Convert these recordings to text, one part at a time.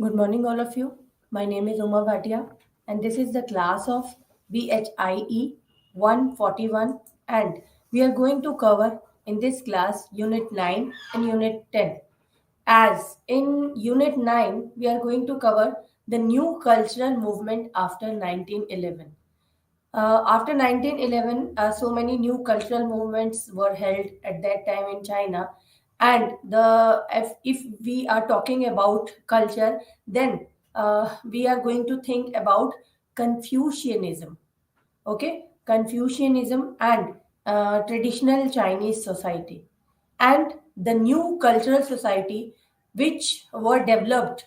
Good morning, all of you. My name is Uma Bhatia, and this is the class of BHIE 141. And we are going to cover in this class Unit 9 and Unit 10. As in Unit 9, we are going to cover the new cultural movement after 1911. After 1911, so many new cultural movements were held at that time in China. And if we are talking about culture, then we are going to think about Confucianism. Okay, Confucianism and traditional Chinese society, and the new cultural society which were developed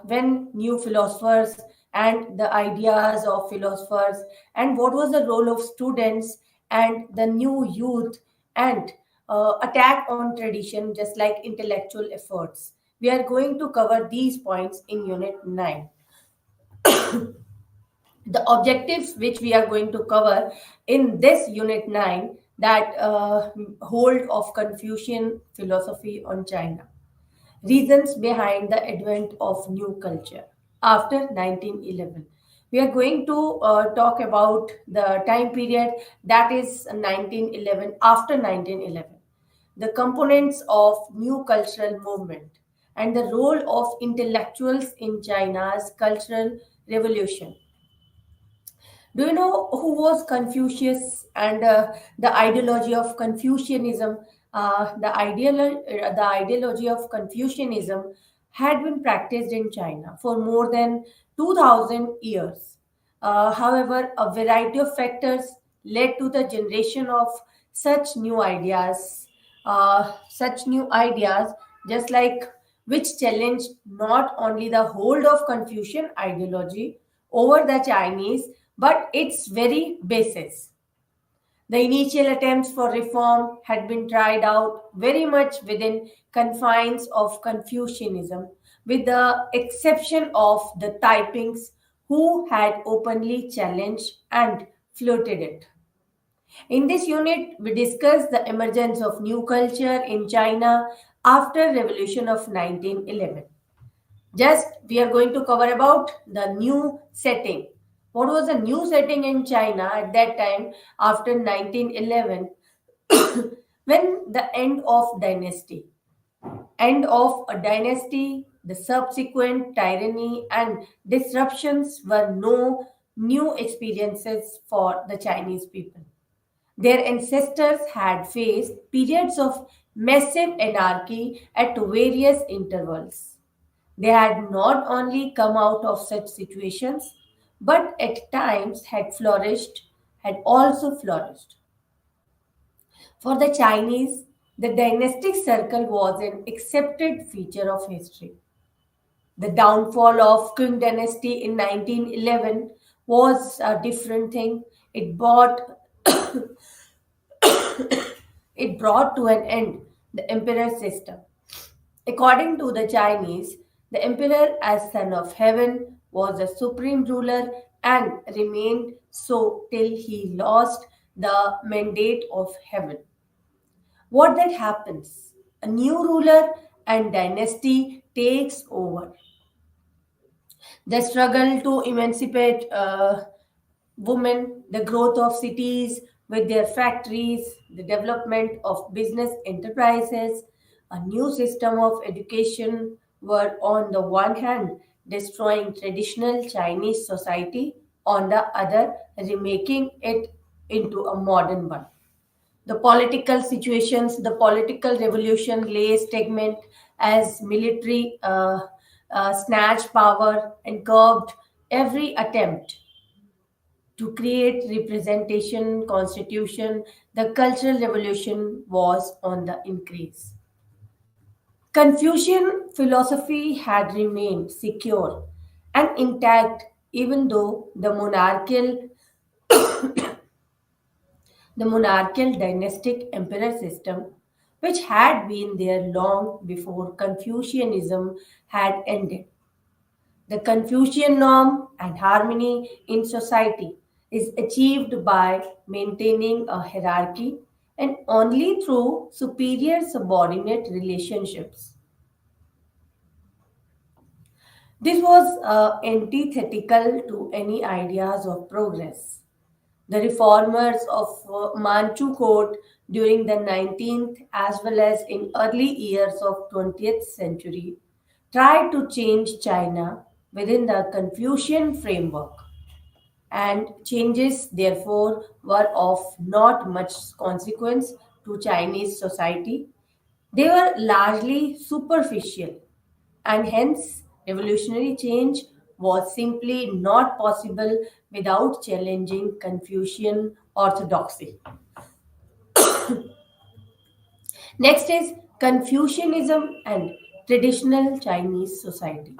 when new philosophers and the ideas of philosophers, and what was the role of students and the new youth, and attack on tradition, just like intellectual efforts. We are going to cover these points in Unit 9. The objectives which we are going to cover in this Unit 9, that hold of Confucian philosophy on China, reasons behind the advent of new culture after 1911. We are going to talk about the time period, that is 1911, after 1911, the components of new cultural movement, and the role of intellectuals in China's cultural revolution. Do you know who was Confucius and the ideology of Confucianism? The ideology of Confucianism had been practiced in China for more than 2000 years. However, a variety of factors led to the generation of such new ideas, just like which challenged not only the hold of Confucian ideology over the Chinese, but its very basis. The initial attempts for reform had been tried out very much within confines of Confucianism, with the exception of the Taipings, who had openly challenged and floated it. In this unit, we discuss the emergence of new culture in China after revolution of 1911. Just we are going to cover about the new setting. What was the new setting in China at that time after 1911, when the end of a dynasty, the subsequent tyranny and disruptions were no new experiences for the Chinese people. Their ancestors had faced periods of massive anarchy at various intervals. They had not only come out of such situations, but at times had also flourished. For the Chinese, the dynastic circle was an accepted feature of history. The downfall of Qing dynasty in 1911 was a different thing. It brought it brought to an end the emperor system. According to the Chinese, the emperor, as son of heaven, was the supreme ruler and remained so till he lost the mandate of heaven. What that happens? A new ruler and dynasty takes over. The struggle to emancipate women, the growth of cities with their factories, the development of business enterprises, a new system of education were on the one hand destroying traditional Chinese society, on the other remaking it into a modern one. The political situations, the political revolution lay stagnant as military snatched power and curbed every attempt to create representation, constitution. The cultural revolution was on the increase. Confucian philosophy had remained secure and intact even though the monarchical dynastic emperor system, which had been there long before Confucianism had ended. The Confucian norm and harmony in society is achieved by maintaining a hierarchy and only through superior subordinate relationships. This was antithetical to any ideas of progress. The reformers of Manchu court during the 19th as well as in early years of 20th century tried to change China within the Confucian framework, and changes therefore were of not much consequence to Chinese society. They were largely superficial, and hence revolutionary change was simply not possible without challenging Confucian orthodoxy. Next is Confucianism and traditional Chinese society.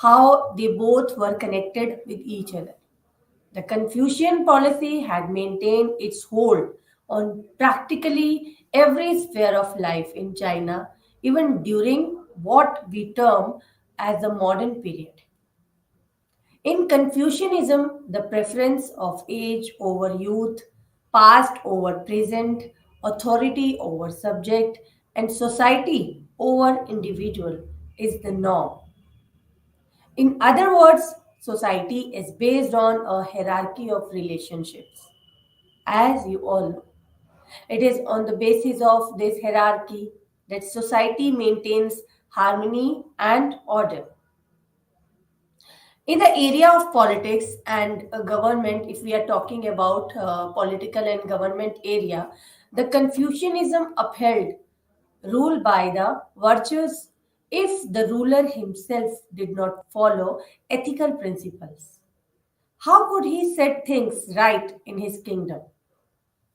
How they both were connected with each other. The Confucian policy had maintained its hold on practically every sphere of life in China, even during what we term as the modern period. In Confucianism, the preference of age over youth, past over present, authority over subject, and society over individual is the norm. In other words, society is based on a hierarchy of relationships. As you all know, it is on the basis of this hierarchy that society maintains harmony and order. In the area of politics and government, if we are talking about political and government area, the Confucianism upheld rule by the virtues if the ruler himself did not follow ethical principles. How could he set things right in his kingdom?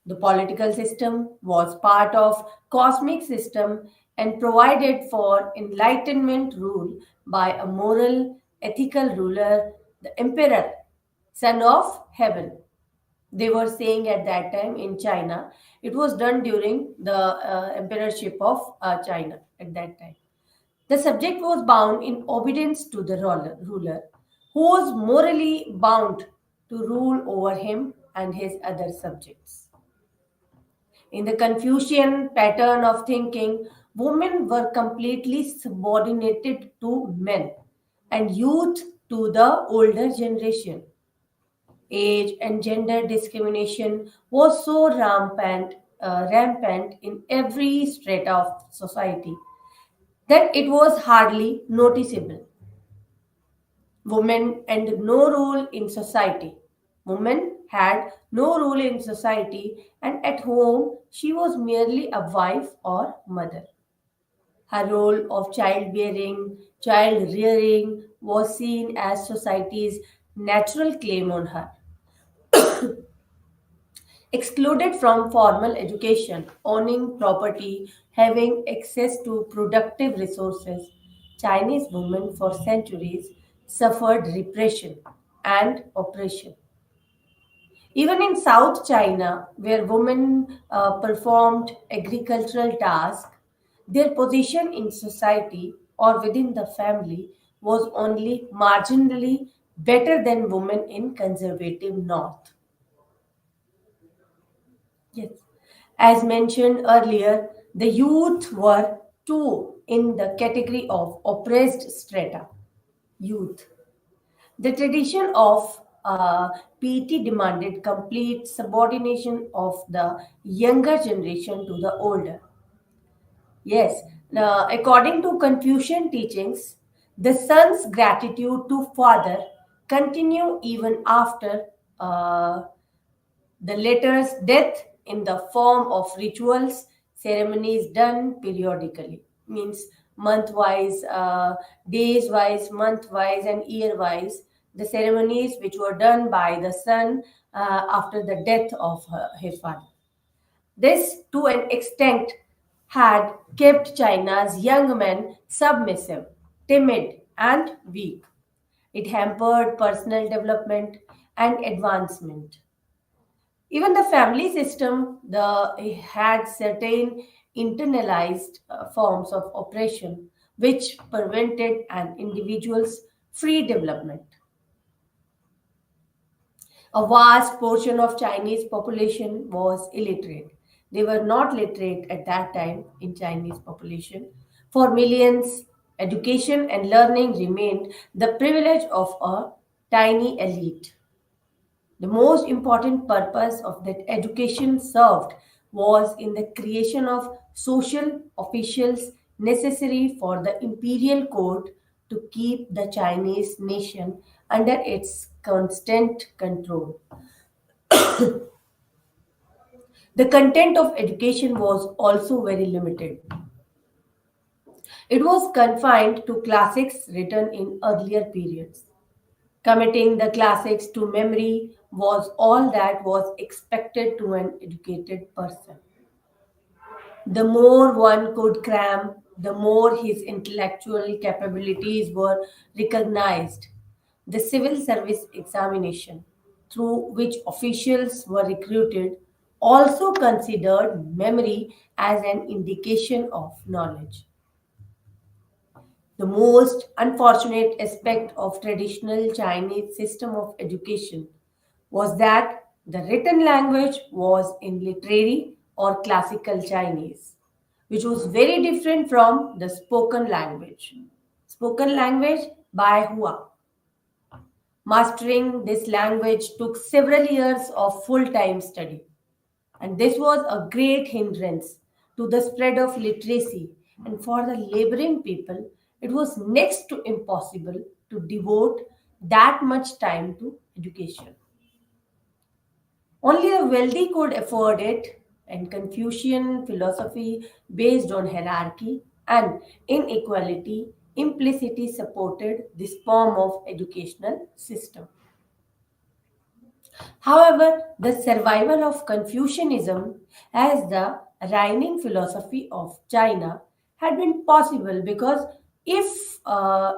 The political system was part of cosmic system and provided for enlightenment rule by a moral, ethical ruler, the emperor, son of heaven. They were saying at that time in China. It was done during the emperorship of China at that time. The subject was bound in obedience to the ruler, who was morally bound to rule over him and his other subjects. In the Confucian pattern of thinking, women were completely subordinated to men and youth to the older generation. Age and gender discrimination was so rampant in every strata of society that it was hardly noticeable. Women and no role in society. Woman had no role in society, and at home she was merely a wife or mother. Her role of childbearing, child rearing was seen as society's natural claim on her. Excluded from formal education, owning property, having access to productive resources, Chinese women for centuries suffered repression and oppression. Even in South China, where women performed agricultural tasks, their position in society or within the family was only marginally better than women in conservative North. Yes. As mentioned earlier, the youth were too in the category of oppressed strata. Youth. The tradition of PT demanded complete subordination of the younger generation to the older. Yes, now, according to Confucian teachings, the son's gratitude to father continue even after uh, the latter's death in the form of rituals, ceremonies done periodically, means month wise, days wise, month wise, and year wise. The ceremonies which were done by the son after the death of his father. This, to an extent, had kept China's young men submissive, timid, and weak. It hampered personal development and advancement. Even the family system had certain internalized forms of oppression which prevented an individual's free development. A vast portion of Chinese population was illiterate. They were not literate at that time in Chinese population. For millions, Education and learning remained the privilege of a tiny elite. The most important purpose of that education served was in the creation of social officials necessary for the imperial court to keep the Chinese nation under its constant control. The content of education was also very limited. It was confined to classics written in earlier periods. Committing the classics to memory was all that was expected to an educated person. The more one could cram, the more his intellectual capabilities were recognized. The civil service examination, through which officials were recruited, also considered memory as an indication of knowledge. The most unfortunate aspect of traditional Chinese system of education was that the written language was in literary or classical Chinese, which was very different from the spoken language. Spoken language by Hua. Mastering this language took several years of full time study, and this was a great hindrance to the spread of literacy. And for the laboring people, it was next to impossible to devote that much time to education. Only the wealthy could afford it, and Confucian philosophy based on hierarchy and inequality implicitly supported this form of educational system. However, the survival of Confucianism as the reigning philosophy of China had been possible because if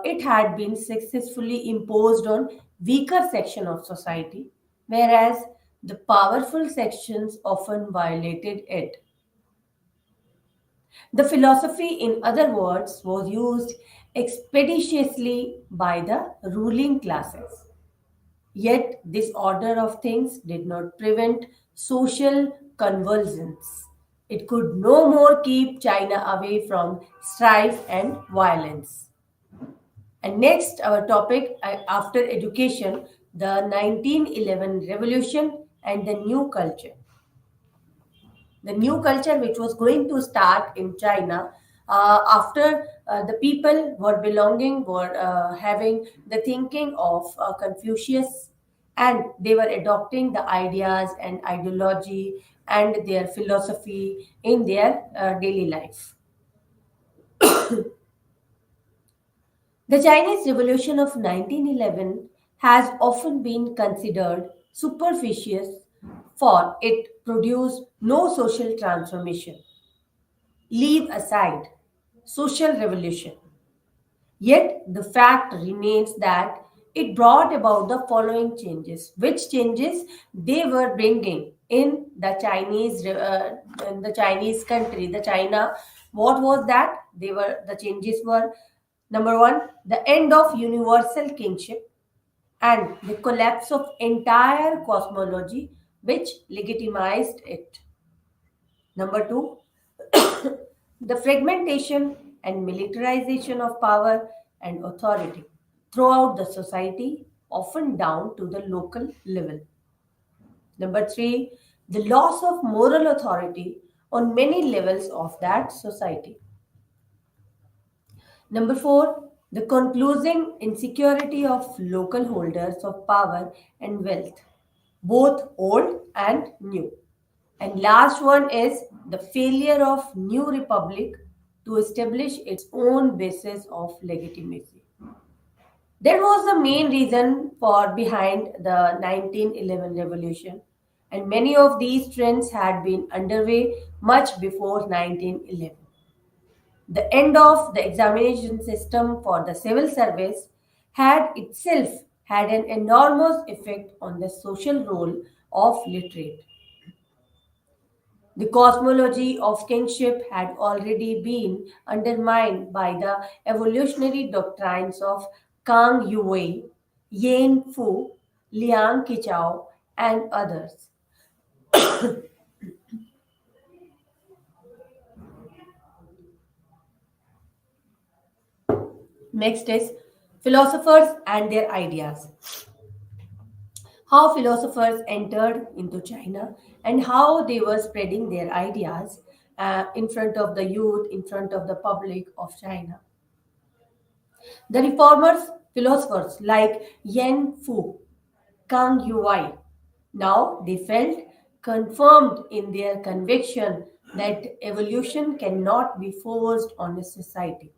it had been successfully imposed on weaker section of society, whereas the powerful sections often violated it. The philosophy, in other words, was used expeditiously by the ruling classes. Yet, this order of things did not prevent social convulsions. It could no more keep China away from strife and violence. And next, our topic after education, the 1911 revolution and the new culture. The new culture which was going to start in China after the people were belonging were having the thinking of Confucius, and they were adopting the ideas and ideology and their philosophy in their daily life. The Chinese Revolution of 1911 has often been considered superficial, for it produced no social transformation. Leave aside social revolution. Yet the fact remains that it brought about the following changes. Which changes they were bringing in the Chinese country, the China? What was that? The changes were: number one, the end of universal kingship and the collapse of entire cosmology, which legitimized it. Number two, the fragmentation and militarization of power and authority throughout the society, often down to the local level. Number three, the loss of moral authority on many levels of that society. Number four, the concluding insecurity of local holders of power and wealth, both old and new. And last one is the failure of New Republic to establish its own basis of legitimacy. That was the main reason for behind the 1911 revolution, and many of these trends had been underway much before 1911. The end of the examination system for the civil service had itself had an enormous effect on the social role of literate. The cosmology of kingship had already been undermined by the evolutionary doctrines of Kang Yue, Yan Fu, Liang Qichao, and others. Next is philosophers and their ideas. How philosophers entered into China and how they were spreading their ideas in front of the youth, in front of the public of China. The reformers, philosophers like Yan Fu, Kang Yuwai, now they felt confirmed in their conviction that evolution cannot be forced on a society,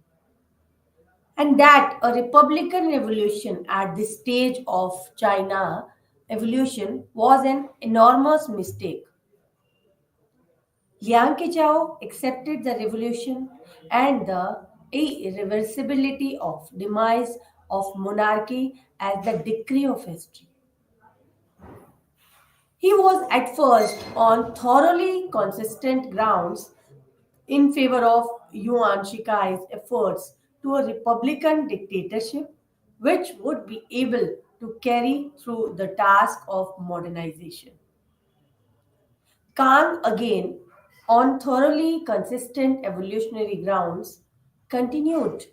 and that a republican revolution at this stage of China evolution was an enormous mistake. Liang Qichao accepted the revolution and the irreversibility of demise of monarchy as the decree of history. He was at first on thoroughly consistent grounds in favor of Yuan Shikai's efforts to a republican dictatorship which would be able to carry through the task of modernization. Kang, again, on thoroughly consistent evolutionary grounds, continued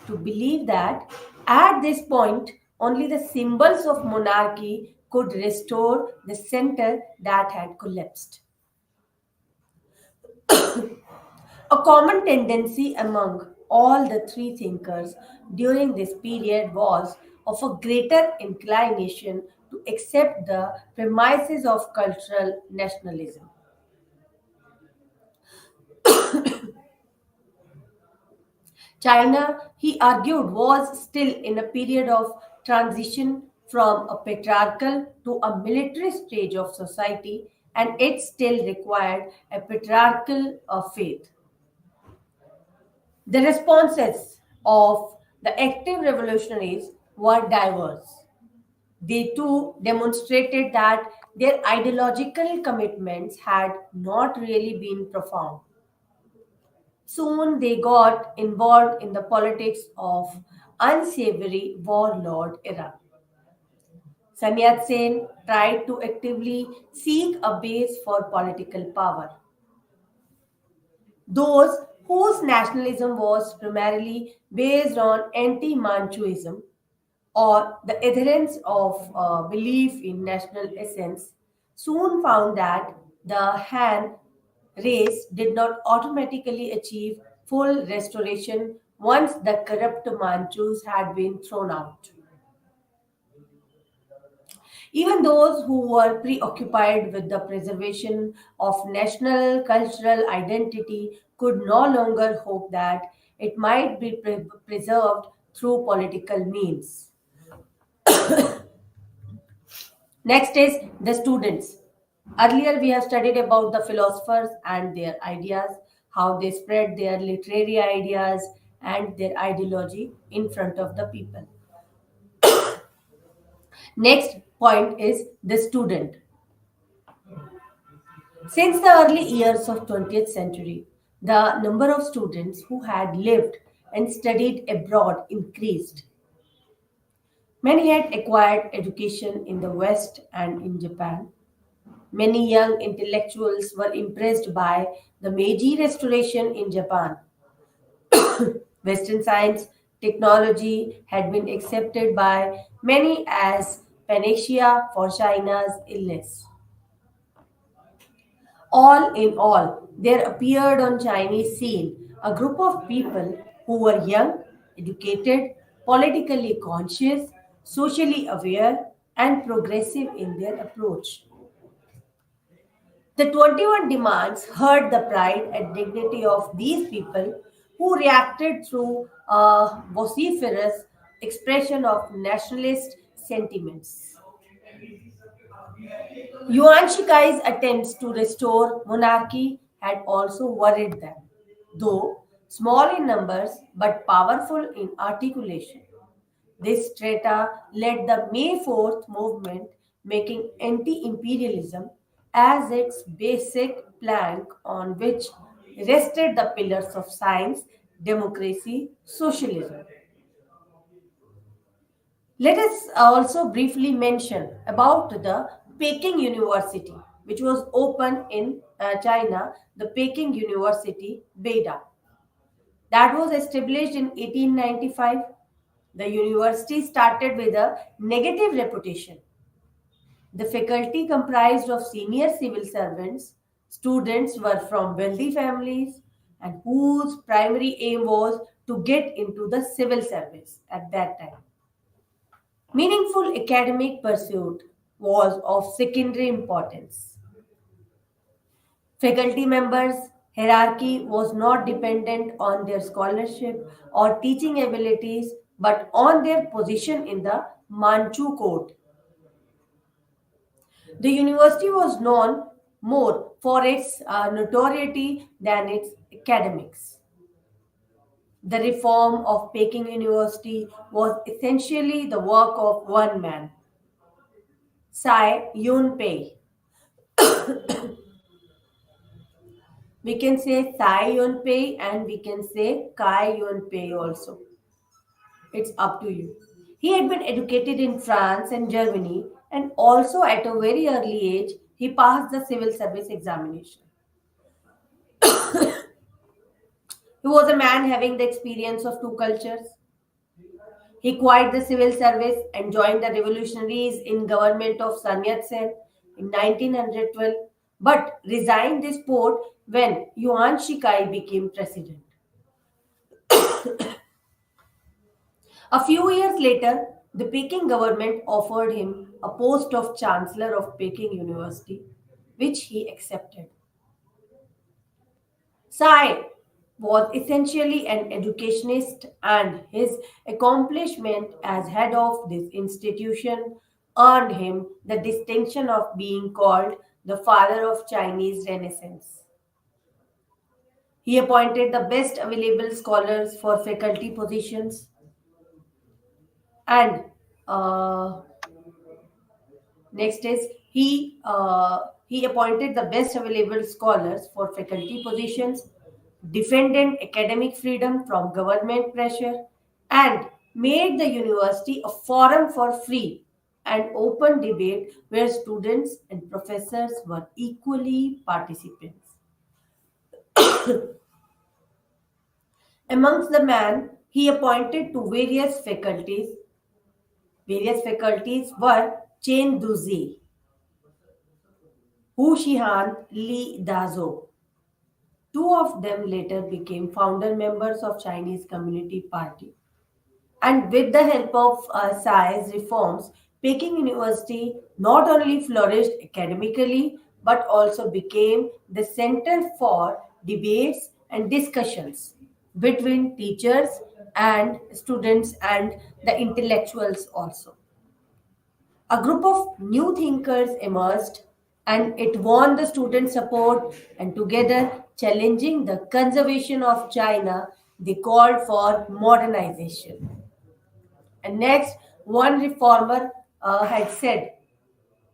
to believe that at this point only the symbols of monarchy could restore the center that had collapsed. A common tendency among all the three thinkers during this period was of a greater inclination to accept the premises of cultural nationalism. China, he argued, was still in a period of transition from a patriarchal to a military stage of society, and it still required a patriarchal faith. The responses of the active revolutionaries were diverse. They too demonstrated that their ideological commitments had not really been profound. Soon they got involved in the politics of unsavory warlord era. Sun Yat-sen tried to actively seek a base for political power. Those whose nationalism was primarily based on anti-Manchuism or the adherence of belief in national essence soon found that the Han race did not automatically achieve full restoration once the corrupt Manchus had been thrown out. Even those who were preoccupied with the preservation of national cultural identity could no longer hope that it might be preserved through political means. Next is the students. Earlier, we have studied about the philosophers and their ideas, how they spread their literary ideas and their ideology in front of the people. Next point is the student. Since the early years of 20th century, the number of students who had lived and studied abroad increased. Many had acquired education in the West and in Japan. Many young intellectuals were impressed by the Meiji Restoration in Japan. Western science, technology had been accepted by many as panacea for China's illness. All in all, there appeared on Chinese scene a group of people who were young, educated, politically conscious, socially aware, and progressive in their approach. The 21 demands hurt the pride and dignity of these people who reacted through a vociferous expression of nationalist sentiments. Yuan Shikai's attempts to restore monarchy had also worried them, though small in numbers but powerful in articulation. This strata led the May 4th movement, making anti imperialism as its basic plank on which rested the pillars of science, democracy, socialism. Let us also briefly mention about the Peking University, which was opened in China, the Peking University, Beida, that was established in 1895. The university started with a negative reputation. The faculty comprised of senior civil servants, students were from wealthy families, and whose primary aim was to get into the civil service at that time. Meaningful academic pursuit was of secondary importance. Faculty members' hierarchy was not dependent on their scholarship or teaching abilities but on their position in the Manchu court. The university was known more for its notoriety than its academics. The reform of Peking University was essentially the work of one man, Tsai Yun-pei. We can say Tsai Yun-pei and we can say Kai Yun-pei also. It's up to you. He had been educated in France and Germany, and also at a very early age, he passed the civil service examination. He was a man having the experience of two cultures. He quit the civil service and joined the revolutionaries in government of Sun Yat-sen in 1912, but resigned this post when Yuan Shikai became president. A few years later, the Peking government offered him a post of Chancellor of Peking University, which he accepted. Tsai was essentially an educationist, and his accomplishment as head of this institution earned him the distinction of being called the father of Chinese Renaissance. He appointed the best available scholars for faculty positions and next is he appointed the best available scholars for faculty positions, defended academic freedom from government pressure, and made the university a forum for free and open debate where students and professors were equally participants. Amongst the men he appointed to various faculties were Chen Duzi, Hu Shihan, Li Dazo. Two of them later became founder members of Chinese Community Party. And with the help of Tsai's reforms, Peking University not only flourished academically but also became the center for debates and discussions between teachers and students and the intellectuals also. A group of new thinkers emerged and it won the student support, and together challenging the conservation of China, they called for modernization. And next, one reformer had said,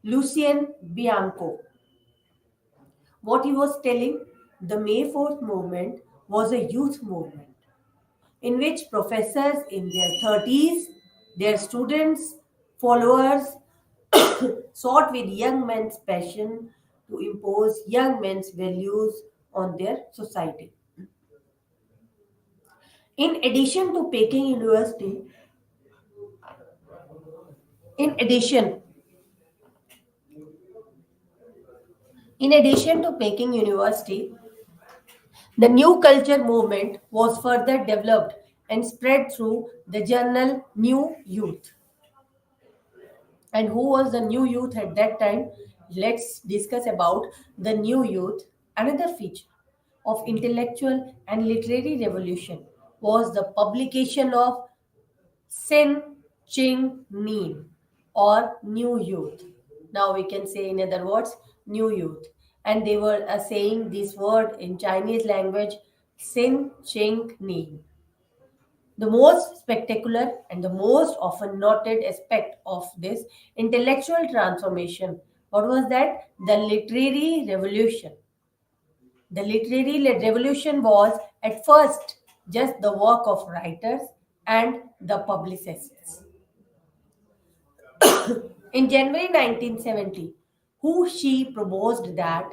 Lucien Bianco, what he was telling, the May 4th movement was a youth movement in which professors in their 30s, their students, followers, sought with young men's passion to impose young men's values on their society. In addition to Peking University, in addition, in addition to Peking University, the new culture movement was further developed and spread through the journal New Youth. And who was the New Youth at that time? Let's discuss about the New Youth. Another feature of intellectual and literary revolution was the publication of Sin Ching Nin or New Youth. Now we can say in other words New Youth. And they were saying this word in Chinese language Sin Ching Nin. The most spectacular and the most often noted aspect of this intellectual transformation, what was that? The literary revolution. The literary revolution was at first just the work of writers and the publicists. In January 1970, Hu Shi proposed that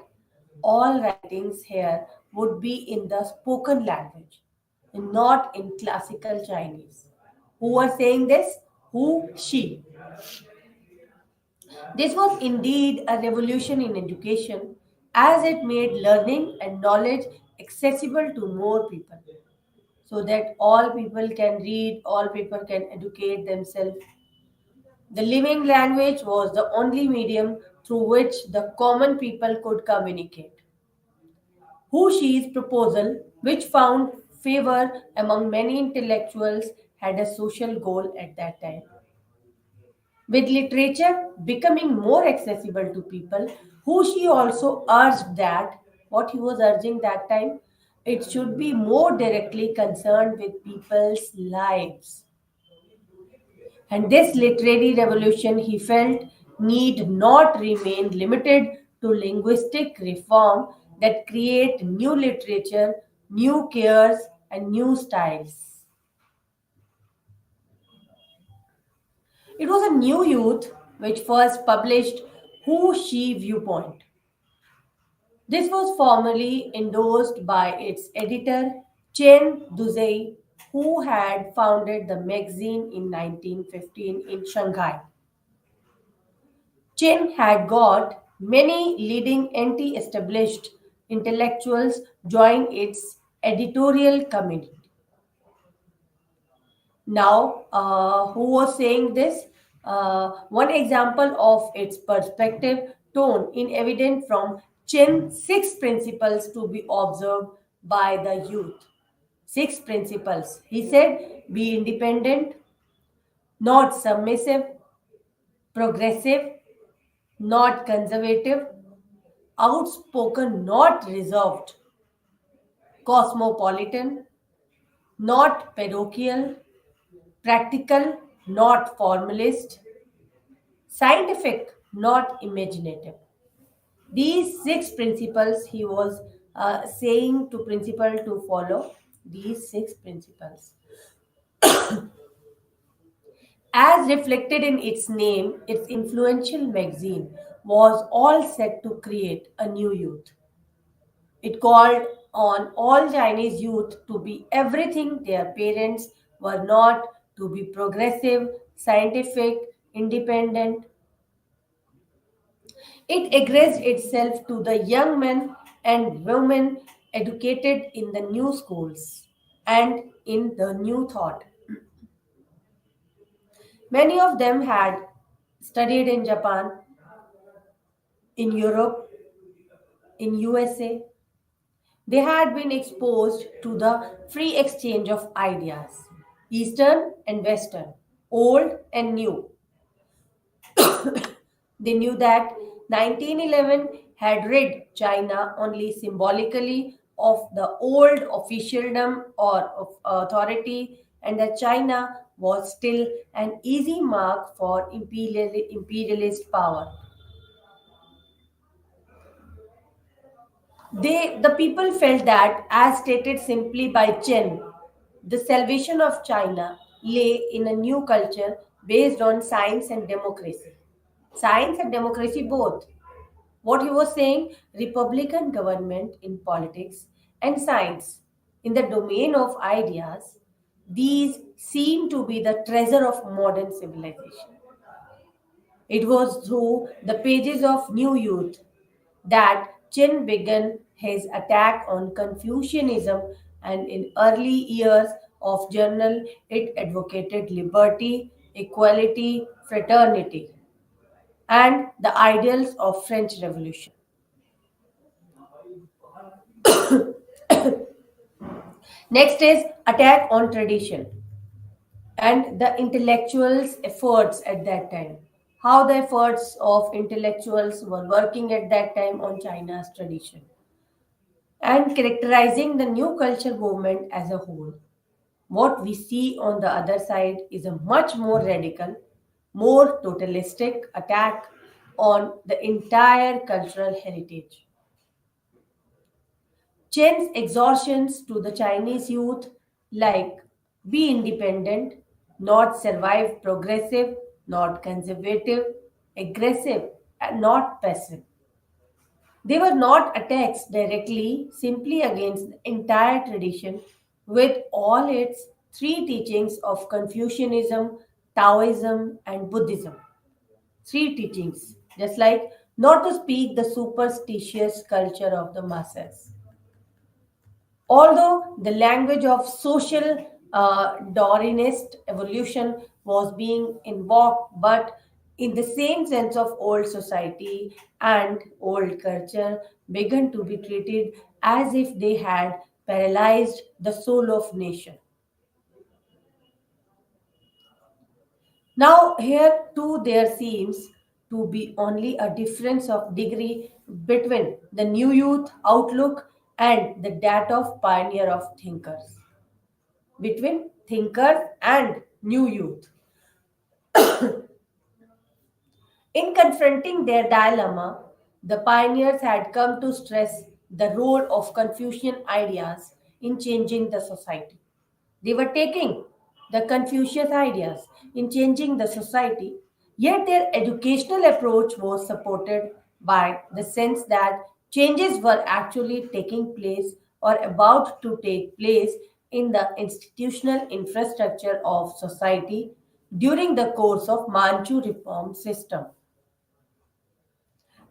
all writings here would be in the spoken language and not in classical Chinese. Who was saying this? Who? She. This was indeed a revolution in education as it made learning and knowledge accessible to more people so that all people can read, all people can educate themselves. The living language was the only medium through which the common people could communicate. Hushi's proposal, which found favor among many intellectuals, had a social goal at that time. With literature becoming more accessible to people, Hushi also urged that what he was urging that time, it should be more directly concerned with people's lives. And this literary revolution, he felt, need not remain limited to linguistic reform that create new literature, new cares, and new styles. It was a new youth which first published Who She Viewpoint. This was formally endorsed by its editor, Chen Duzhei, who had founded the magazine in 1915 in Shanghai. Chen had got many leading anti established intellectuals join its editorial committee. Now, who was saying this? One example of its perspective tone in evident from Chen's six principles to be observed by the youth. Six principles. He said, be independent, not submissive, progressive, not conservative, outspoken, not reserved, cosmopolitan, not parochial, practical, not formalist, scientific, not imaginative. These six principles he was saying to principal to follow. These six principles. As reflected in its name, its influential magazine was all set to create a new youth. It called on all Chinese youth to be everything their parents were not, to be progressive, scientific, independent. It addressed itself to the young men and women educated in the new schools and in the new thought. Many of them had studied in Japan, in Europe, in USA. They had been exposed to the free exchange of ideas, Eastern and Western, old and new. They knew that 1911 had rid China only symbolically of the old officialdom or of authority, and that China was still an easy mark for imperialist power. The people felt that, as stated simply by Chen, the salvation of China lay in a new culture based on science and democracy. Science and democracy both. What he was saying, Republican government in politics and science in the domain of ideas, these seem to be the treasure of modern civilization. It was through the pages of New Youth that Chen began his attack on Confucianism, and in early years of journal it advocated liberty, equality, fraternity, and the ideals of French Revolution. Next is attack on tradition and the intellectuals' efforts at that time. How the efforts of intellectuals were working at that time on China's tradition and characterizing the new culture movement as a whole. What we see on the other side is a much more radical, more totalistic attack on the entire cultural heritage. Chen's exhortations to the Chinese youth, like be independent, not survive progressive, not conservative, aggressive, and not passive. They were not attacks directly, simply against the entire tradition with all its three teachings of Confucianism, Taoism, and Buddhism. Three teachings, just like not to speak the superstitious culture of the masses. Although the language of social Darwinist evolution was being invoked, but in the same sense of old society and old culture began to be treated as if they had paralyzed the soul of nation. Now, here too, there seems to be only a difference of degree between the new youth outlook and the that of pioneer of thinkers. Between thinkers and new youth. In confronting their dilemma, the pioneers had come to stress the role of Confucian ideas in changing the society. They were taking the Confucius ideas in changing the society, yet their educational approach was supported by the sense that changes were actually taking place or about to take place in the institutional infrastructure of society during the course of Manchu reform system.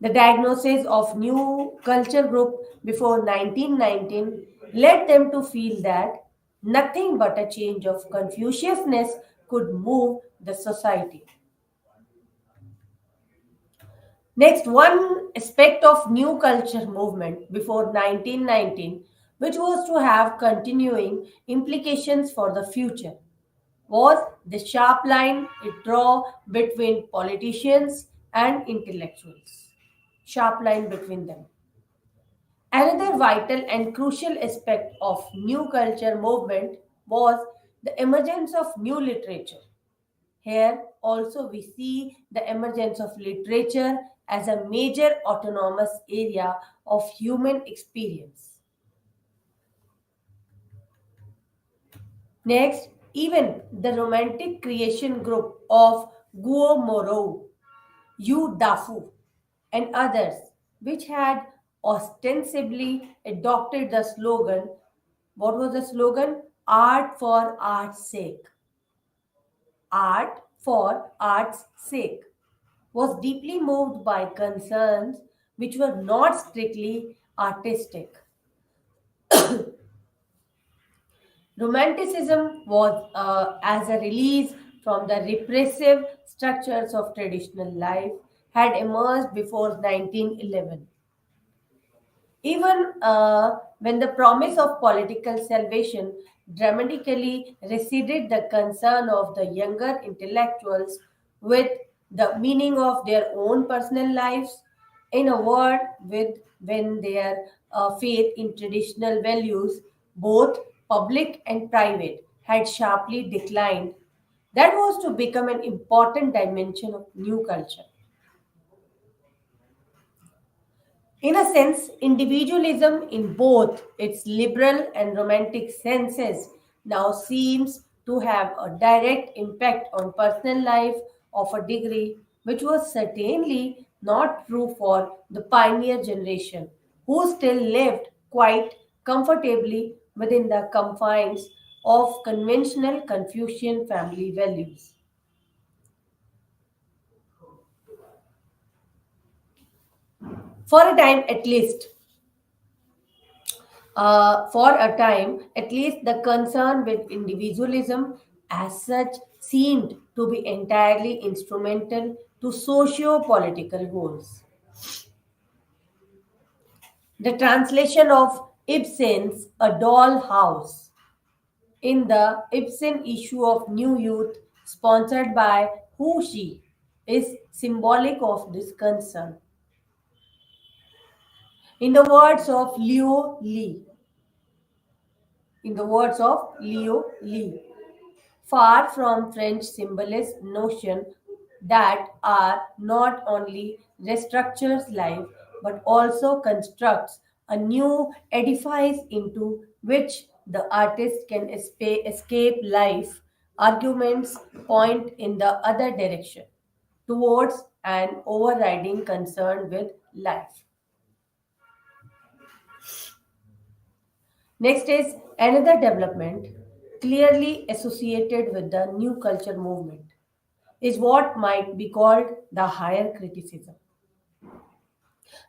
The diagnosis of new culture group before 1919 led them to feel that nothing but a change of Confuciusness could move the society. Next, one aspect of new culture movement before 1919, which was to have continuing implications for the future, was the sharp line it draw between politicians and intellectuals. Sharp line between them. Another vital and crucial aspect of new culture movement was the emergence of new literature. Here also we see the emergence of literature as a major autonomous area of human experience. Next, even the romantic creation group of Guo Moro, Yu Dafu, and others, which had ostensibly adopted the slogan. What was the slogan? Art for art's sake. Art for art's sake was deeply moved by concerns which were not strictly artistic. Romanticism was as a release from the repressive structures of traditional life had emerged before 1911. Even when the promise of political salvation dramatically receded the concern of the younger intellectuals with the meaning of their own personal lives, in a word, with when their faith in traditional values, both public and private, had sharply declined, that was to become an important dimension of new culture. In a sense, individualism in both its liberal and romantic senses now seems to have a direct impact on personal life of a degree, which was certainly not true for the pioneer generation, who still lived quite comfortably within the confines of conventional Confucian family values. For a time at least, for a time, at least the concern with individualism as such seemed to be entirely instrumental to socio political goals. The translation of Ibsen's A Doll House in the Ibsen issue of New Youth, sponsored by Hu Shi, is symbolic of this concern. In the words of Leo Lee, in the words of Leo Lee, far from French symbolist notion that art not only restructures life but also constructs a new edifice into which the artist can escape life. Arguments point in the other direction towards an overriding concern with life. Next is another development. clearly associated with the new culture movement, is what might be called the higher criticism.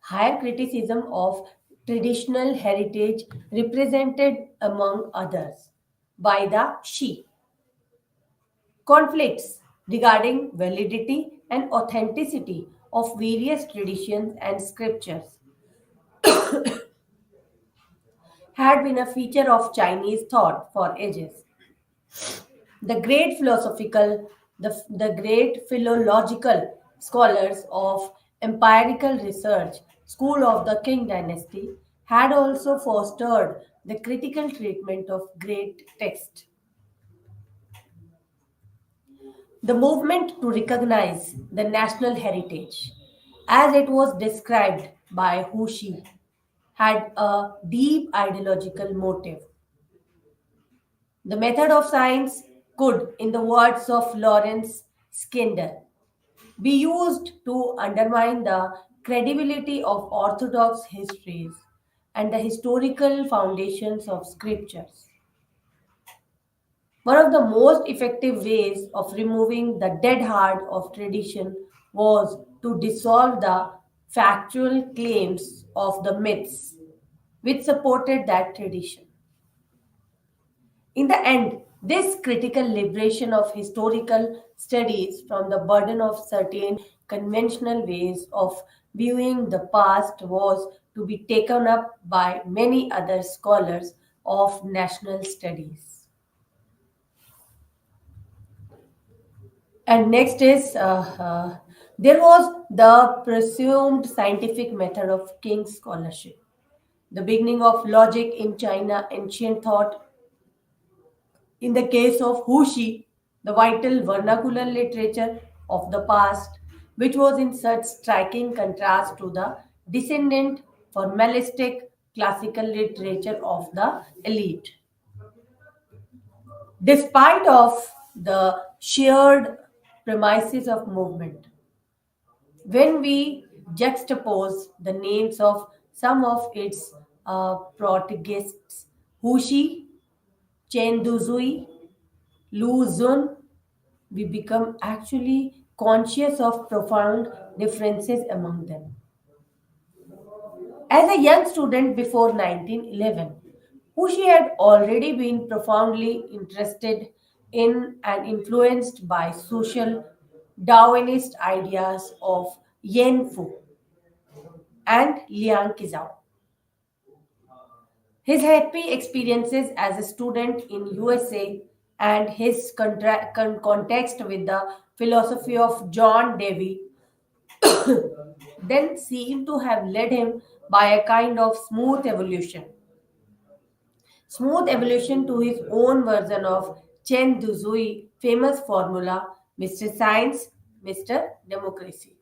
Higher criticism of traditional heritage represented, among others, by the Shi. Conflicts regarding validity and authenticity of various traditions and scriptures had been a feature of Chinese thought for ages. The great philosophical, the great philological scholars of empirical research, school of the Qing dynasty, had also fostered the critical treatment of great text. The movement to recognize the national heritage, as it was described by Hu Shi, had a deep ideological motive. The method of science could, in the words of Lawrence Skinder, be used to undermine the credibility of orthodox histories and the historical foundations of scriptures. One of the most effective ways of removing the dead hard of tradition was to dissolve the factual claims of the myths which supported that tradition. In the end, this critical liberation of historical studies from the burden of certain conventional ways of viewing the past was to be taken up by many other scholars of national studies. And next is there was the presumed scientific method of King's scholarship. The beginning of logic in China, ancient thought. In the case of Hushi, the vital vernacular literature of the past, which was in such striking contrast to the descendant formalistic classical literature of the elite. Despite of the shared premises of movement, when we juxtapose the names of some of its protagonists, Hushi, Chen Duzui, Lu Zun, we become actually conscious of profound differences among them. As a young student before 1911, who she had already been profoundly interested in and influenced by social Darwinist ideas of Yen Fu and Liang Qizhao. His happy experiences as a student in USA and his context with the philosophy of John Dewey then seem to have led him by a kind of smooth evolution to his own version of Chen Duzui famous formula, Mr. Science, Mr. Democracy.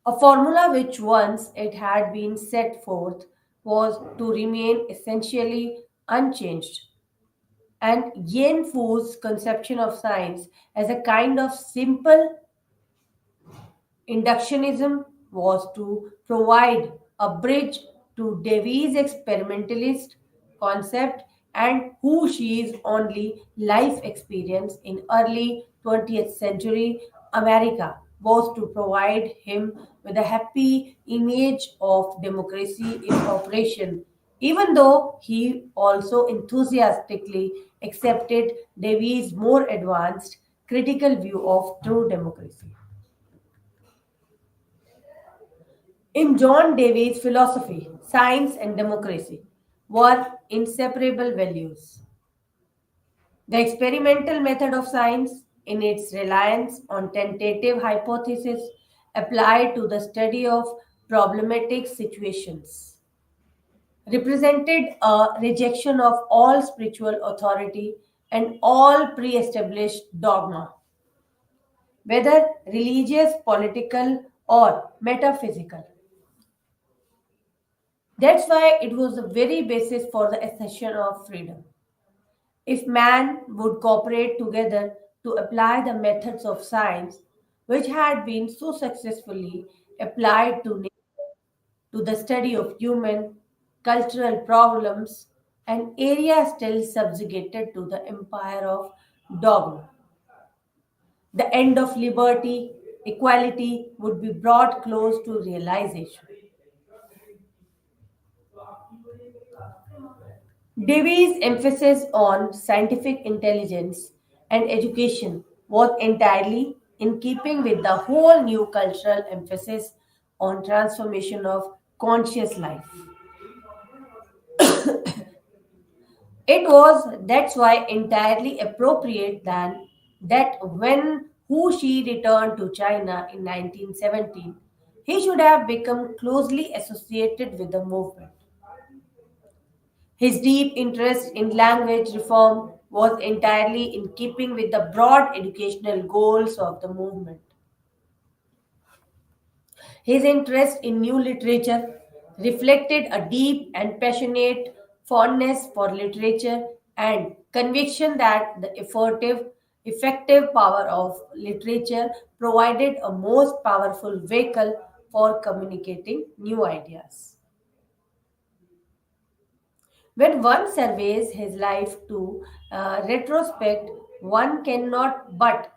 A formula which once it had been set forth was to remain essentially unchanged, and Yen Fu's conception of science as a kind of simple inductionism was to provide a bridge to Devi's experimentalist concept and who she is only life experience in early 20th century America was to provide him with a happy image of democracy in operation, even though he also enthusiastically accepted Devi's more advanced critical view of true democracy. In John Davies' philosophy, science and democracy were inseparable values. The experimental method of science, in its reliance on tentative hypotheses, applied to the study of problematic situations, represented a rejection of all spiritual authority and all pre established dogma, whether religious, political, or metaphysical. That's why it was the very basis for the accession of freedom. If man would cooperate together to apply the methods of science, which had been so successfully applied to the study of human cultural problems, an area still subjugated to the empire of dogma. The end of liberty, equality would be brought close to realization. Devi's emphasis on scientific intelligence and education was entirely in keeping with the whole new cultural emphasis on transformation of conscious life. It was that's why entirely appropriate then that when Hu Shi returned to China in 1917, he should have become closely associated with the movement. His deep interest in language reform was entirely in keeping with the broad educational goals of the movement. His interest in new literature reflected a deep and passionate fondness for literature and conviction that the effective power of literature provided a most powerful vehicle for communicating new ideas. When one surveys his life to retrospect, one cannot but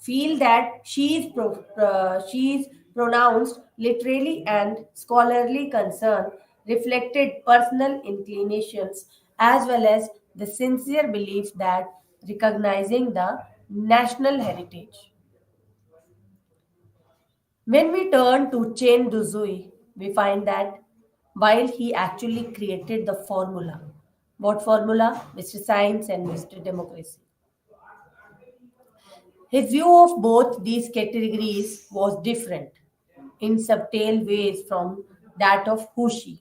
feel that she is pronounced literary and scholarly concern reflected personal inclinations as well as the sincere belief that recognizing the national heritage. When we turn to Chen Duzui, we find that while he actually created the formula, what formula? Mr. Science and Mr. Democracy. His view of both these categories was different in subtle ways from that of Hushi.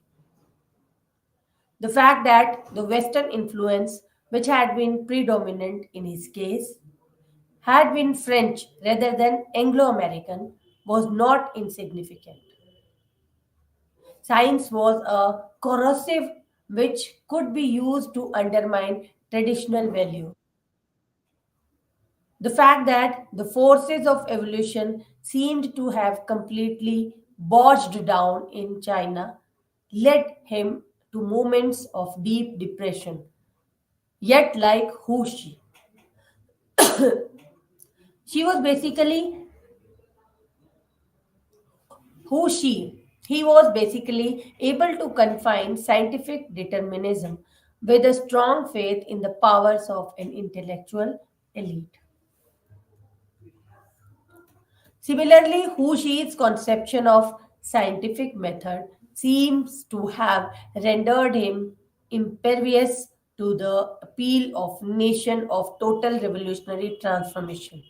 The fact that the Western influence, which had been predominant in his case, had been French rather than Anglo American, was not insignificant. Science was a corrosive which could be used to undermine traditional value. The fact that the forces of evolution seemed to have completely botched down in China led him to moments of deep depression. Yet, like she was basically who he was basically able to confine scientific determinism with a strong faith in the powers of an intellectual elite. Similarly, Hu Shi's conception of scientific method seems to have rendered him impervious to the appeal of nation of total revolutionary transformation.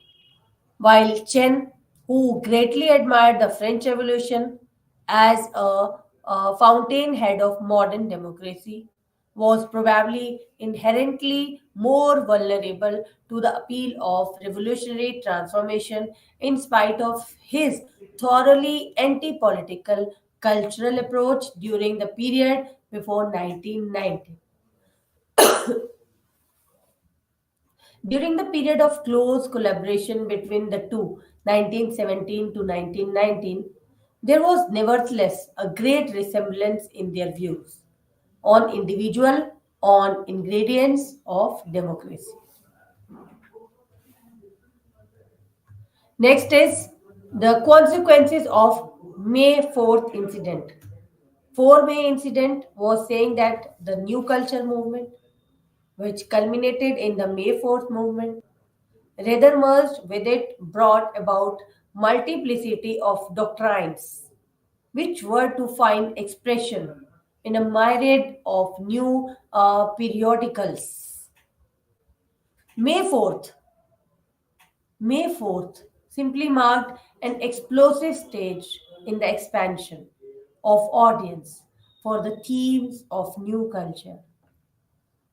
While Chen, who greatly admired the French Revolution as a fountainhead of modern democracy, was probably inherently more vulnerable to the appeal of revolutionary transformation in spite of his thoroughly anti political cultural approach during the period before 1990. During the period of close collaboration between the two, 1917 to 1919, there was nevertheless a great resemblance in their views on individual, on ingredients of democracy. Next is the consequences of May 4th incident. 4 May incident was saying that the new culture movement, which culminated in the May 4th movement, rather merged with it brought about multiplicity of doctrines, which were to find expression in a myriad of new periodicals. May 4th, May 4th simply marked an explosive stage in the expansion of audience for the themes of new culture.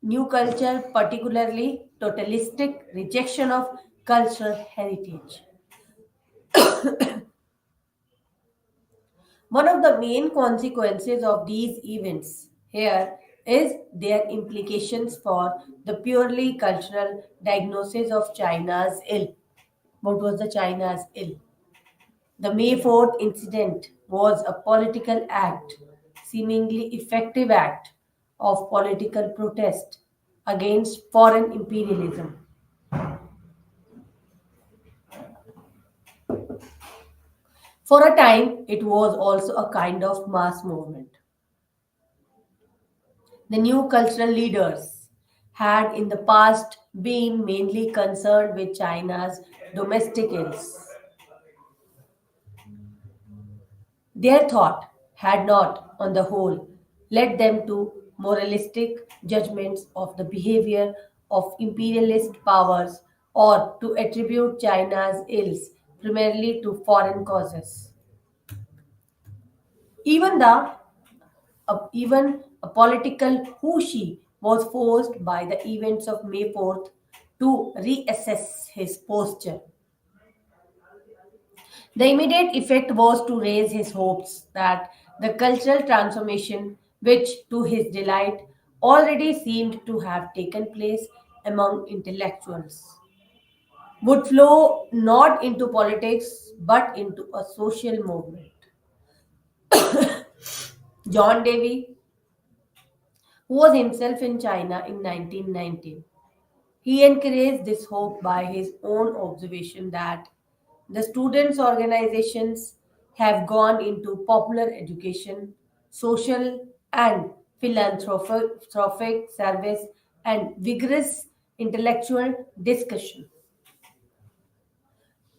New culture, particularly totalistic rejection of cultural heritage. One of the main consequences of these events here is their implications for the purely cultural diagnosis of China's ill. What was the China's ill? The May 4th incident was a political act, seemingly effective act of political protest against foreign imperialism. For a time, it was also a kind of mass movement. The new cultural leaders had in the past been mainly concerned with China's domestic ills. Their thought had not, on the whole, led them to moralistic judgments of the behavior of imperialist powers or to attribute China's ills primarily to foreign causes. Even the even a political Hushi was forced by the events of May 4th to reassess his posture. The immediate effect was to raise his hopes that the cultural transformation, which to his delight already seemed to have taken place among intellectuals, would flow not into politics but into a social movement. John Davy, who was himself in China in 1919, he encouraged this hope by his own observation that the students' organizations have gone into popular education, social and philanthropic service, and vigorous intellectual discussion.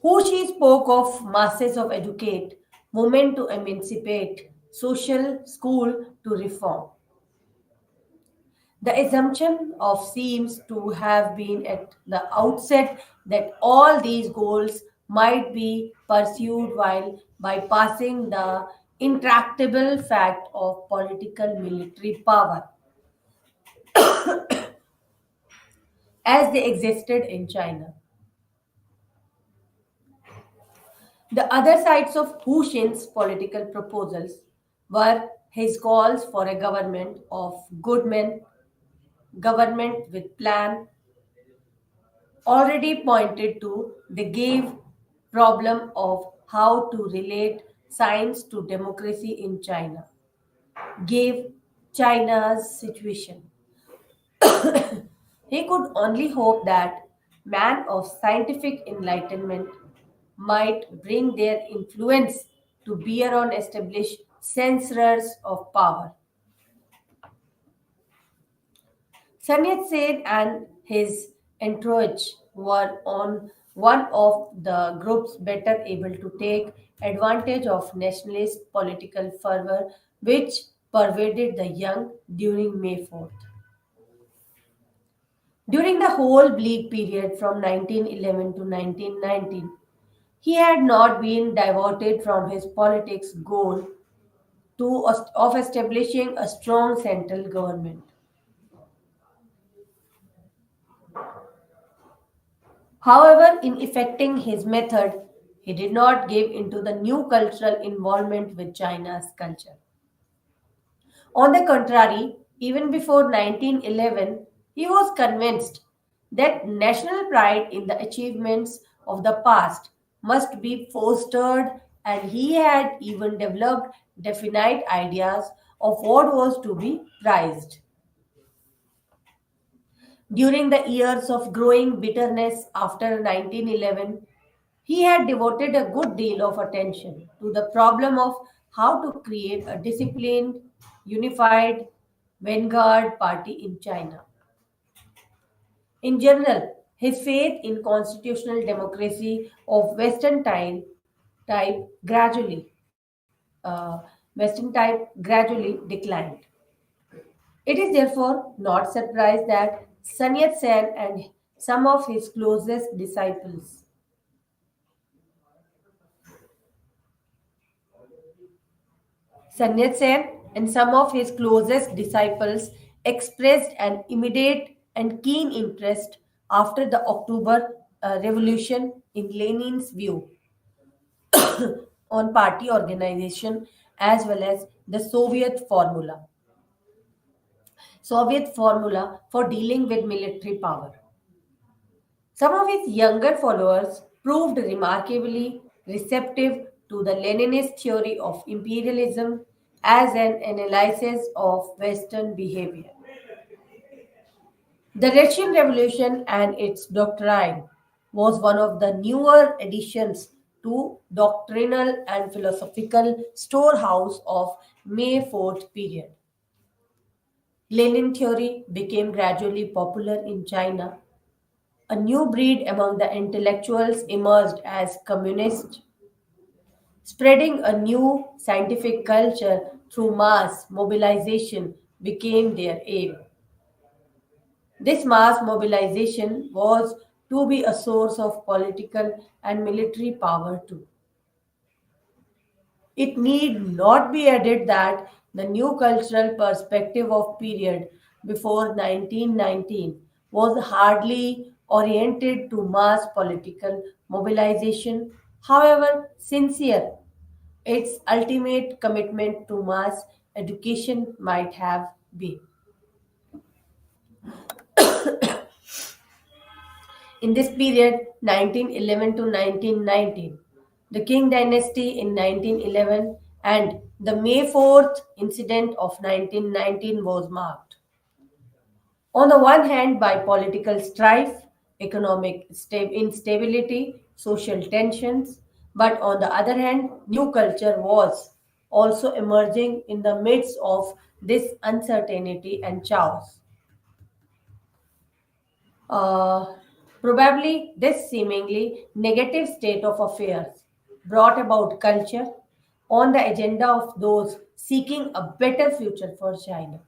Who she spoke of masses of educate, movement to emancipate, social school to reform. The assumption of seems to have been at the outset that all these goals might be pursued while bypassing the intractable fact of political military power as they existed in China. The other sides of Hu Xin's political proposals were his calls for a government of good men, government with plan, already pointed to the gave problem of how to relate science to democracy in China, gave China's situation. He could only hope that man of scientific enlightenment might bring their influence to bear on established censorers of power. Sun Yat-sen and his entourage were on one of the groups better able to take advantage of nationalist political fervor which pervaded the young during May 4th. During the whole bleak period from 1911 to 1919, he had not been diverted from his politics goal of establishing a strong central government. However, in effecting his method, he did not give into the new cultural involvement with China's culture. On the contrary, even before 1911, he was convinced that national pride in the achievements of the past must be fostered, and he had even developed definite ideas of what was to be prized. During the years of growing bitterness after 1911, he had devoted a good deal of attention to the problem of how to create a disciplined, unified vanguard party in China. In general, his faith in constitutional democracy of type gradually Western type gradually declined. It is therefore not surprised that Sun Yat-sen and some of his closest disciples Sun Yat-sen and some of his closest disciples expressed an immediate and keen interest after the October Revolution in Lenin's view on party organization as well as the Soviet formula for dealing with military power. Some of his younger followers proved remarkably receptive to the Leninist theory of imperialism as an analysis of Western behavior. The Russian Revolution and its doctrine was one of the newer additions to doctrinal and philosophical storehouse of May 4th period. Lenin theory became gradually popular in China. A new breed among the intellectuals emerged as communists, spreading a new scientific culture through mass mobilization became their aim. This mass mobilization was to be a source of political and military power too. It need not be added that the new cultural perspective of period before 1919 was hardly oriented to mass political mobilization, however sincere its ultimate commitment to mass education might have been. In this period, 1911 to 1919, the Qing dynasty in 1911 and the May 4th incident of 1919 was marked. On the one hand, by political strife, economic instability, social tensions, but on the other hand, new culture was also emerging in the midst of this uncertainty and chaos. Uh, Probably this seemingly negative state of affairs brought about culture on the agenda of those seeking a better future for China.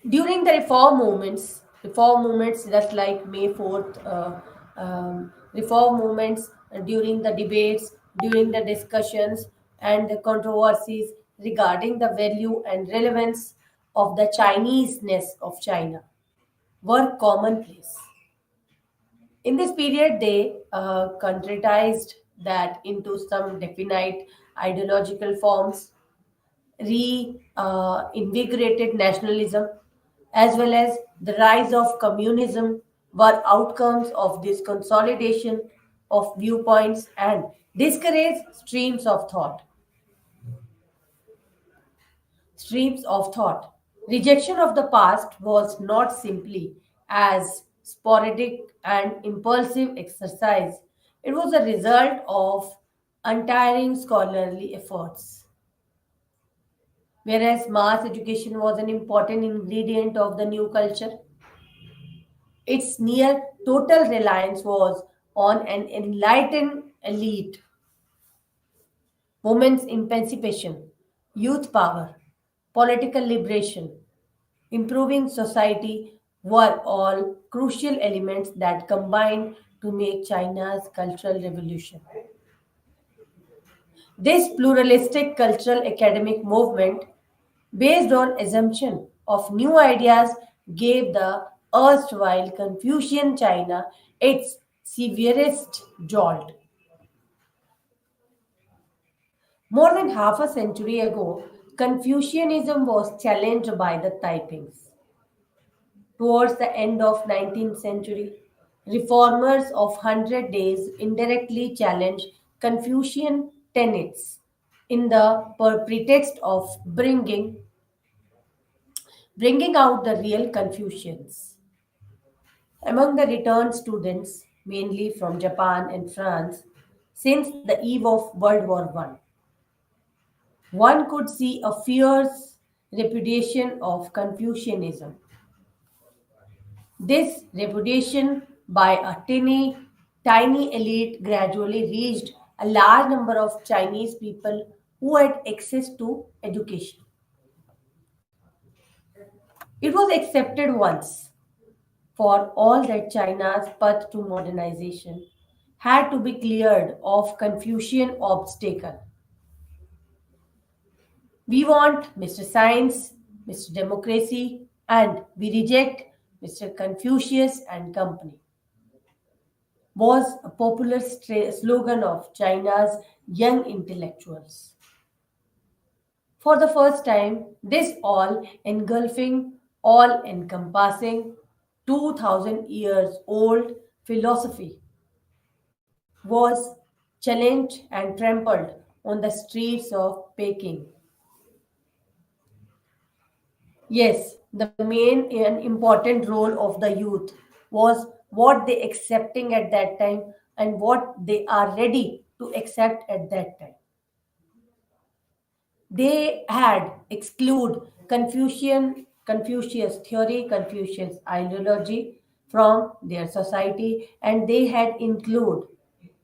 During the reform movements just like May 4th, reform movements during the debates, during the discussions and the controversies regarding the value and relevance of the Chineseness of China were commonplace. In this period, they concretized that into some definite ideological forms, reinvigorated nationalism, as well as the rise of communism were outcomes of this consolidation of viewpoints and discouraged streams of thought. Rejection of the past was not simply as sporadic and impulsive exercise. It was a result of untiring scholarly efforts. Whereas mass education was an important ingredient of the new culture, its near total reliance was on an enlightened elite, women's emancipation, youth power, political liberation, improving society were all crucial elements that combined to make China's cultural revolution. This pluralistic cultural academic movement, based on assumption of new ideas, gave the erstwhile Confucian China its severest jolt. More than half a century ago, Confucianism was challenged by the Taipings. Towards the end of 19th century, reformers of Hundred Days indirectly challenged Confucian tenets in the pretext of bringing out the real Confucians. Among the returned students, mainly from Japan and France, since the eve of World War one could see a fierce repudiation of Confucianism. This repudiation by a tiny elite gradually reached a large number of Chinese people who had access to education. It was accepted once for all that China's path to modernization had to be cleared of Confucian obstacle. We want Mr. Science, Mr. Democracy, and we reject Mr. Confucius and company was a popular slogan of China's young intellectuals. For the first time, this all engulfing, all encompassing 2000 years old philosophy was challenged and trampled on the streets of Peking. Yes, the main and important role of the youth was what they accepting at that time and what they are ready to accept at that time. They had exclude Confucius theory, Confucius ideology from their society, and they had include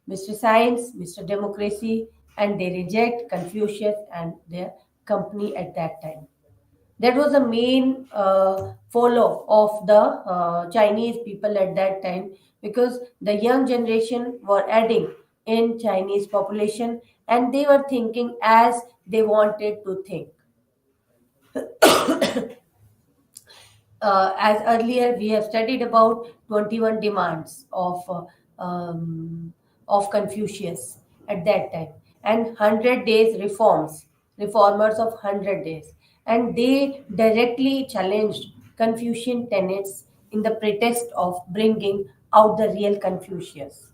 Mr. Science, Mr. Democracy, and they reject Confucius and their company at that time. That was the main follow of the Chinese people at that time, because the young generation were adding in Chinese population, and they were thinking as they wanted to think. As earlier we have studied about 21 demands of Confucius at that time, and 100 days reformers of 100 days, and they directly challenged Confucian tenets in the pretext of bringing out the real Confucius.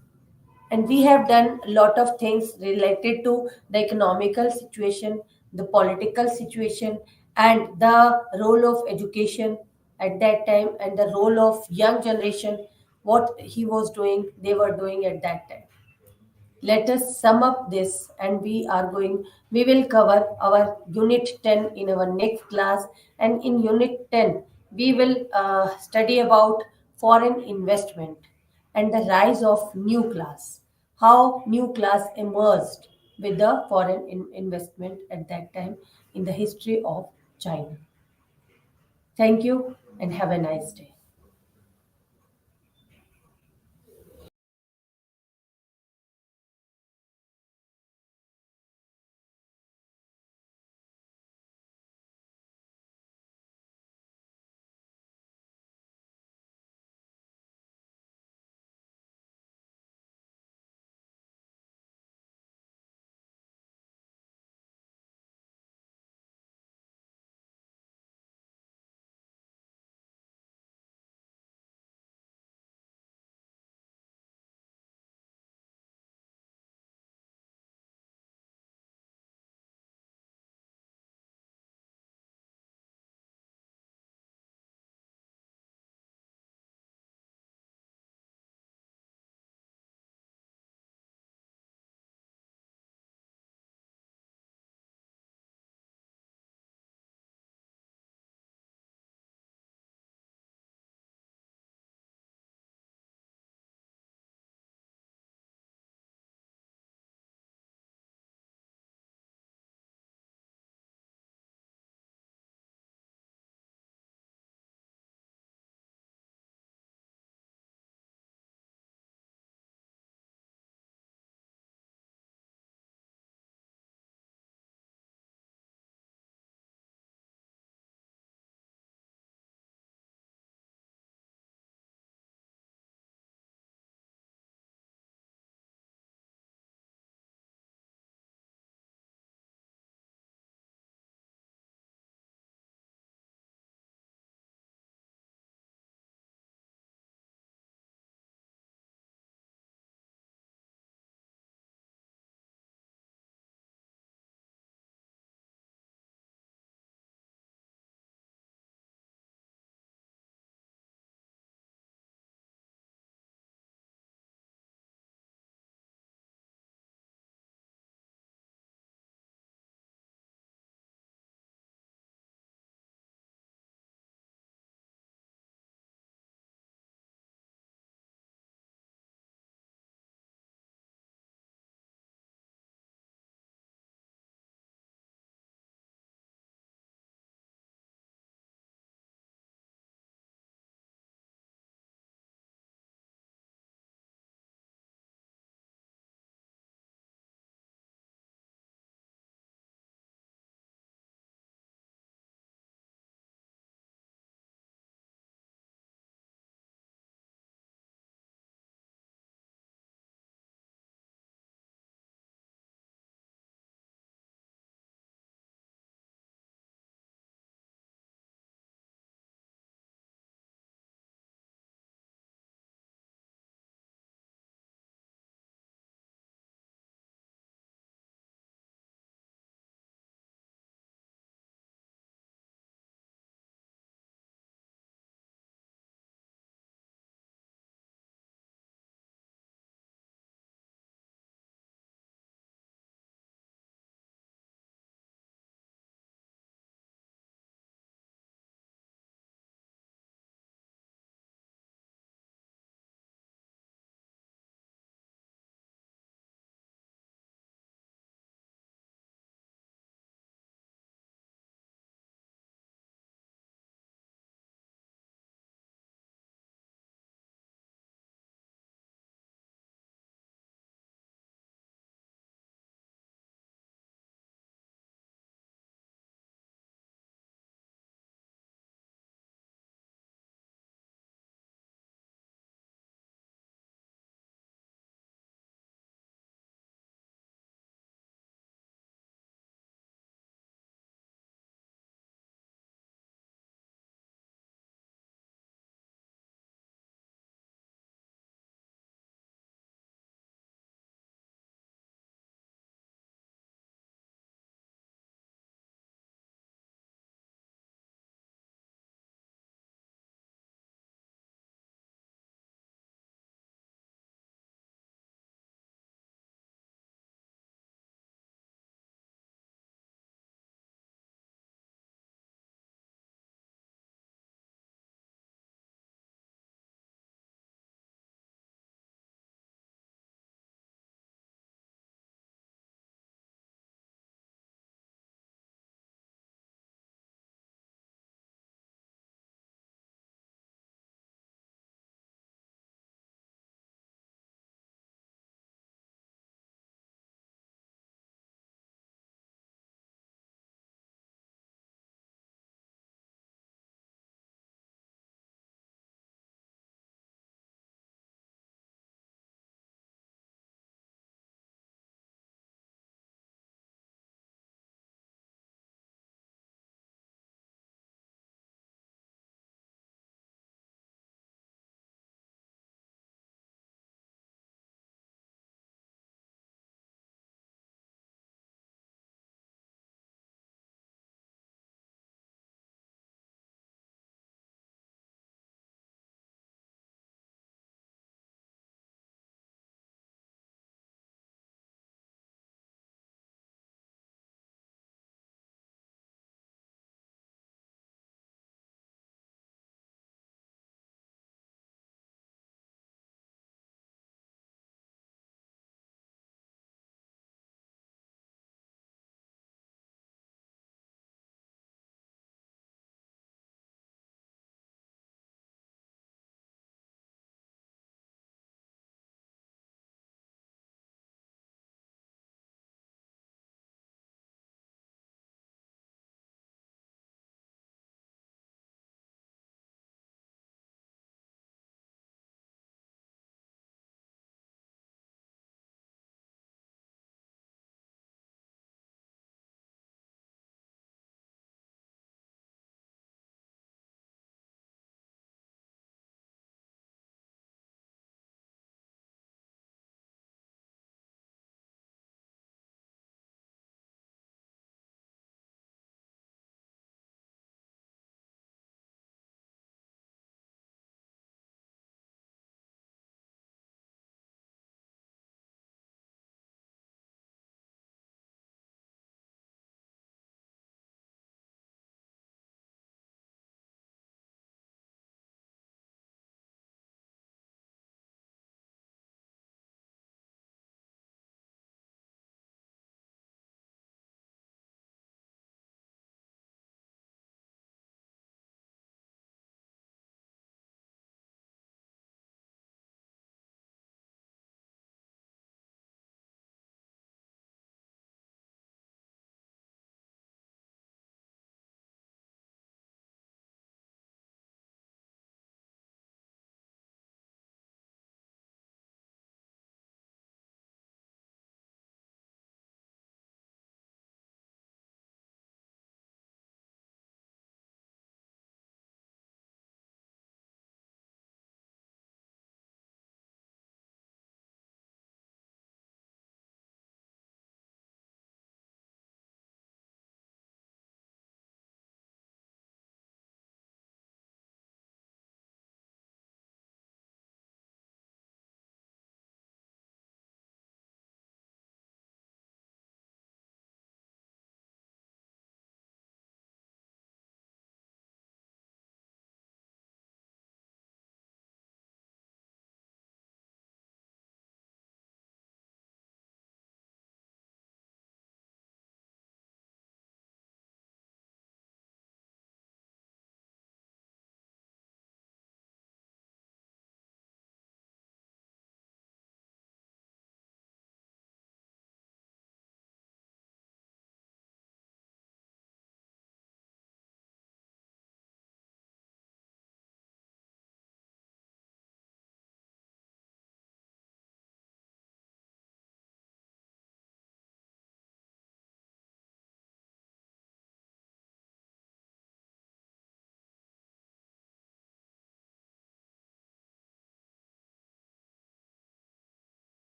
And we have done a lot of things related to the economical situation, the political situation, and the role of education at that time, and the role of young generation, what he was doing, they were doing at that time. Let us sum up this, and we will cover our unit 10 in our next class. And in unit 10 we will study about foreign investment and the rise of new class, how new class emerged with the foreign investment at that time in the history of China. Thank you and have a nice day.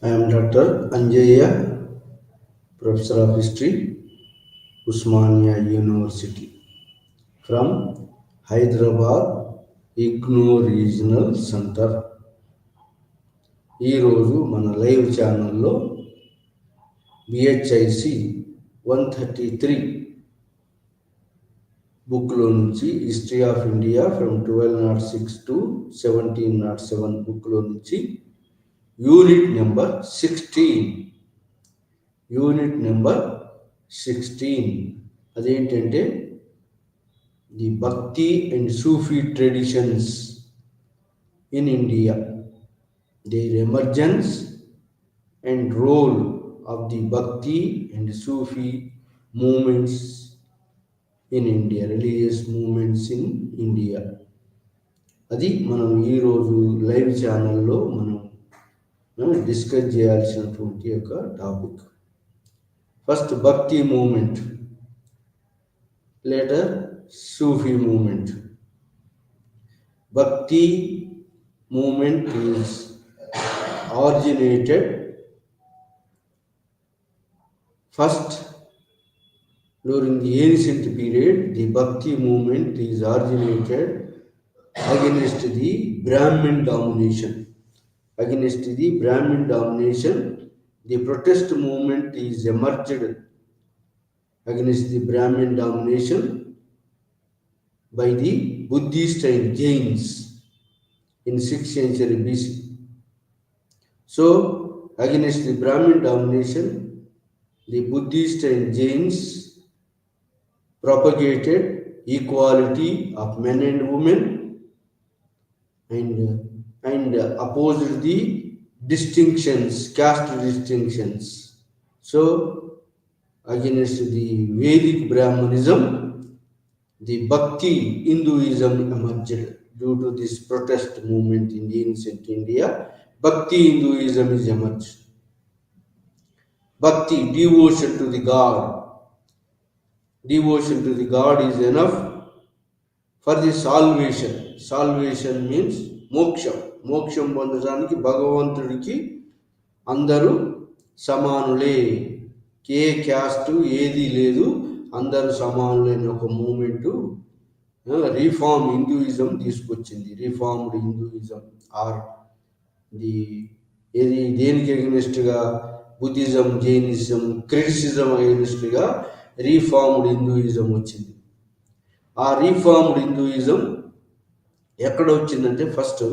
I am Dr. Anjaya, Professor of History, Usmania University, from Hyderabad IGNOU regional centre. ఈరోజు మన live ఛానల్లో బిహెచ్ఐసి 133 బుక్లో నుంచి history of India from 1206 to 1707 బుక్లో నుంచి unit number 16 అదేంటంటే the భక్తి and Sufi traditions in India, their emergence and role of the Bhakti and Sufi movements in India, religious movements in India. అది మనం ఈరోజు లైవ్ ఛానల్లో మనం డిస్కస్ చేయాల్సినటువంటి ఒక టాపిక్. ఫస్ట్ భక్తి మూమెంట్, లేటర్ సూఫీ మూమెంట్. భక్తి movement is originated first during the ancient period. The Bhakti movement is originated against the Brahmin domination. The protest movement is emerged against the Brahmin domination by the Buddhist and Jains in 6th century BC. So, against the Brahmin domination, the Buddhist and Jains propagated equality of men and women and opposed the distinctions, caste distinctions. So, against the Vedic Brahmanism, the Bhakti Hinduism emerged. Due to this protest movement in ancient India, Bhakti Hinduism is emerged. Bhakti, devotion to the God. Devotion to the God is enough for the salvation. Salvation means మోక్షం. మోక్షం పొందడానికి భగవంతుడికి అందరూ సమానులే, ఏ caste ఏది లేదు, అందరూ సమానులైన ఒక మూమెంటు రిఫార్మ్ హిందూయిజం తీసుకొచ్చింది. రిఫార్మ్డ్ హిందూయిజం ఆర్ దేనికి అగెనిస్ట్గా? బుద్ధిజం, జైనిజం, క్రిటిసిజం అగెనిస్ట్గా రిఫార్మ్డ్ హిందూయిజం వచ్చింది. ఆ రిఫార్మ్డ్ హిందూయిజం ఎక్కడ వచ్చిందంటే ఫస్ట్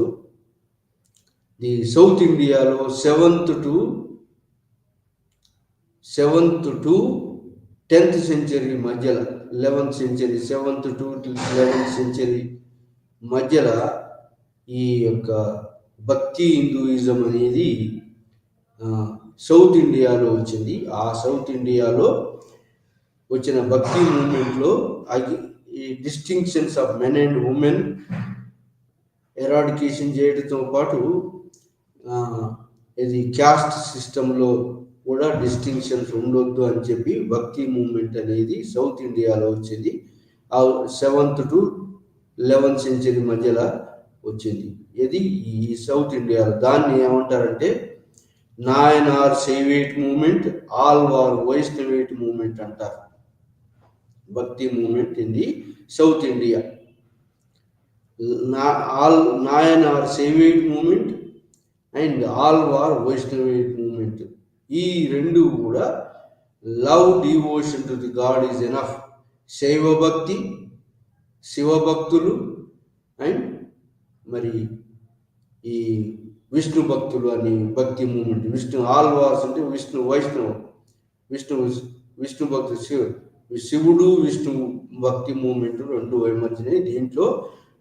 ది సౌత్ ఇండియాలో 7th to 10th century మధ్యలో, 11th century, 7th to 11th century మధ్యలో ఈ యొక్క భక్తి హిందూయిజం అనేది సౌత్ ఇండియాలో వచ్చింది. ఆ సౌత్ ఇండియాలో వచ్చిన భక్తి మూమెంట్లో ఈ distinctions of men and women eradication చేయడంతో పాటు ఇది క్యాస్ట్ సిస్టంలో కూడా డిస్టింక్షన్స్ ఉండొద్దు అని చెప్పి భక్తి మూమెంట్ అనేది సౌత్ ఇండియాలో వచ్చింది. ఆ 7th to 11th century మధ్యలో వచ్చింది. ఇది ఈ సౌత్ ఇండియాలో. దాన్ని ఏమంటారంటే Nayanar Shaivite moment, Alvar Vaishnavite moment అంటారు. Bhakti moment in the south India. Nayanar Shaivite moment and Alvar Vaishnavite moment, ఈ రెండు కూడా love, devotion to the god is enough. శైవ భక్తి, శివభక్తులు అండ్ మరి ఈ విష్ణు భక్తులు అని భక్తి మూమెంట్. విష్ణు ఆల్వార్స్ అంటే విష్ణు వైష్ణవం, విష్ణు భక్తి, శివుడు విష్ణు భక్తి మూమెంట్ రెండు ఎమర్జినాయి. దీంట్లో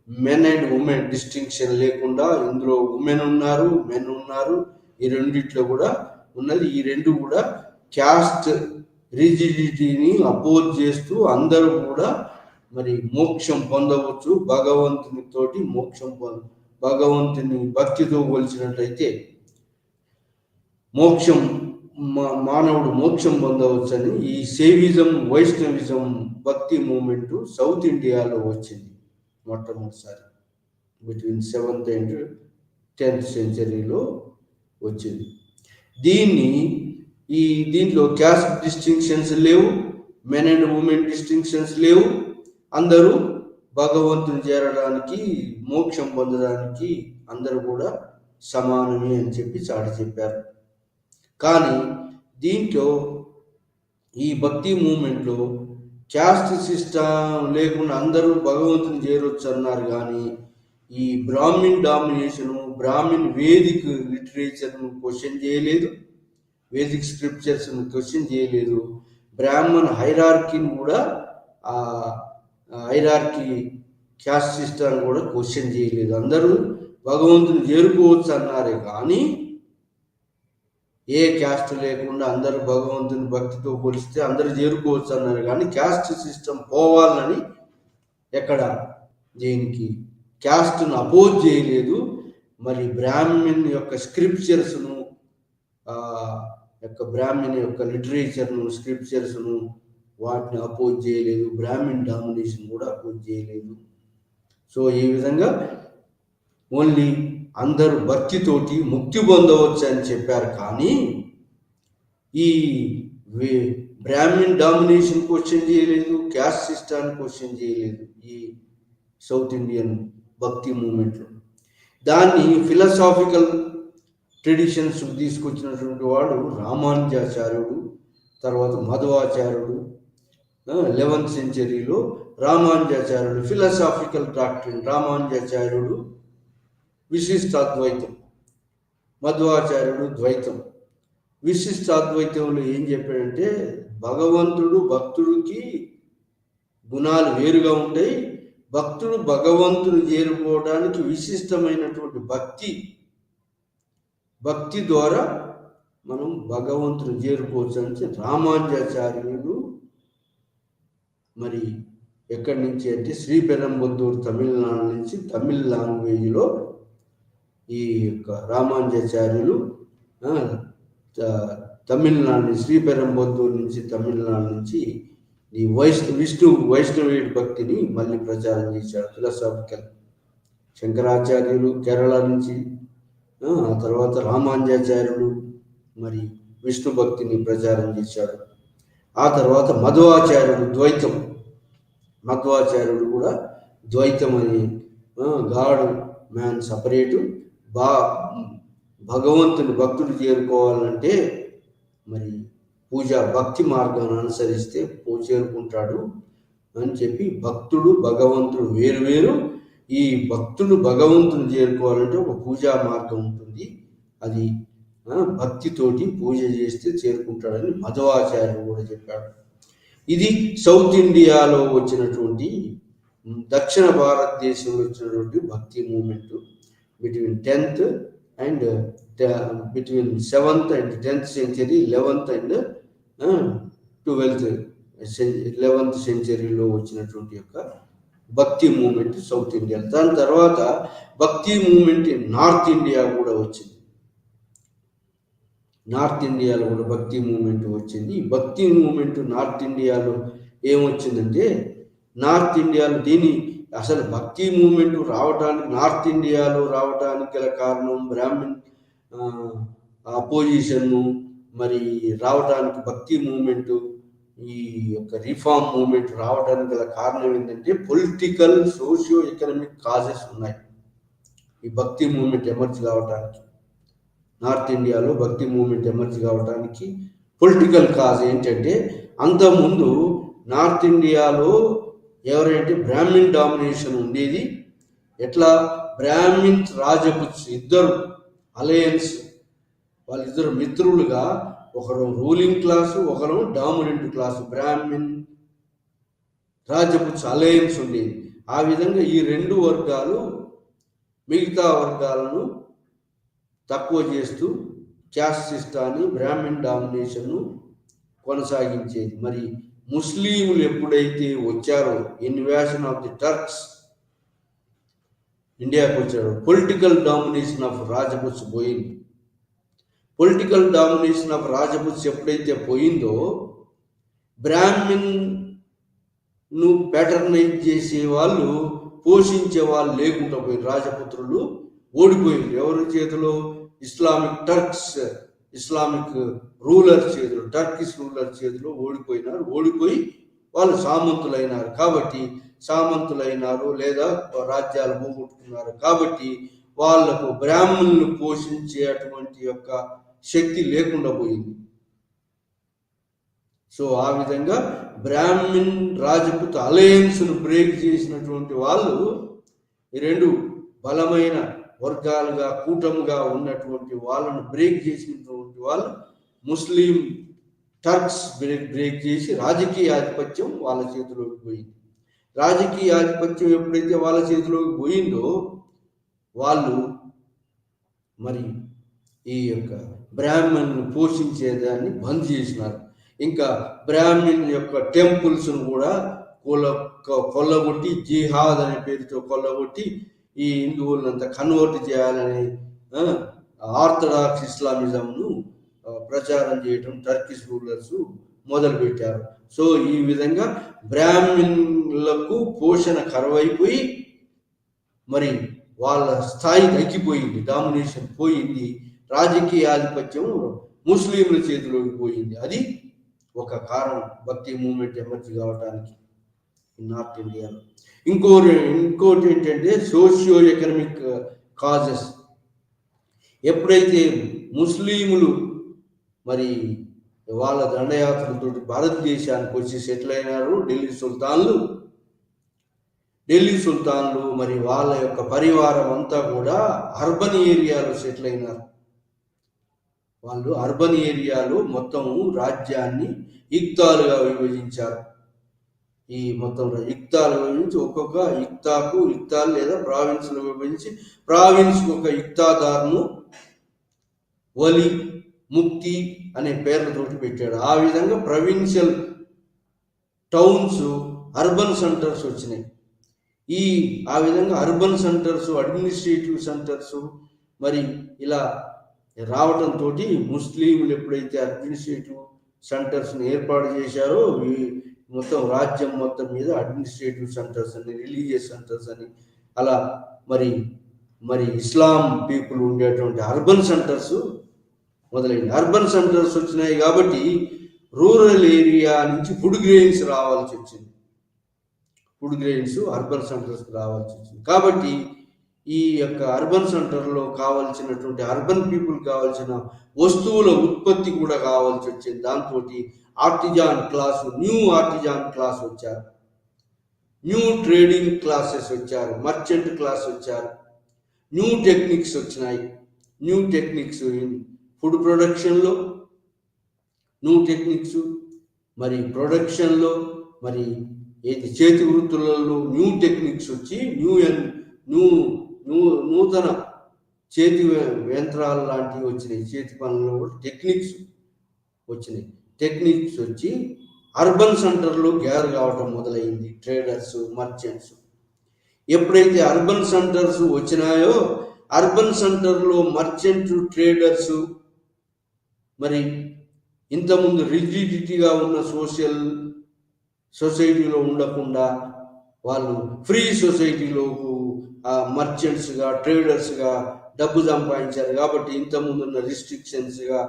మెన్ అండ్ ఉమెన్ డిస్టింక్షన్ లేకుండా ఇందులో ఉమెన్ ఉన్నారు, మెన్ ఉన్నారు. ఈ రెండిట్లో కూడా ఉన్నది. ఈ రెండు కూడా క్యాస్ట్ రిజిడిటీని అపోజ్ చేస్తూ అందరూ కూడా మరి మోక్షం పొందవచ్చు. భగవంతునితోటి మోక్షం భగవంతుని భక్తితో పోల్చినట్లయితే మోక్షం, మానవుడు మోక్షం పొందవచ్చని ఈ సేవిజం, వైష్ణవిజం భక్తి మూమెంట్ సౌత్ ఇండియాలో వచ్చింది మొట్టమొదటిసారి. బిట్వీన్ 7th and 10th centuryలో వచ్చింది. దీన్ని ఈ దీంట్లో క్యాస్ట్ డిస్టింక్షన్స్ లేవు, మెన్ అండ్ ఉమెన్ డిస్టింక్షన్స్ లేవు. అందరూ భగవంతుని చేరడానికి, మోక్షం పొందడానికి అందరూ కూడా సమానమే అని చెప్పి చాటి చెప్పారు. కానీ దీంట్లో ఈ భక్తి మూమెంట్లో క్యాస్ట్ సిస్టమ్ లేకుండా అందరూ భగవంతుని చేరొచ్చు అన్నారు. కానీ ఈ బ్రాహ్మిన్ డామినేషను, బ్రాహ్మిన్ వేదిక్ లిటరేచర్ను క్వశ్చన్ చేయలేదు, వేదిక్ స్క్రిప్చర్స్ను క్వశ్చన్ చేయలేదు, బ్రాహ్మణ్ హైరార్కీని కూడా ఆ హైరార్కీ క్యాస్ట్ సిస్టమ్ కూడా క్వశ్చన్ చేయలేదు. అందరూ భగవంతుని చేరుకోవచ్చు అన్నారే కానీ ఏ క్యాస్ట్ లేకుండా అందరూ భగవంతుని భక్తితో కొలిస్తే అందరూ చేరుకోవచ్చు అన్నారు. కానీ క్యాస్ట్ సిస్టమ్ పోవాలని ఎక్కడ దీనికి క్యాస్ట్ను అపోజ్ చేయలేదు. మరి బ్రాహ్మణ్ యొక్క స్క్రిప్చర్స్ను, బ్రాహ్మణ్ యొక్క లిటరేచర్ను, స్క్రిప్చర్స్ను వాటిని అపోజ్ చేయలేదు. బ్రాహ్మణ్ డామినేషన్ కూడా అపోజ్ చేయలేదు. సో ఈ విధంగా ఓన్లీ అందరూ భక్తితోటి ముక్తి పొందవచ్చు అని చెప్పారు. కానీ ఈ బ్రాహ్మణ్ డామినేషన్ క్వశ్చన్ చేయలేదు, క్యాస్ట్ సిస్టాన్ని క్వశ్చన్ చేయలేదు ఈ సౌత్ ఇండియన్ భక్తి మూమెంట్లో. దాన్ని ఫిలసాఫికల్ ట్రెడిషన్స్ తీసుకొచ్చినటువంటి వాడు రామానుజాచార్యుడు, తర్వాత మధ్వాచార్యుడు. 11th సెంచరీలో రామానుజాచార్యుడు ఫిలసాఫికల్ డాక్ట్రిన్, రామానుజాచార్యుడు విశిష్టాద్వైతం, మధ్వాచార్యుడు ద్వైతం. విశిష్టాద్వైతంలో ఏం చెప్పాడంటే భగవంతుడు భక్తుడికి గుణాలు వేరుగా ఉంటాయి, భక్తుడు భగవంతుని చేరుకోవడానికి విశిష్టమైనటువంటి భక్తి ద్వారా మనం భగవంతుని చేరుకోవచ్చు అంటే రామానుజాచార్యుడు మరి ఎక్కడి నుంచి అంటే శ్రీపెరంబద్దూరు తమిళనాడు నుంచి తమిళ్ లాంగ్వేజ్లో ఈ యొక్క రామానుజాచార్యులు తమిళనాడు శ్రీపెరంబద్దూరు నుంచి తమిళనాడు నుంచి ఈ వైష్ణవీయ భక్తిని మళ్ళీ ప్రచారం చేశాడు. ఫిలసాఫికల్ శంకరాచార్యులు కేరళ నుంచి, ఆ తర్వాత రామానుజాచార్యులు మరి విష్ణు భక్తిని ప్రచారం చేశాడు. ఆ తర్వాత మధ్వాచార్యుడు ద్వైతం, మధ్వాచార్యుడు కూడా ద్వైతం అని గాడ్ మ్యాన్ సపరేటు, భగవంతుని భక్తుడు చేరుకోవాలంటే మరి పూజ భక్తి మార్గాన్ని అనుసరిస్తే చేరుకుంటాడు అని చెప్పి భక్తుడు భగవంతుడు వేరు. ఈ భక్తుడు భగవంతుని చేరుకోవాలంటే ఒక పూజా మార్గం ఉంటుంది, అది భక్తితోటి పూజ చేస్తే చేరుకుంటాడని మధ్వాచార్యుడు కూడా చెప్పాడు. ఇది సౌత్ ఇండియాలో వచ్చినటువంటి, దక్షిణ భారతదేశంలో వచ్చినటువంటి భక్తి movement between 10th and between 7th and 10th century, 11th and 11th సెంచరీలో వచ్చినటువంటి యొక్క భక్తి మూమెంట్ సౌత్ ఇండియా. దాని తర్వాత భక్తి మూమెంట్ నార్త్ ఇండియా కూడా వచ్చింది. నార్త్ ఇండియాలో కూడా భక్తి మూమెంట్ వచ్చింది. ఈ భక్తి మూమెంట్ నార్త్ ఇండియాలో ఏమొచ్చిందంటే, నార్త్ ఇండియాలో దీని అసలు భక్తి మూమెంట్ రావడానికి, నార్త్ ఇండియాలో రావడానికి గల కారణం బ్రాహ్మణ్ అపోజిషన్ను మరి రావడానికి, భక్తి మూమెంట్ ఈ యొక్క రిఫార్మ్ మూమెంట్ రావడానికి గల కారణం ఏంటంటే పొలిటికల్, సోషియో ఎకనామిక్ కాజెస్ ఉన్నాయి ఈ భక్తి మూమెంట్ ఎమర్జ్ కావడానికి. నార్త్ ఇండియాలో భక్తి మూమెంట్ ఎమర్జ్ కావడానికి పొలిటికల్ కాజ్ ఏంటంటే, అంతకుముందు నార్త్ ఇండియాలో ఎవరంటే బ్రాహ్మిన్ డామినేషన్ ఉండేది. ఎట్లా బ్రాహ్మిన్ రాజపుత్స్ ఇద్దరు అలయన్స్, వాళ్ళిద్దరు మిత్రులుగా, ఒకరు రూలింగ్ క్లాసు, ఒకరు డామినెంట్ క్లాసు, బ్రాహ్మిన్ రాజపుత్స్ అలయన్స్ ఉండేది. ఆ విధంగా ఈ రెండు వర్గాలు మిగతా వర్గాలను తక్కువ చేస్తూ క్యాస్ట్ సిస్టాన్ని, బ్రాహ్మిన్ డామినేషన్ను కొనసాగించేది. మరి ముస్లింలు ఎప్పుడైతే వచ్చారో, ఇన్వాషన్ ఆఫ్ ది టర్క్స్ ఇండియాకు వచ్చారో, పొలిటికల్ డామినేషన్ ఆఫ్ రాజపుత్స్ పోయింది. పొలిటికల్ డామినేషన్ ఆఫ్ రాజపుత్స్ ఎప్పుడైతే పోయిందో, బ్రాహ్మిన్ను ప్యాటర్నైజ్ చేసే వాళ్ళు, పోషించే వాళ్ళు లేకుండా పోయి రాజపుత్రులు ఓడిపోయింది. ఎవరి చేతిలో? ఇస్లామిక్ టర్క్స్ ఇస్లామిక్ రూలర్ చేతిలో, టర్కిష్ రూలర్ చేతిలో ఓడిపోయినారు. ఓడిపోయి వాళ్ళు సామంతులైనారు. కాబట్టి సామంతులైనారు లేదా రాజ్యాలు పోగొట్టుకున్నారు. కాబట్టి వాళ్లకు బ్రాహ్మణులు పోషించే అటువంటి యొక్క శక్తి లేకుండా పోయింది. సో ఆ విధంగా బ్రాహ్మిన్ రాజపుత్ అలయన్స్ను బ్రేక్ చేసినటువంటి వాళ్ళు, ఈ రెండు బలమైన వర్గాలుగా కూటముగా ఉన్నటువంటి వాళ్ళను బ్రేక్ చేసినటువంటి వాళ్ళు ముస్లిం టర్క్స్ బ్రేక్ చేసి రాజకీయ ఆధిపత్యం వాళ్ళ చేతిలోకి పోయింది. రాజకీయ ఆధిపత్యం ఎప్పుడైతే వాళ్ళ చేతిలోకి పోయిందో వాళ్ళు మరి ఈ యొక్క బ్రాహ్మణ్ను పోషించేదాన్ని బంద్ చేసినారు. ఇంకా బ్రాహ్మణ్ యొక్క టెంపుల్స్ను కూడా కొల్లగొట్టి, జిహాద్ అనే పేరుతో కొల్లగొట్టి ఈ హిందువులంతా కన్వర్ట్ చేయాలని ఆర్థడాక్స్ ఇస్లామిజంను ప్రచారం చేయటం టర్కిష్ రూలర్స్ మొదలుపెట్టారు. సో ఈ విధంగా బ్రాహ్మణులకు పోషణ కరువైపోయి మరి వాళ్ళ స్థాయి తగ్గిపోయింది, డామినేషన్ పోయింది, రాజకీయ ఆధిపత్యం ముస్లింల చేతిలోకి పోయింది. అది ఒక కారణం భక్తి మూవ్మెంట్ ఎమర్జీ కావడానికి నార్త్ ఇండియాలో. ఇంకోటి ఏంటంటే సోషియో ఎకనామిక్ కాజెస్. ఎప్పుడైతే ముస్లింలు మరి వాళ్ళ దండయాత్రలతో భారతదేశానికి వచ్చి సెటిల్ అయినారు ఢిల్లీ సుల్తాన్లు మరి వాళ్ళ యొక్క పరివారం అంతా కూడా అర్బన్ ఏరియాలో సెటిల్ అయినారు. వాళ్ళు అర్బన్ ఏరియాలో మొత్తము రాజ్యాన్ని ఇక్తాలుగా విభజించారు. ఈ మొత్తం ఇక్తాలు విభజించి ఒక్కొక్క ఇక్తాలు లేదా ప్రావిన్స్లు విభజించి ప్రావిన్స్కి ఒక ఇక్తాదార్ను వలి, ముక్తి అనే పేర్లతోటి పెట్టాడు. ఆ విధంగా ప్రొవిన్షియల్ టౌన్స్ అర్బన్ సెంటర్స్ వచ్చినాయి. ఆ విధంగా అర్బన్ సెంటర్స్, అడ్మినిస్ట్రేటివ్ సెంటర్స్ మరి ఇలా రావడంతో ముస్లింలు ఎప్పుడైతే అడ్మినిస్ట్రేటివ్ సెంటర్స్ని ఏర్పాటు చేశారో మొత్తం రాజ్యం మొత్తం మీద అడ్మినిస్ట్రేటివ్ సెంటర్స్ అని, రిలీజియస్ సెంటర్స్ అని అలా మరి ఇస్లాం పీపుల్ ఉండేటువంటి అర్బన్ సెంటర్స్ మొదలైంది. అర్బన్ సెంటర్స్ వచ్చినాయి కాబట్టి రూరల్ ఏరియా నుంచి ఫుడ్ గ్రెయిన్స్ రావాల్సి వచ్చింది. ఫుడ్ గ్రెయిన్స్ అర్బన్ సెంటర్స్కి రావాల్సి వచ్చింది. కాబట్టి ఈ యొక్క అర్బన్ సెంటర్లో కావాల్సినటువంటి అర్బన్ పీపుల్ కావాల్సిన వస్తువుల ఉత్పత్తి కూడా కావాల్సి వచ్చింది. దాంతో artisan class, new artisan class వచ్చారు, న్యూ ట్రేడింగ్ క్లాసెస్ వచ్చారు, మర్చెంట్ క్లాస్ వచ్చారు, న్యూ టెక్నిక్స్ వచ్చినాయి. న్యూ టెక్నిక్స్ ఫుడ్ ప్రొడక్షన్లో న్యూ టెక్నిక్స్, మరి ప్రొడక్షన్లో మరి చేతి వృత్తులలో న్యూ టెక్నిక్స్ వచ్చి నూతన చేతి యంత్రాలు లాంటివి వచ్చినాయి. చేతి పనుల్లో కూడా టెక్నిక్స్ వచ్చినాయి. టెక్నిక్స్ వచ్చి అర్బన్ సెంటర్లో గ్యాదర్ కావటం మొదలైంది. ట్రేడర్స్, మర్చెంట్స్ ఎప్పుడైతే అర్బన్ సెంటర్స్ వచ్చినాయో అర్బన్ సెంటర్లో మర్చెంట్, ట్రేడర్స్ మరి ఇంతకుముందు రిజిడిటీగా ఉన్న సొసైటీలో ఉండకుండా వాళ్ళు ఫ్రీ సొసైటీలో మర్చెంట్స్గా, ట్రేడర్స్గా డబ్బు సంపాదించారు. కాబట్టి ఇంతకుముందు ఉన్న రిస్ట్రిక్షన్స్గా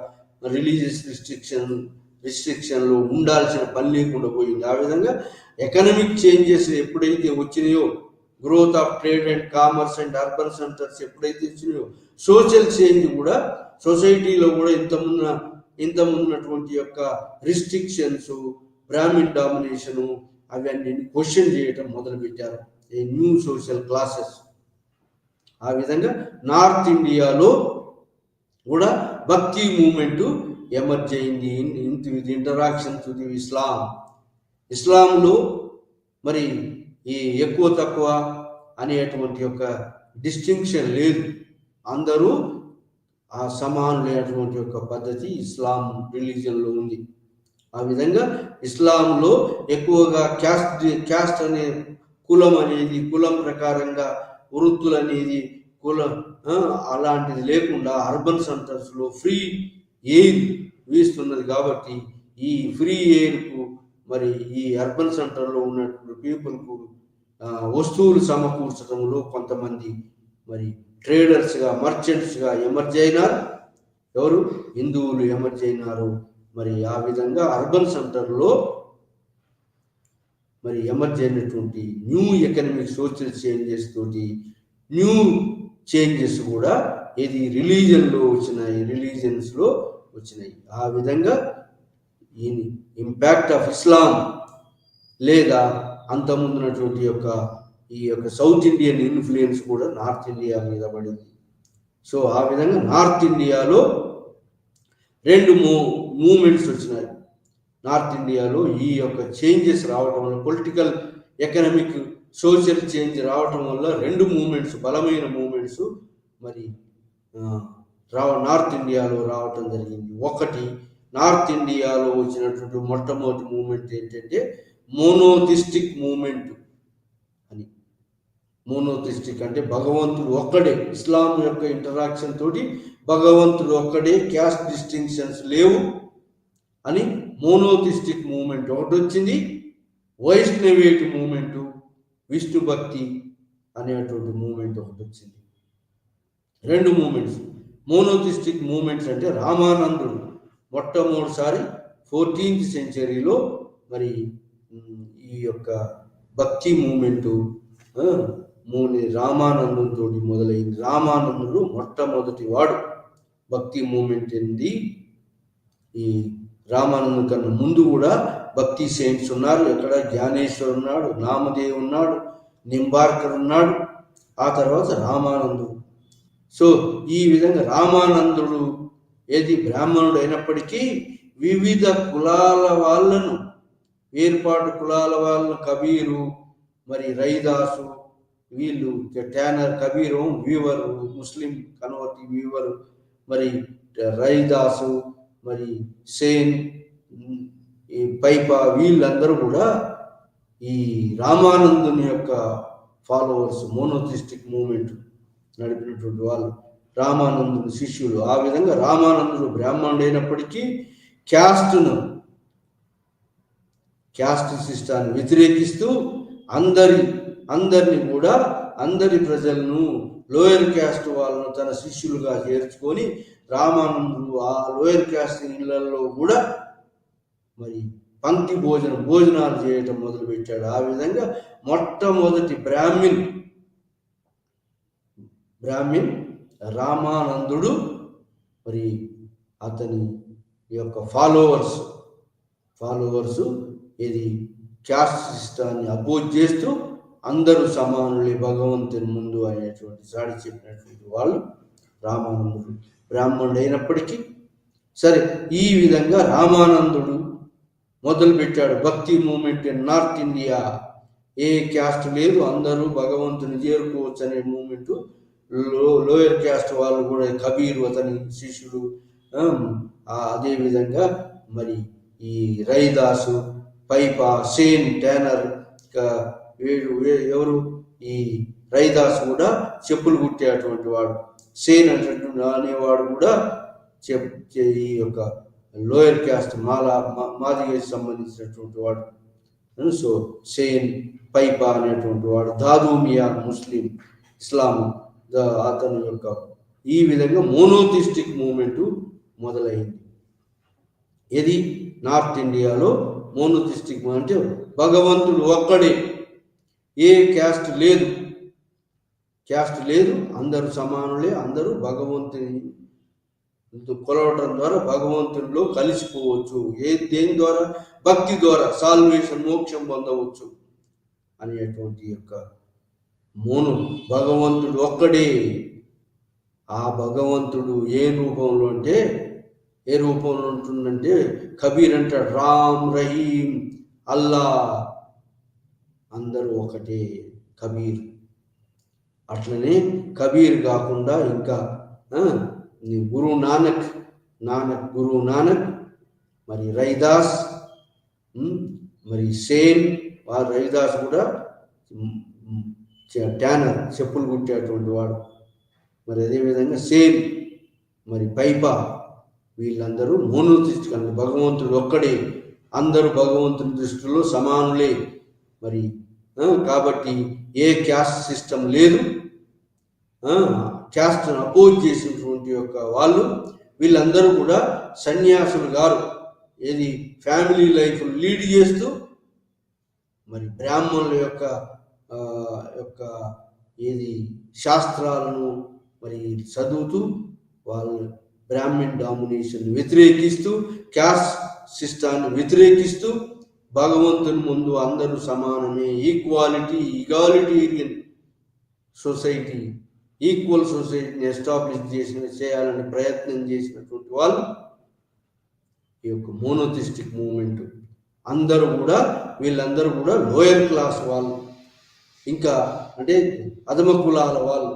రిలీజియస్ రిస్ట్రిక్షన్లో ఉండాల్సిన పని లేకుండా పోయింది. ఆ విధంగా ఎకనామిక్ చేంజెస్ ఎప్పుడైతే వచ్చినాయో, growth of trade and commerce and urban centres ఎప్పుడైతే వచ్చినాయో సోషల్ చేంజ్ కూడా సొసైటీలో కూడా ఇంతమున్నటువంటి యొక్క రిస్ట్రిక్షన్స్, బ్రాహ్మిన్ డామినేషను అవన్నీ క్వశ్చన్ చేయటం మొదలుపెట్టారు ఈ న్యూ సోషల్ క్లాసెస్. ఆ విధంగా నార్త్ ఇండియాలో కూడా భక్తి మూమెంట్ ఎమర్జ్ అయింది. ఇంటరాక్షన్ టు ది ఇస్లాంలో మరి ఈ ఎక్కువ తక్కువ అనేటువంటి యొక్క డిస్టింక్షన్ లేదు, అందరూ ఆ సమానులైనటువంటి యొక్క పద్ధతి ఇస్లాం రిలీజియన్లో ఉంది. ఆ విధంగా ఇస్లాంలో ఎక్కువగా క్యాస్ట్ అనే కులం అనేది, కులం ప్రకారంగా వృత్తులు అనేది కులం అలాంటిది లేకుండా అర్బన్ సెంటర్స్లో ఫ్రీ ఎయిర్ వీస్తున్నది. కాబట్టి ఈ ఫ్రీ ఎయిర్కు మరి ఈ అర్బన్ సెంటర్లో ఉన్నటువంటి పీపుల్కు వస్తువులు సమకూర్చడంలో కొంతమంది మరి ట్రేడర్స్గా, మర్చెంట్స్గా ఎమర్జ్ అయినారు. ఎవరు? హిందువులు ఎమర్జ్ అయినారు. మరి ఆ విధంగా అర్బన్ సెంటర్లో మరి ఎమర్జ్ అయినటువంటి న్యూ ఎకనామిక్ సోషల్ చేంజెస్ తోటి న్యూ చేంజెస్ కూడా ఏది రిలీజన్లో వచ్చినాయి, రిలీజన్స్లో వచ్చినాయి. ఆ విధంగా ఈ ఇంపాక్ట్ ఆఫ్ ఇస్లాం లేదా అంతముందున్నటువంటి ఈ యొక్క సౌత్ ఇండియన్ ఇన్ఫ్లుయెన్స్ కూడా నార్త్ ఇండియా మీద పడింది. సో ఆ విధంగా నార్త్ ఇండియాలో రెండు మూమెంట్స్ వచ్చినాయి. నార్త్ ఇండియాలో ఈ యొక్క చేంజెస్ రావడం వల్ల, పొలిటికల్ ఎకనామిక్ సోషల్ చేంజ్ రావటం వల్ల రెండు మూమెంట్స్, బలమైన మూమెంట్స్ మరి నార్త్ ఇండియాలో రావటం జరిగింది. ఒకటి, నార్త్ ఇండియాలో వచ్చినటువంటి మొట్టమొదటి మూమెంట్ ఏంటంటే మోనోథిస్టిక్ మూమెంట్ అని. మోనోథిస్టిక్ అంటే భగవంతుడు ఒక్కడే, ఇస్లాం యొక్క ఇంటరాక్షన్ తోటి భగవంతుడు ఒక్కడే, క్యాస్ట్ డిస్టింక్షన్స్ లేవు అని మోనోథిస్టిక్ మూమెంట్ ఒకటి వచ్చింది. వైష్ణవేట్ మూమెంటు, విష్ణు భక్తి అనేటువంటి మూమెంట్ ఒకటి వచ్చింది. రెండు మూమెంట్స్. మోనోథిస్టిక్ మూమెంట్స్ అంటే రామానందుడు మొట్టమొదటిసారి 14th సెంచరీలో మరి ఈ యొక్క భక్తి మూమెంటు రామానందంతో మొదలైంది. రామానందుడు మొట్టమొదటి వాడు భక్తి మూమెంట్ ఏంది. ఈ రామానందం కన్నా ముందు కూడా భక్తి సెయింట్స్ ఉన్నారు. ఎక్కడ జ్ఞానేశ్వర్ ఉన్నాడు, నామదేవ్ ఉన్నాడు, నింబార్కర్ ఉన్నాడు, ఆ తర్వాత రామానందుడు. సో ఈ విధంగా రామానందుడు ఏది బ్రాహ్మణుడు అయినప్పటికీ వివిధ కులాల వాళ్ళను, ఏర్పాటు కులాల వాళ్ళను, కబీరు మరి రైదాసు, వీళ్ళు ట్యానర్, కబీరు వీవరు, ముస్లిం కన్వర్టి వీవరు, మరి రైదాసు, మరి సేన్, ఈ పైపా, వీళ్ళందరూ కూడా ఈ రామానందుని యొక్క ఫాలోవర్స్, మోనోథిస్టిక్ మూమెంట్ నడిపినటువంటి వాళ్ళు, రామానందుని శిష్యులు. ఆ విధంగా రామానందుడు బ్రాహ్మణుడు అయినప్పటికీ క్యాస్ట్ సిస్టాన్ని వ్యతిరేకిస్తూ అందరిని కూడా, అందరి ప్రజలను, లోయర్ క్యాస్ట్ వాళ్ళను తన శిష్యులుగా చేర్చుకొని రామానందుడు ఆ లోయర్ క్యాస్ట్ ఇళ్లలో కూడా మరి పంక్తి భోజనాలు చేయటం మొదలుపెట్టాడు. ఆ విధంగా మొట్టమొదటి బ్రాహ్మిన్ రామానందుడు మరి అతని యొక్క ఫాలోవర్స్ ఇది క్యాస్ట్ సిస్టాన్ని అపోజ్ చేస్తూ అందరూ సమానులే భగవంతుని ముందు అనేటువంటి సాడి చెప్పినటువంటి వాళ్ళు రామానందుడు. బ్రాహ్మణుడు అయినప్పటికీ సరే, ఈ విధంగా రామానందుడు మొదలుపెట్టాడు bhakti moment in north India. ఏ క్యాస్ట్ లేదు, అందరూ భగవంతుని చేరుకోవచ్చు అనే మూమెంట్. లోయర్ క్యాస్ట్ వాళ్ళు కూడా, కబీరు అతని శిష్యుడు, అదేవిధంగా మరి ఈ రైదాసు, పైపా, సేన్, ట్యానర్, ఎవరు ఈ రైదాసు కూడా చెప్పులు కుట్టేటువంటి వాడు, సేన్ అనేవాడు కూడా ఈ యొక్క లోయర్ క్యాస్ట్ మాదిగకి సంబంధించినటువంటి వాడు. సో సేన్, పైపా అనేటువంటి వాడు, దాదూమియా ముస్లిం, ఇస్లాం అతని యొక్క ఈ విధంగా మోనోథిస్టిక్ మూమెంట్ మొదలైంది. ఇది నార్త్ ఇండియాలో మోనోథిస్టిక్ అంటే భగవంతుడు ఒక్కడే, ఏ క్యాస్ట్ లేదు, అందరూ సమానులే, అందరూ భగవంతుని కొలవడం ద్వారా భగవంతునిలో కలిసిపోవచ్చు, దేని ద్వారా, భక్తి ద్వారా సాల్వేషన్, మోక్షం పొందవచ్చు అనేటువంటి యొక్క భగవంతుడు ఒక్కడే. ఆ భగవంతుడు ఏ రూపంలో ఉంటుందంటే కబీర్ అంటాడు, రామ్, రహీం, అల్లా అందరూ ఒకటే కబీర్. అట్లనే కబీర్ కాకుండా ఇంకా గురు నానక్, మరి రైదాస్, మరి సేన్, రైదాస్ కూడా ట్యానర్, చెప్పులు కుట్టేటువంటి వాడు. మరి అదేవిధంగా సేన్, మరి పైపా, వీళ్ళందరూ మోనోథిస్టిక్ అంటే భగవంతుడు ఒక్కడే, అందరూ భగవంతుని దృష్టిలో సమానులే. మరి కాబట్టి ఏ క్యాస్ట్ సిస్టమ్ లేదు, క్యాస్ట్ను అపోజ్ చేసినటువంటి యొక్క వాళ్ళు వీళ్ళందరూ కూడా సన్యాసులు గారు. ఏది ఫ్యామిలీ లైఫ్ లీడ్ చేస్తూ మరి బ్రాహ్మణుల యొక్క యొక్క ఏది శాస్త్రాలను మరి చదువుతూ వాళ్ళు బ్రాహ్మణ్ డామినేషన్ వ్యతిరేకిస్తూ, క్యాస్ట్ సిస్టాన్ని వ్యతిరేకిస్తూ, భగవంతుని ముందు అందరూ సమానమే, ఈగాలిటేరియన్ సొసైటీ, ఈక్వల్ సొసైటీని ఎస్టాబ్లిష్ చేయాలని ప్రయత్నం చేసినటువంటి వాళ్ళు ఈ యొక్క మోనోథిస్టిక్ మూమెంట్. వీళ్ళందరూ కూడా లోయర్ క్లాస్ వాళ్ళు, ఇంకా అంటే అధమ కులాల వాళ్ళు.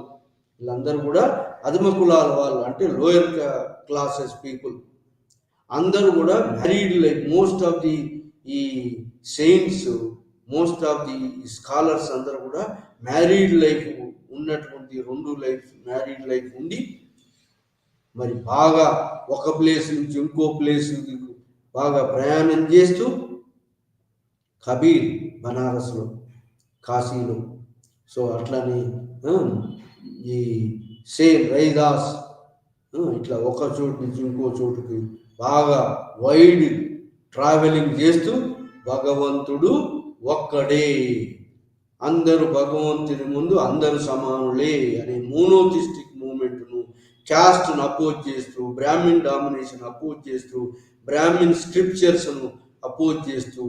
వీళ్ళందరూ కూడా అధమ కులాల వాళ్ళు అంటే లోయర్ క్లాసెస్ పీపుల్. అందరూ కూడా married life. Most of the ఈ saints, most of the scholars అందరూ కూడా మ్యారీడ్ లైఫ్ ఉన్నటువంటి 2 లైఫ్ మ్యారీడ్ లైఫ్ ఉండి మరి బాగా ఒక ప్లేస్ నుంచి ఇంకో ప్లేస్ బాగా ప్రయాణం చేస్తూ కబీర్ బనారస్లో, కాశీలో, సో అట్లని ఈ సేమ్ రైదాస్ ఇట్లా ఒక చోటు నుంచి ఇంకో చోటుకి బాగా వైడ్ ట్రావెలింగ్ చేస్తూ భగవంతుడు ఒక్కడే, అందరూ భగవంతుని ముందు అందరూ సమానులే అనే మోనోథిస్టిక్ మూమెంట్ను, క్యాస్ట్ను అపోజ్ చేస్తూ, బ్రాహ్మిన్ డామినేషన్ అపోజ్ చేస్తూ, బ్రాహ్మిన్ స్క్రిప్చర్స్ను అపోజ్ చేస్తూ,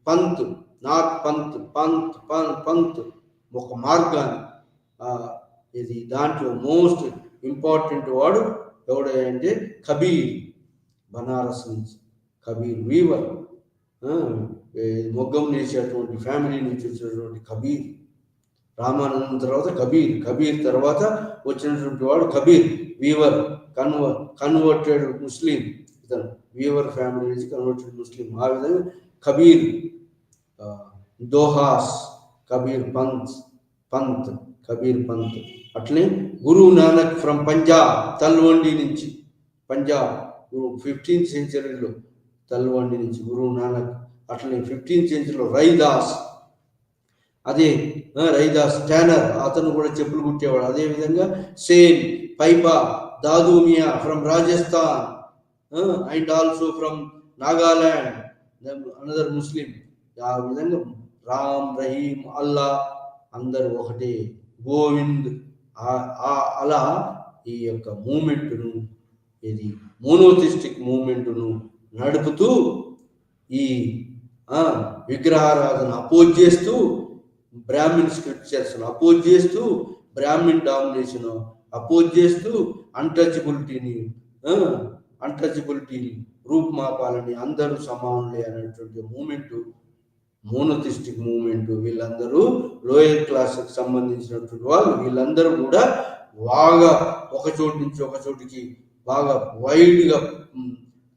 పంత్ నాట్ పంత్ పంత్ పంత్ ఒక మార్గాన్ని ఇది దాంట్లో మోస్ట్ ఇంపార్టెంట్ వాడు ఎవడంటే కబీర్, బనారస్ నుంచి కబీర్ వీవర్, మొగ్గం నేసేటువంటి ఫ్యామిలీ నుంచి వచ్చినటువంటి కబీర్. రామానందం తర్వాత కబీర్ తర్వాత వచ్చినటువంటి వాడు కబీర్ వీవర్, కన్వర్టెడ్ ముస్లిం. ఇతను వీవర్ ఫ్యామిలీ నుంచి కన్వర్టెడ్ ముస్లిం. ఆ విధంగా కబీర్ దోహాస్, కబీర్ పంత్ కబీర్ పంత్. అట్లనే గురు నానక్ ఫ్రమ్ పంజాబ్, తల్వండి నుంచి, పంజాబ్ 15th centuryలో తల్వండి నుంచి గురు నానక్. అట్లనే 15th centuryలో రైదాస్, అదే రైదాస్ ట్యానర్, అతను కూడా చెప్పులు కుట్టేవాడు. అదేవిధంగా Sen Pipa Dadumiya from Rajasthan and also from Nagaland, another Muslim. ఆ విధంగా రామ్, రహీం, అల్లా అందరూ ఒకటే, గోవింద్. అలా ఈ యొక్క మూమెంట్ను, ఇది మోనోథిస్టిక్ మూమెంట్ను నడుపుతూ ఈ విగ్రహారాధన అపోజ్ చేస్తూ, బ్రాహ్మిన్ స్క్రిప్చర్స్ను అపోజ్ చేస్తూ, బ్రాహ్మిన్ డామినేషన్ అపోజ్ చేస్తూ, అన్టచబిలిటీని రూపుమాపాలని, అందరూ సమానులే అనేటువంటి మూమెంటు మోనోథిస్టిక్ మూమెంట్. వీళ్ళందరూ లోయర్ క్లాస్కి సంబంధించినటువంటి వాళ్ళు. వీళ్ళందరూ కూడా బాగా ఒక చోటు నుంచి ఒక చోటికి బాగా వైడ్గా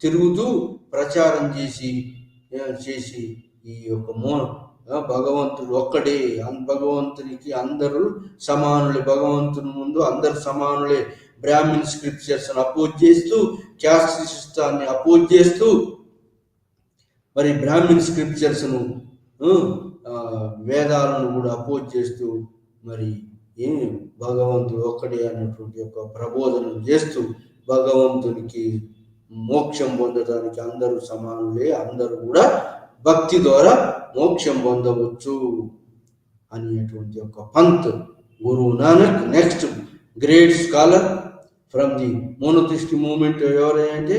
తిరుగుతూ ప్రచారం చేసి ఈ యొక్క భగవంతుడు ఒక్కడే, భగవంతునికి అందరూ సమానులే, భగవంతుని ముందు అందరు సమానులే, బ్రాహ్మిన్ స్క్రిప్చర్స్ అపోజ్ చేస్తూ, క్యాస్ట్ సిస్టాన్ని అపోజ్ చేస్తూ, మరి బ్రాహ్మిన్ స్క్రిప్చర్స్ను వేదాలను కూడా అపోజ్ చేస్తూ, మరి భగవంతుడు ఒక్కడే అన్నటువంటి ఒక ప్రబోధన చేస్తూ, భగవంతునికి మోక్షం పొందడానికి అందరూ సమానులే, అందరూ కూడా భక్తి ద్వారా మోక్షం పొందవచ్చు అనేటువంటి ఒక పంత్ Guru Nanak. Next great scholar from the monotheistic moment ఎవరంటే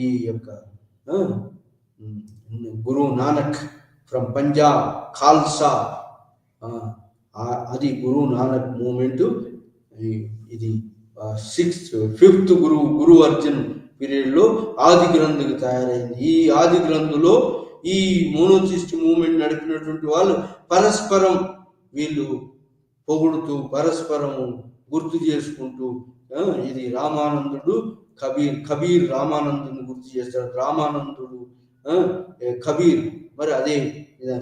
ఈ యొక్క గురు నానక్ ఫ్రమ్ పంజాబ్, ఖాల్సా. అది గురు నానక్ మూమెంట్. ఇది 5th గురు అర్జున్ పీరియడ్లో ఆది గ్రంథులు తయారైంది. ఈ ఆది గ్రంథులో ఈ మోనోథిస్ట్ మూమెంట్ నడిపినటువంటి వాళ్ళు పరస్పరం వీళ్ళు పొగుడుతూ, పరస్పరం గుర్తు చేసుకుంటూ, ఇది రామానందుడు కబీర్ రామానందుని గుర్తు చేస్తాడు, రామానందుడు కబీర్, మరి అదే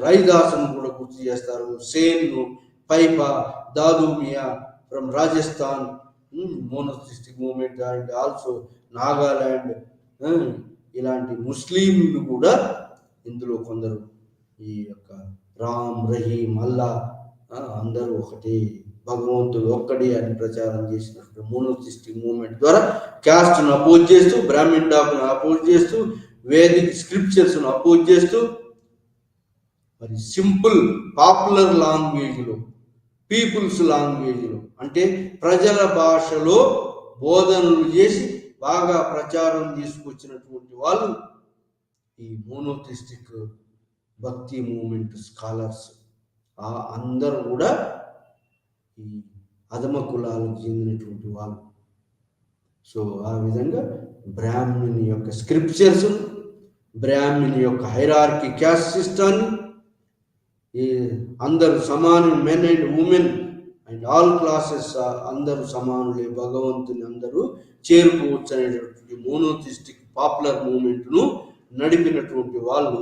రైదాసును కూడా గుర్తు చేస్తారు. సేన్ను, Pipa, Dadumiya from Rajasthan, monotheistic movement and also Nagaland. ఇలాంటి ముస్లింలు కూడా ఇందులో కొందరు ఈ యొక్క రామ్, రహీం, అల్లా అందరూ ఒకటే భగవంతుడు ఒక్కడే అని ప్రచారం చేసినటువంటి మోనోథిస్టిక్ మూవ్మెంట్ ద్వారా క్యాస్ట్ను అపోజ్ చేస్తూ, బ్రాహ్మిన్ డాగ్ను అపోజ్ చేస్తూ, వేదిక్ స్క్రిప్చర్స్ను అపోజ్ చేస్తూ, మరి సింపుల్ పాపులర్ లాంగ్వేజ్లో, పీపుల్స్ లాంగ్వేజ్లో అంటే ప్రజల భాషలో బోధనలు చేసి బాగా ప్రచారం తీసుకొచ్చినటువంటి వాళ్ళు ఈ మోనోథిస్టిక్ భక్తి మూవ్మెంట్ స్కాలర్స్. అందరూ కూడా ఈ అధమ కులాలకు చెందినటువంటి వాళ్ళు. సో ఆ విధంగా బ్రాహ్మణుని యొక్క స్క్రిప్చర్స్, బ్రాహ్మణుని యొక్క హైరార్కీ క్యాస్ట్ సిస్టాన్ని, ఈ అందరూ సమానం, men and women and all classes అందరూ సమానులే, భగవంతుని అందరూ చేరుకోవచ్చు అనేటటువంటి మోనోథిస్టిక్ పాపులర్ మూవ్మెంట్ను నడిపినటువంటి వాళ్ళు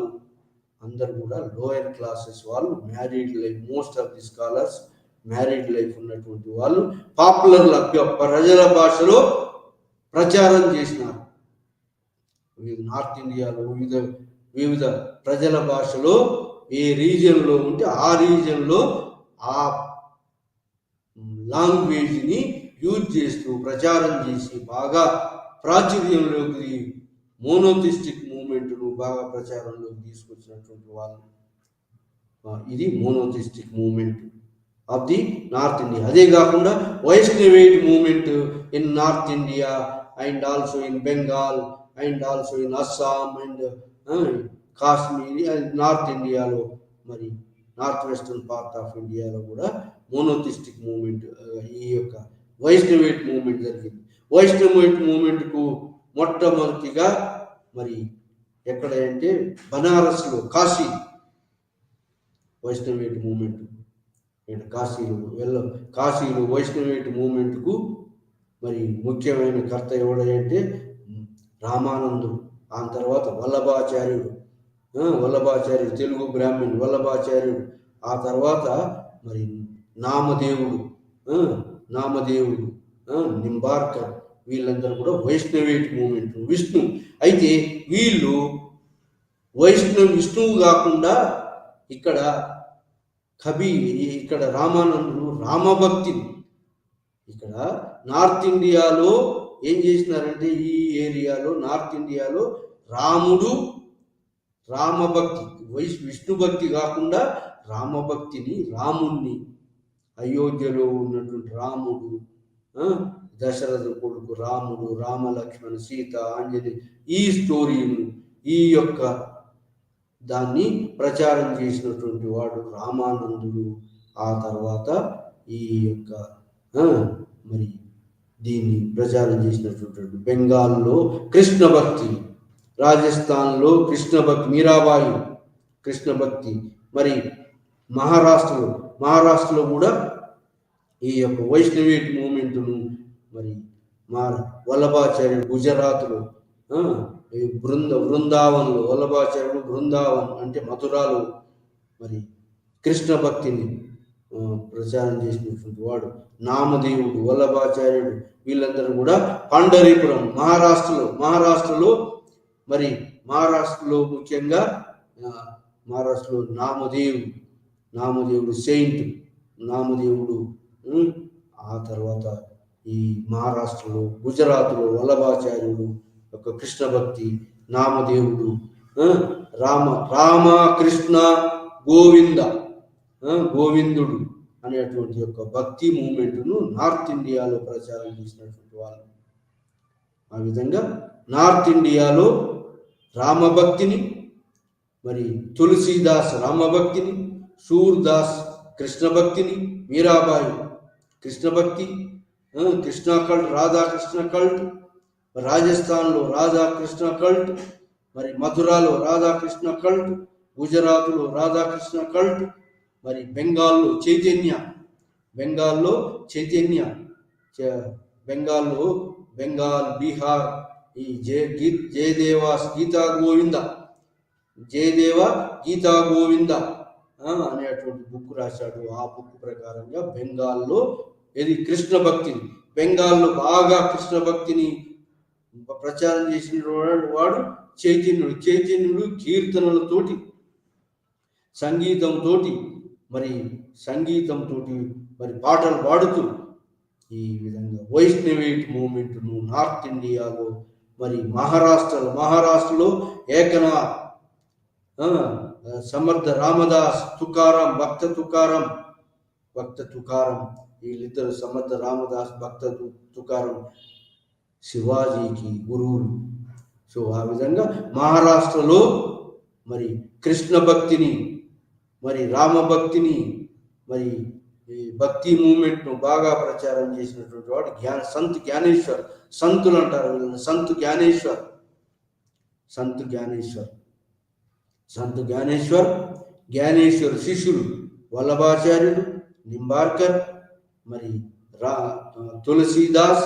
అందరూ కూడా లోయర్ క్లాసెస్ వాళ్ళు, married life, most of the scholars married life ఉన్నటువంటి వాళ్ళు పాపులర్ ప్రజల భాషలో ప్రచారం చేసినారు. నార్త్ ఇండియాలో వివిధ ప్రజల భాషలో ఏ రీజియన్లో ఉంటే ఆ రీజియన్లో ఆ లాంగ్వేజ్ని యూజ్ చేస్తూ ప్రచారం చేసి బాగా ప్రాచుర్యంలోకి మోనోథిస్టిక్ మూవ్మెంట్ను బాగా ప్రచారంలోకి తీసుకొచ్చినటువంటి వాళ్ళు. ఇది monotheistic movement of the north India. అదే కాకుండా Vaishnavite movement in north India and also in Bengal and also in Assam and Kashmir and north ఇండియాలో, మరి నార్త్ వెస్టర్న్ పార్ట్ ఆఫ్ ఇండియాలో కూడా మోనోథిస్టిక్ మూవ్మెంట్, ఈ యొక్క వైష్ణవేట్ మూవ్మెంట్ జరిగింది. వైష్ణవేట్ మూవ్మెంట్కు మొట్టమొదటిగా మరి ఎక్కడ అంటే బనారస్లో, వైష్ణవేట్ మూవ్మెంట్ కాశీలో వైష్ణవేట్ మూవ్మెంట్కు మరి ముఖ్యమైన కర్త ఎవడంటే రామానందుడు. ఆ తర్వాత వల్లభాచార్యుడు, తెలుగు బ్రాహ్మణ్ వల్లభాచార్యుడు. ఆ తర్వాత మరి నామదేవుడు నింబార్కర్, వీళ్ళందరూ కూడా వైష్ణవేట్ మూవ్మెంట్. విష్ణు అయితే వీళ్ళు విష్ణువు కాకుండా ఇక్కడ రామానందుడు రామభక్తిని, ఇక్కడ నార్త్ ఇండియాలో ఏం చేసినారంటే ఈ ఏరియాలో నార్త్ ఇండియాలో రామభక్తి, విష్ణు భక్తి కాకుండా రామభక్తిని, రాముణ్ణి, అయోధ్యలో ఉన్నటువంటి రాముడు, దశరథ కొడుకు రాముడు, రామలక్ష్మణ సీత ఆంజనేయ, ఈ స్టోరీను, ఈ యొక్క దాన్ని ప్రచారం చేసినటువంటి వాడు రామానందుడు. ఆ తర్వాత ఈ యొక్క మరి దీన్ని ప్రచారం చేసినటువంటి బెంగాల్లో కృష్ణ భక్తి, రాజస్థాన్లో కృష్ణ భక్తి, మీరాబాయి కృష్ణ భక్తి, మరి మహారాష్ట్రలో కూడా ఈ యొక్క వైష్ణవేట్ మూవ్మెంట్ను మరి వల్లభాచార్యుడు గుజరాత్లో, బృందావన్లో వల్లభాచార్యుడు, బృందావన్ అంటే మథురాలో మరి కృష్ణ భక్తిని ప్రచారం చేసినటువంటి వాడు నామదేవుడు, వల్లభాచార్యుడు, వీళ్ళందరూ కూడా పండరీపురం మహారాష్ట్రలో మరి మహారాష్ట్రలో ముఖ్యంగా మహారాష్ట్రలో నామదేవుడు సెయింట్ నామదేవుడు. ఆ తర్వాత ఈ మహారాష్ట్రలో గుజరాత్లో వల్లభాచార్యుడు యొక్క కృష్ణ భక్తి, నామదేవుడు, రామ కృష్ణ గోవిందుడు అనేటువంటి యొక్క భక్తి మూమెంట్ను నార్త్ ఇండియాలో ప్రచారం చేసినటువంటి వాళ్ళు. ఆ విధంగా నార్త్ ఇండియాలో రామభక్తిని, మరి తులసీదాస్ రామభక్తిని, సూర్దాస్ కృష్ణ భక్తిని, మీరాబాయి కృష్ణ భక్తి, కృష్ణ కల్ట్, రాధాకృష్ణ కల్ట్, రాజస్థాన్లో రాధాకృష్ణ కల్ట్, మరి మథురాలో రాధాకృష్ణ కల్ట్, గుజరాత్లో రాధాకృష్ణ కల్ట్, మరి బెంగాల్లో బెంగాల్, బీహార్ ఈ జయదేవ గీతా గోవింద అనేటువంటి బుక్ రాశాడు. ఆ బుక్ ప్రకారంగా బెంగాల్లో ఇది కృష్ణ భక్తిని, బెంగాల్లో బాగా కృష్ణ భక్తిని ప్రచారం చేసిన వాడు చైతన్యుడు సంగీతంతో మరి పాటలు పాడుతూ ఈ విధంగా వైష్ణవేట్ మూమెంట్ను నార్త్ ఇండియాలో మరి మహారాష్ట్రలో ఏకనా సమర్థ రామదాస్ తుకారం భక్త తుకారం వీళ్ళిద్దరు సమర్థ రామదాస్ భక్త తుకారం శివాజీకి గురువులు. సో ఆ విధంగా మహారాష్ట్రలో మరి కృష్ణ భక్తిని, మరి రామభక్తిని, మరి ఈ భక్తి మూమెంట్ను బాగా ప్రచారం చేసినటువంటి వాడు సంత్ జ్ఞానేశ్వర్. సంతులు అంటారు వీళ్ళని, సంత్ జ్ఞానేశ్వర్ శిష్యులు వల్లభాచార్యుడు, నింబార్కర్, మరి తులసీదాస్,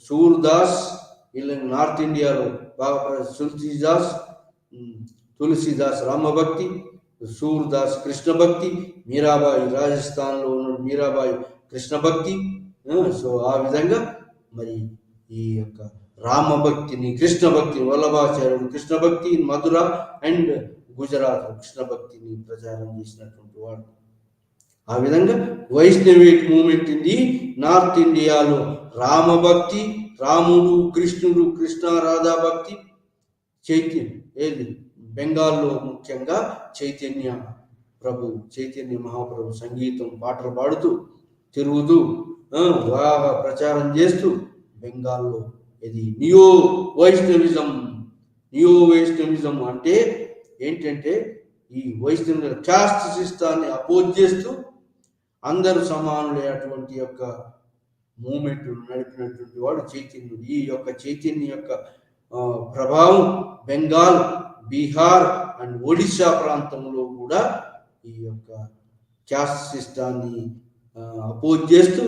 సూర్దాస్, వీళ్ళని నార్త్ ఇండియాలో బాగా తులసీదాస్ రామభక్తి, సూర్దాస్ కృష్ణ భక్తి, మీరాబాయి రాజస్థాన్లో ఉన్న మీరాబాయి కృష్ణ భక్తి. సో ఆ విధంగా మరి ఈ యొక్క రామభక్తిని, కృష్ణ భక్తిని, వల్లభాచార్యుడు కృష్ణ భక్తి, మధుర అండ్ గుజరాత్ కృష్ణ భక్తిని ప్రచారం చేసినటువంటి వాడు. ఆ విధంగా వైష్ణవేట్ మూమెంట్ ఇది నార్త్ ఇండియాలో రామభక్తి, రాముడు కృష్ణుడు, కృష్ణ రాధా భక్తి, ఏది బెంగాల్లో ముఖ్యంగా చైతన్య మహాప్రభు సంగీతం పాటలు పాడుతూ తిరుగుతూ బాగా ప్రచారం చేస్తూ బెంగాల్లో ఇది నియో వైష్ణవిజం అంటే ఏంటంటే ఈ వైష్ణవ క్యాస్ట్ సిస్టాన్ని అపోజ్ చేస్తూ అందరూ సమానులే అటువంటి యొక్క మూమెంట్ నడిపినటువంటి వాడు చైతన్యుడు. ఈ యొక్క చైతన్య యొక్క ప్రభావం బెంగాల్, బీహార్ అండ్ ఒడిశా ప్రాంతంలో కూడా ఈ యొక్క క్యాస్ట్ సిస్టాన్ని అపోజ్ చేస్తూ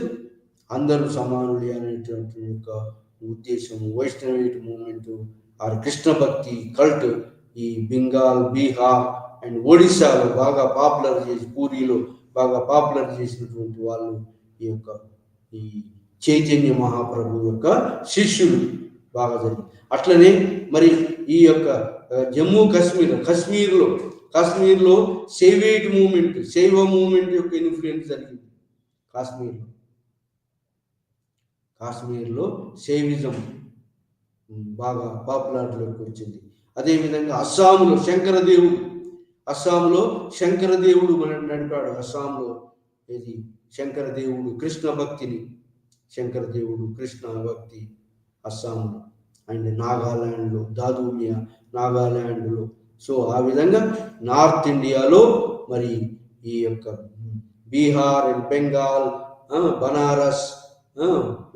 అందరూ సమానులే అనేటువంటి యొక్క ఉద్దేశం వైష్ణవేట్ మూమెంట్ ఆర్ కృష్ణ భక్తి కల్ట్ ఈ బెంగాల్, బీహార్ అండ్ ఒడిశాలో బాగా పాపులర్ చేసి, పూరిలో బాగా పాపులర్ చేసినటువంటి వాళ్ళు ఈ చైతన్య మహాప్రభు యొక్క శిష్యులు బాగా జరిగింది. అట్లనే మరి ఈ యొక్క జమ్మూ కాశ్మీర్లో శైవ మూమెంట్ యొక్క ఇన్ఫ్లుయెన్స్ జరిగింది. కాశ్మీర్లో శైవిజం బాగా పాపులారిటీలోకి వచ్చింది. అదేవిధంగా అస్సాంలో శంకరదేవుడు నడిపాడు. అస్సాంలో ఇది శంకరదేవుడు కృష్ణ భక్తిని, అస్సాంలో అండ్ నాగాలాండ్లో, దాదూమియా నాగాలాండ్లో. సో ఆ విధంగా నార్త్ ఇండియాలో మరి ఈ యొక్క బీహార్ అండ్ బెంగాల్, బనారస్,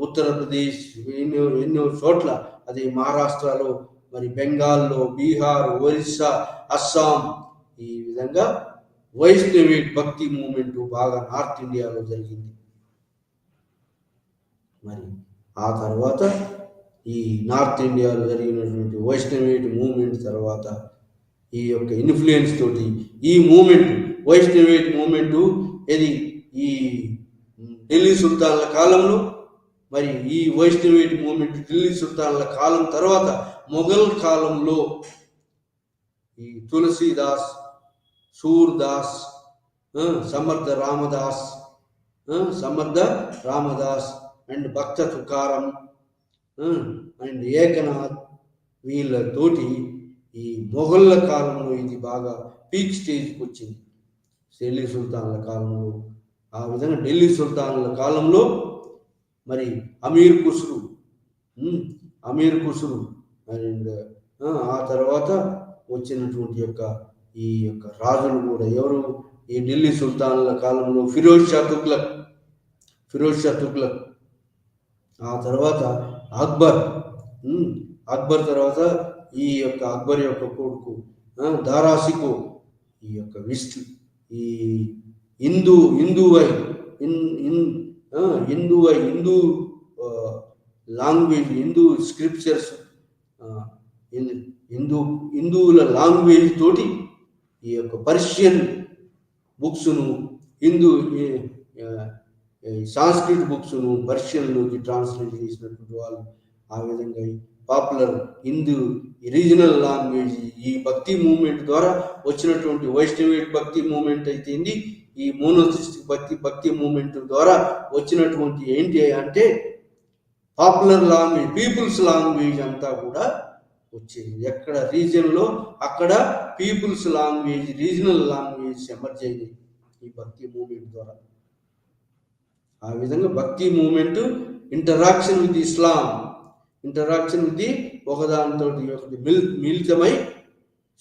ఉత్తరప్రదేశ్ ఎన్నో చోట్ల, అది మహారాష్ట్రలో, మరి బెంగాల్లో, బీహార్, ఒరిస్సా, అస్సాం, ఈ విధంగా వైష్ణవేట్ భక్తి మూమెంట్ బాగా నార్త్ ఇండియాలో జరిగింది. మరి ఆ తర్వాత ఈ నార్త్ ఇండియాలో జరిగినటువంటి వైష్ణవేట్ మూమెంట్ తర్వాత ఈ యొక్క ఇన్ఫ్లుయెన్స్ తోటి ఈ మూమెంట్ వైష్ణవేట్ మూమెంట్ ఇది ఈ ఢిల్లీ సుల్తాన్ల కాలంలో, మరి ఈ వైష్ణవేట్ మూమెంట్ ఢిల్లీ సుల్తాన్ల కాలం తర్వాత మొఘల్ కాలంలో ఈ తులసీదాస్, సూర్దాస్, సమర్థ రామదాస్ అండ్ భక్త తుకారం అండ్ ఏకనాథ్ వీళ్ళతోటి ఈ మొఘళ్ళ కాలంలో ఇది బాగా పీక్ స్టేజ్కి వచ్చింది ఢిల్లీ సుల్తాన్ల కాలంలో. ఆ విధంగా ఢిల్లీ సుల్తాన్ల కాలంలో మరి అమీర్ ఖుస్రు అండ్ ఆ తర్వాత వచ్చినటువంటి ఈ యొక్క రాజులు కూడా ఎవరు, ఈ ఢిల్లీ సుల్తాన్ల కాలంలో ఫిరోజ్ షా తుగ్లక్, ఆ తర్వాత అక్బర్ తర్వాత ఈ యొక్క అక్బర్ యొక్క కొడుకు దారాసికో, ఈ యొక్క ఈ హిందూ లాంగ్వేజ్, హిందూ స్క్రిప్చర్స్, హిందువుల లాంగ్వేజ్ తోటి ఈ యొక్క పర్షియన్ బుక్స్ను, సాంస్క్రిట్ బుక్స్ను పర్షియన్లోకి ట్రాన్స్లేట్ చేసినటువంటి వాళ్ళు. ఆ విధంగా పాపులర్ రీజనల్ లాంగ్వేజ్ ఈ భక్తి మూవ్మెంట్ ద్వారా వచ్చినటువంటి వైష్ణవేట్ భక్తి మూవ్మెంట్ అయితేంది, ఈ మోనోథిస్టిక్ భక్తి మూమెంట్ ద్వారా వచ్చినటువంటి ఏంటి అంటే పాపులర్ లాంగ్వేజ్, పీపుల్స్ లాంగ్వేజ్ అంతా కూడా వచ్చింది. ఎక్కడ రీజన్లో అక్కడ peoples language, regional language emerge అయింది ఈ భక్తి మూమెంట్ ద్వారా. ఆ విధంగా bhakti movement interaction with Islam, interaction with ఒకదానితో మిళితమై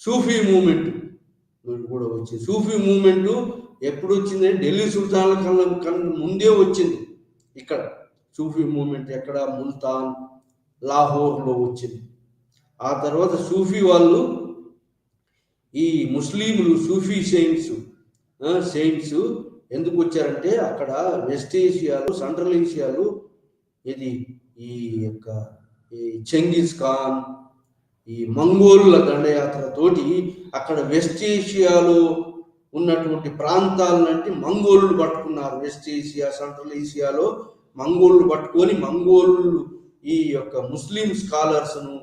సూఫీ మూమెంట్ కూడా వచ్చింది. సూఫీ మూమెంట్ ఎప్పుడు వచ్చిందంటే ఢిల్లీ సుల్తాన్ల కన్నా ముందే వచ్చింది. ఇక్కడ సూఫీ మూమెంట్ ఎక్కడ ముల్తాన్, లాహోర్లో వచ్చింది. ఆ తర్వాత సూఫీ వాళ్ళు, ఈ ముస్లింలు సూఫీ సెయింట్స్ ఎందుకు వచ్చారంటే అక్కడ వెస్ట్ ఏషియాలో, సెంట్రల్ ఏషియాలో ఇది ఈ యొక్క ఈ చెంగిస్ ఖాన్, ఈ మంగోళ్ళ దండయాత్రతోటి అక్కడ వెస్ట్ ఏషియాలో ఉన్నటువంటి ప్రాంతాలంటే మంగోళ్ళు పట్టుకున్నారు. వెస్ట్ ఏషియా, సెంట్రల్ ఏషియాలో మంగోళ్ళు పట్టుకొని మంగోళ్ళు ఈ యొక్క ముస్లిం స్కాలర్స్ను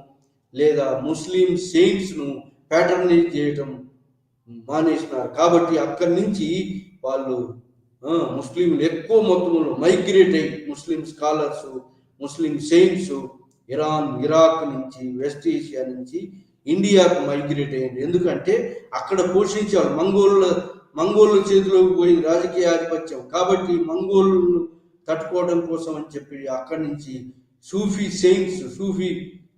లేదా ముస్లిం సెయింట్స్ను ప్యాటర్నైజ్ చేయటం మానేసినారు. కాబట్టి అక్కడి నుంచి వాళ్ళు ముస్లింలు ఎక్కువ మొత్తంలో మైగ్రేట్ అయ్యి ముస్లిం స్కాలర్స్, ముస్లిం సెయింట్స్ ఇరాన్, ఇరాక్ నుంచి, వెస్ట్ ఏషియా నుంచి ఇండియాకు మైగ్రేట్ అయ్యింది. ఎందుకంటే అక్కడ పోషించారు మంగోళ్ళ చేతిలోకి పోయింది రాజకీయ ఆధిపత్యం. కాబట్టి మంగోళ్ళు తట్టుకోవడం కోసం అని చెప్పి అక్కడి నుంచి సూఫీ సెయింట్స్, సూఫీ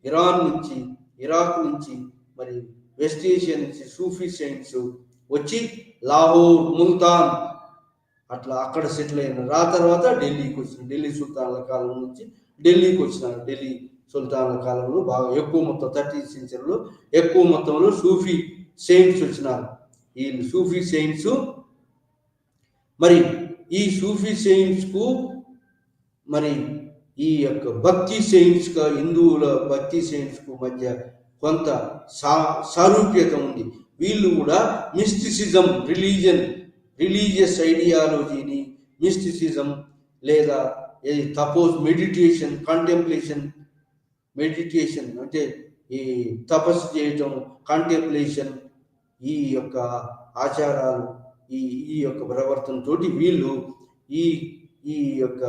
ఇరాన్ నుంచి, ఇరాక్ నుంచి, మరి వెస్ట్ ఏషియా నుంచి సూఫీ సెయింట్స్ వచ్చి లాహోర్, ముల్తాన్ అట్లా అక్కడ సెటిల్ అయినారు. ఆ తర్వాత ఢిల్లీకి వచ్చినారు. ఢిల్లీ సుల్తాన్ల కాలం నుంచి ఢిల్లీకి వచ్చినారు. ఢిల్లీ సుల్తాన్ల కాలంలో బాగా ఎక్కువ మొత్తం 13th సెంచరీలో ఎక్కువ మొత్తంలో సూఫీ సెయింట్స్ వచ్చినారు. ఈ సూఫీ సెయింట్స్, మరి ఈ సూఫీ సెయింట్స్కు మరి ఈ యొక్క భక్తి సెయింట్స్గా, హిందువుల భక్తి సెయింట్స్కు మధ్య కొంత సారూప్యత ఉంది. వీళ్ళు కూడా మిస్టిసిజం, రిలీజియస్ ఐడియాలజీని, మిస్టిసిజం లేదా మెడిటేషన్, మెడిటేషన్ అంటే ఈ తపస్సు చేయటం, కాంటెంప్లేషన్, ఈ యొక్క ఆచారాలు, ఈ యొక్క ప్రవర్తనతోటి వీళ్ళు ఈ యొక్క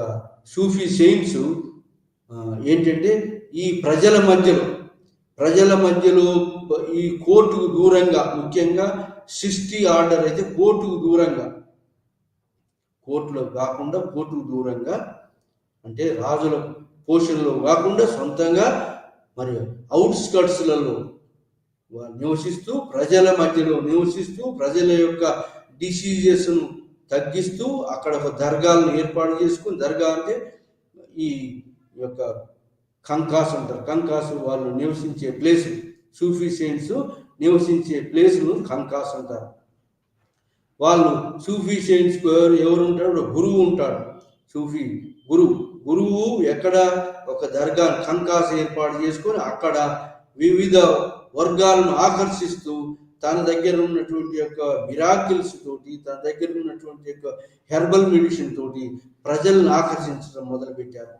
సూఫీ సెయింట్స్ ఏంటంటే ఈ ప్రజల మధ్యలో ఈ కోర్టుకు దూరంగా, ముఖ్యంగా 60 ఆర్డర్ అయితే కోర్టుకు దూరంగా, కోర్టులో కాకుండా కోర్టుకు దూరంగా, అంటే రాజుల పోషణలో కాకుండా సొంతంగా మరి అవుట్స్కట్స్లలో నివసిస్తూ, ప్రజల మధ్యలో నివసిస్తూ, ప్రజల యొక్క డిసీజెస్ను తగ్గిస్తూ అక్కడ ఒక దర్గాలను ఏర్పాటు చేసుకుని, దర్గా అంటే ఈ యొక్క కంకాస్ అంటారు. కంకాస్ వాళ్ళు నివసించే ప్లేస్, సూఫీ సెయింట్స్ నివసించే ప్లేస్ను కంకాస్ అంటారు. వాళ్ళు సూఫీ సెయింట్స్ ఎవరు ఉంటాడు? గురువు ఉంటాడు. సూఫీ గురువు ఎక్కడ ఒక దర్గా కంకాస్ ఏర్పాటు చేసుకొని అక్కడ వివిధ వర్గాలను ఆకర్షిస్తూ తన దగ్గర ఉన్నటువంటి యొక్క మిరాకిల్స్ తోటి, తన దగ్గర ఉన్నటువంటి యొక్క హెర్బల్ మెడిసిన్ తోటి ప్రజలను ఆకర్షించడం మొదలుపెట్టారు.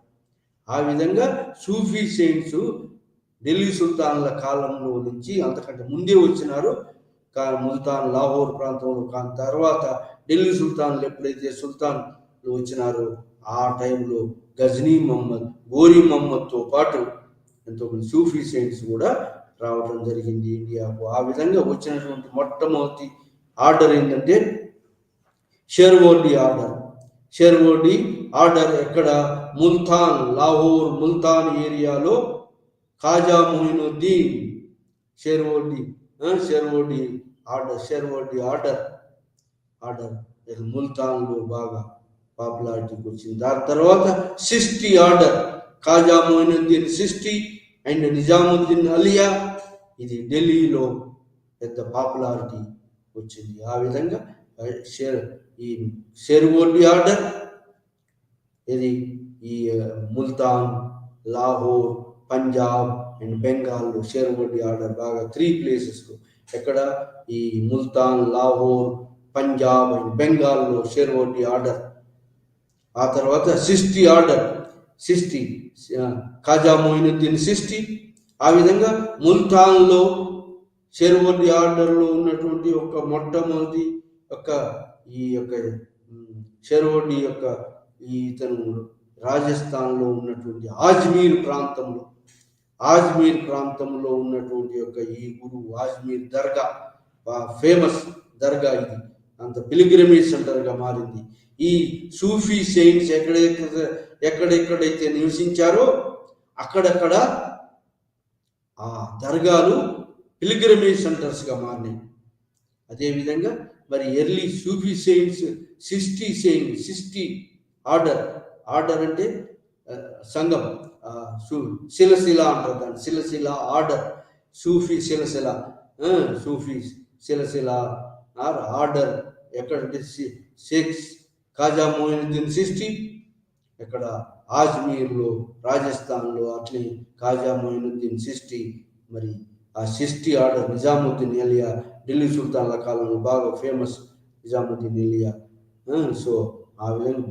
ఆ విధంగా సూఫీ సెయింట్స్ ఢిల్లీ సుల్తాన్ల కాలంలో నుంచి అంతకంటే ముందే వచ్చినారు. ముల్తాన్, లాహోర్ ప్రాంతంలో. కానీ తర్వాత ఢిల్లీ సుల్తాన్లు ఎప్పుడైతే సుల్తాన్లు వచ్చినారో ఆ టైంలో గజనీ మహమ్మద్, గోరీ మహమ్మద్తో పాటు ఎంతోమంది సూఫీ సెయింట్స్ కూడా రావడం జరిగింది ఇండియాకు. ఆ విధంగా వచ్చినటువంటి మొట్టమొదటి ఆర్డర్ ఏంటంటే షెర్వర్డి ఆర్డర్. ఎక్కడ? ముల్తాన్, లాహోర్, ముల్తాన్ ఏరియాలో ఖాజా మొయినుద్దీన్ షెర్వర్డి ఆర్డర్ ముల్తాన్లో బాగా పాపులారిటీకి వచ్చింది. దాని తర్వాత 60 ఆర్డర్, ఖాజా మొయినుద్దీన్ 60 అండ్ నిజాముద్దీన్ అలియా, ఇది ఢిల్లీలో పెద్ద పాపులారిటీ వచ్చింది. ఆ విధంగా ఈ షెర్వర్డి ఆర్డర్ ఇది ఈ ముల్తాన్, లాహోర్, పంజాబ్ అండ్ బెంగాల్లో షెర్వర్డి ఆర్డర్ బాగా 3 ప్లేసెస్లో, ఎక్కడ? ఈ ముల్తాన్, లాహోర్, పంజాబ్ అండ్ బెంగాల్లో షెర్వర్డి ఆర్డర్. ఆ తర్వాత 60 ఆర్డర్, ఖాజా మొయినుద్దీన్ 60. ఆ విధంగా ముల్తాన్లో షెర్వర్డి ఆర్డర్లో ఉన్నటువంటి ఒక మొట్టమొదటి ఒక ఈ యొక్క షెర్వోడి యొక్క ఇతను రాజస్థాన్లో ఉన్నటువంటి ఆజ్మీర్ ప్రాంతంలో ఉన్నటువంటి యొక్క ఈ గురువు ఆజ్మీర్ దర్గా ఫేమస్ దర్గా, ఇది అంత పిలిగ్రిమేజ్ సెంటర్గా మారింది. ఈ సూఫీ సెయింట్స్ ఎక్కడెక్కడైతే నివసించారో అక్కడక్కడ ఆ దర్గాలు పిలిగ్రిమేజ్ సెంటర్స్గా మారినాయి. అదేవిధంగా మరి ఎర్లీ సూఫీ సెయింట్స్ 60 ఆర్డర్ అంటే సంఘం, సిలసిలా అంటారు దాన్ని, సిలసిలా ఆర్డర్, సూఫీ సిలసిలా ఆర్డర్ ఎక్కడంటే షేక్ ఖాజా మొయినుద్దీన్ చిష్తి ఇక్కడ ఆజ్మీర్లో రాజస్థాన్లో, అట్లే ఖాజా మొయినుద్దీన్ చిష్తి. మరి ఆ చిష్తి ఆర్డర్ నిజాముద్దీన్ ఎలియా ఢిల్లీ సుల్తాన్ల కాలంలో బాగా ఫేమస్ నిజాముద్దీన్ ఎలియా. సో ఆ విధంగా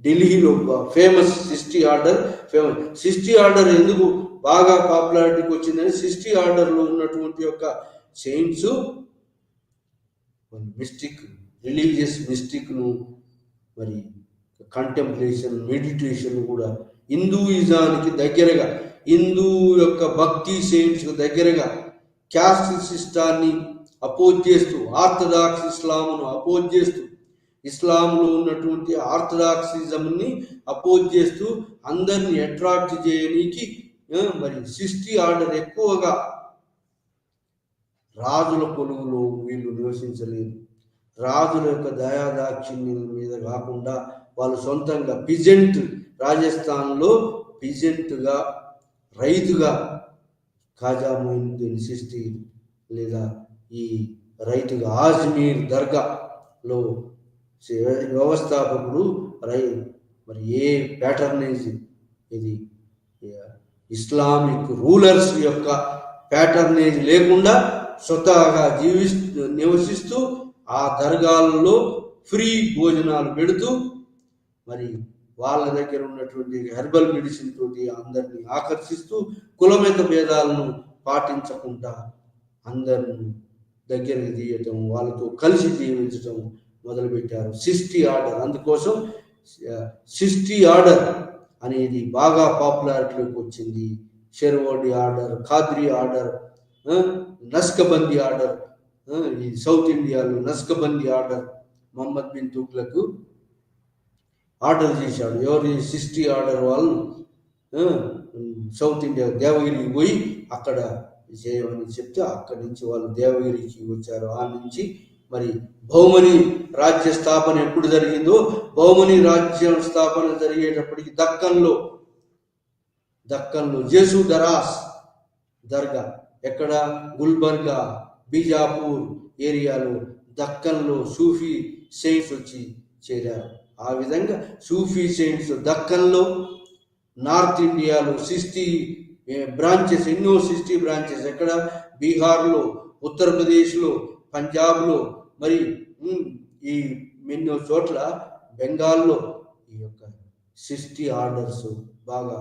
ఢిల్లీలో ఫేమస్ చిష్తి ఆర్డర్ ఎందుకు బాగా పాపులారిటీకి వచ్చిందని, చిష్తి ఆర్డర్లో ఉన్నటువంటి యొక్క సెయింట్స్ రిలీజియస్ మిస్టిక్ను, మరి కంటెంప్లేషన్, మెడిటేషన్ కూడా హిందూయిజానికి దగ్గరగా, హిందూ యొక్క భక్తి సెయింట్స్కు దగ్గరగా, క్యాస్ట్ సిస్టాన్ని అపోజ్ చేస్తూ, ఆర్థడాక్స్ ఇస్లాంను అపోజ్ చేస్తూ, ఇస్లాంలో ఉన్నటువంటి ఆర్థడాక్సిజంని అపోజ్ చేస్తూ అందరినీ అట్రాక్ట్ చేయడానికి మరి 60 ఆర్డర్ ఎక్కువగా రాజుల కొలువులో వీళ్ళు నివసించలేదు. రాజుల యొక్క దయాదాక్షిణ్యం మీద కాకుండా వాళ్ళు సొంతంగా రాజస్థాన్లో పిజెంట్గా, రైతుగా ఖాజా మొయినుద్దీన్ చిష్తి లేదా ఈ రైతుగా ఆజ్మీర్ దర్గాలో వ్యవస్థాపకుడు మరి ఏ ప్యాటర్నేజ్, ఇది ఇస్లామిక్ రూలర్స్ యొక్క ప్యాటర్నేజ్ లేకుండా స్వతహాగా నివసిస్తూ ఆ దర్గాల్లో ఫ్రీ భోజనాలు పెడుతూ, మరి వాళ్ళ దగ్గర ఉన్నటువంటి హెర్బల్ మెడిసిన్ తోటి అందరినీ ఆకర్షిస్తూ, కులమత భేదాలను పాటించకుండా అందరిని దగ్గరికి తీయటం, వాళ్ళతో కలిసి జీవించటం మొదలుపెట్టారు. 60 ఆర్డర్, అందుకోసం 60 ఆర్డర్ అనేది బాగా పాపులారిటీలోకి వచ్చింది. Suhrawardi order, Qadri order, Naqshbandi order, ఈ సౌత్ ఇండియాలో నస్కబందీ ఆర్డర్ మహమ్మద్ బిన్ తుగ్లక్ ఆర్డర్ చేశాడు. ఎవరి 60 ఆర్డర్ వాళ్ళు సౌత్ ఇండియా దేవగిరికి పోయి అక్కడ చేయమని చెప్తే అక్కడి నుంచి వాళ్ళు దేవగిరికి వచ్చారు. ఆ నుంచి మరి బహుమని రాజ్య స్థాపన ఎప్పుడు జరిగిందో, బహుమని రాజ్యం స్థాపన జరిగేటప్పటికి దక్కన్లో జేసుదరాస్ దర్గా, ఎక్కడ గుల్బర్గా, బీజాపూర్ ఏరియాలో దక్కన్లో సూఫీ సెయింట్స్ వచ్చి చేరారు. ఆ విధంగా సూఫీ సెయింట్స్ దక్కన్లో, నార్త్ ఇండియాలో 60 బ్రాంచెస్, ఎన్నో 60 బ్రాంచెస్, ఎక్కడ బీహార్లో, ఉత్తరప్రదేశ్లో, పంజాబ్లో, మరి ఈ ఎన్నో చోట్ల బెంగాల్లో ఈ యొక్క 60 ఆర్డర్స్ బాగా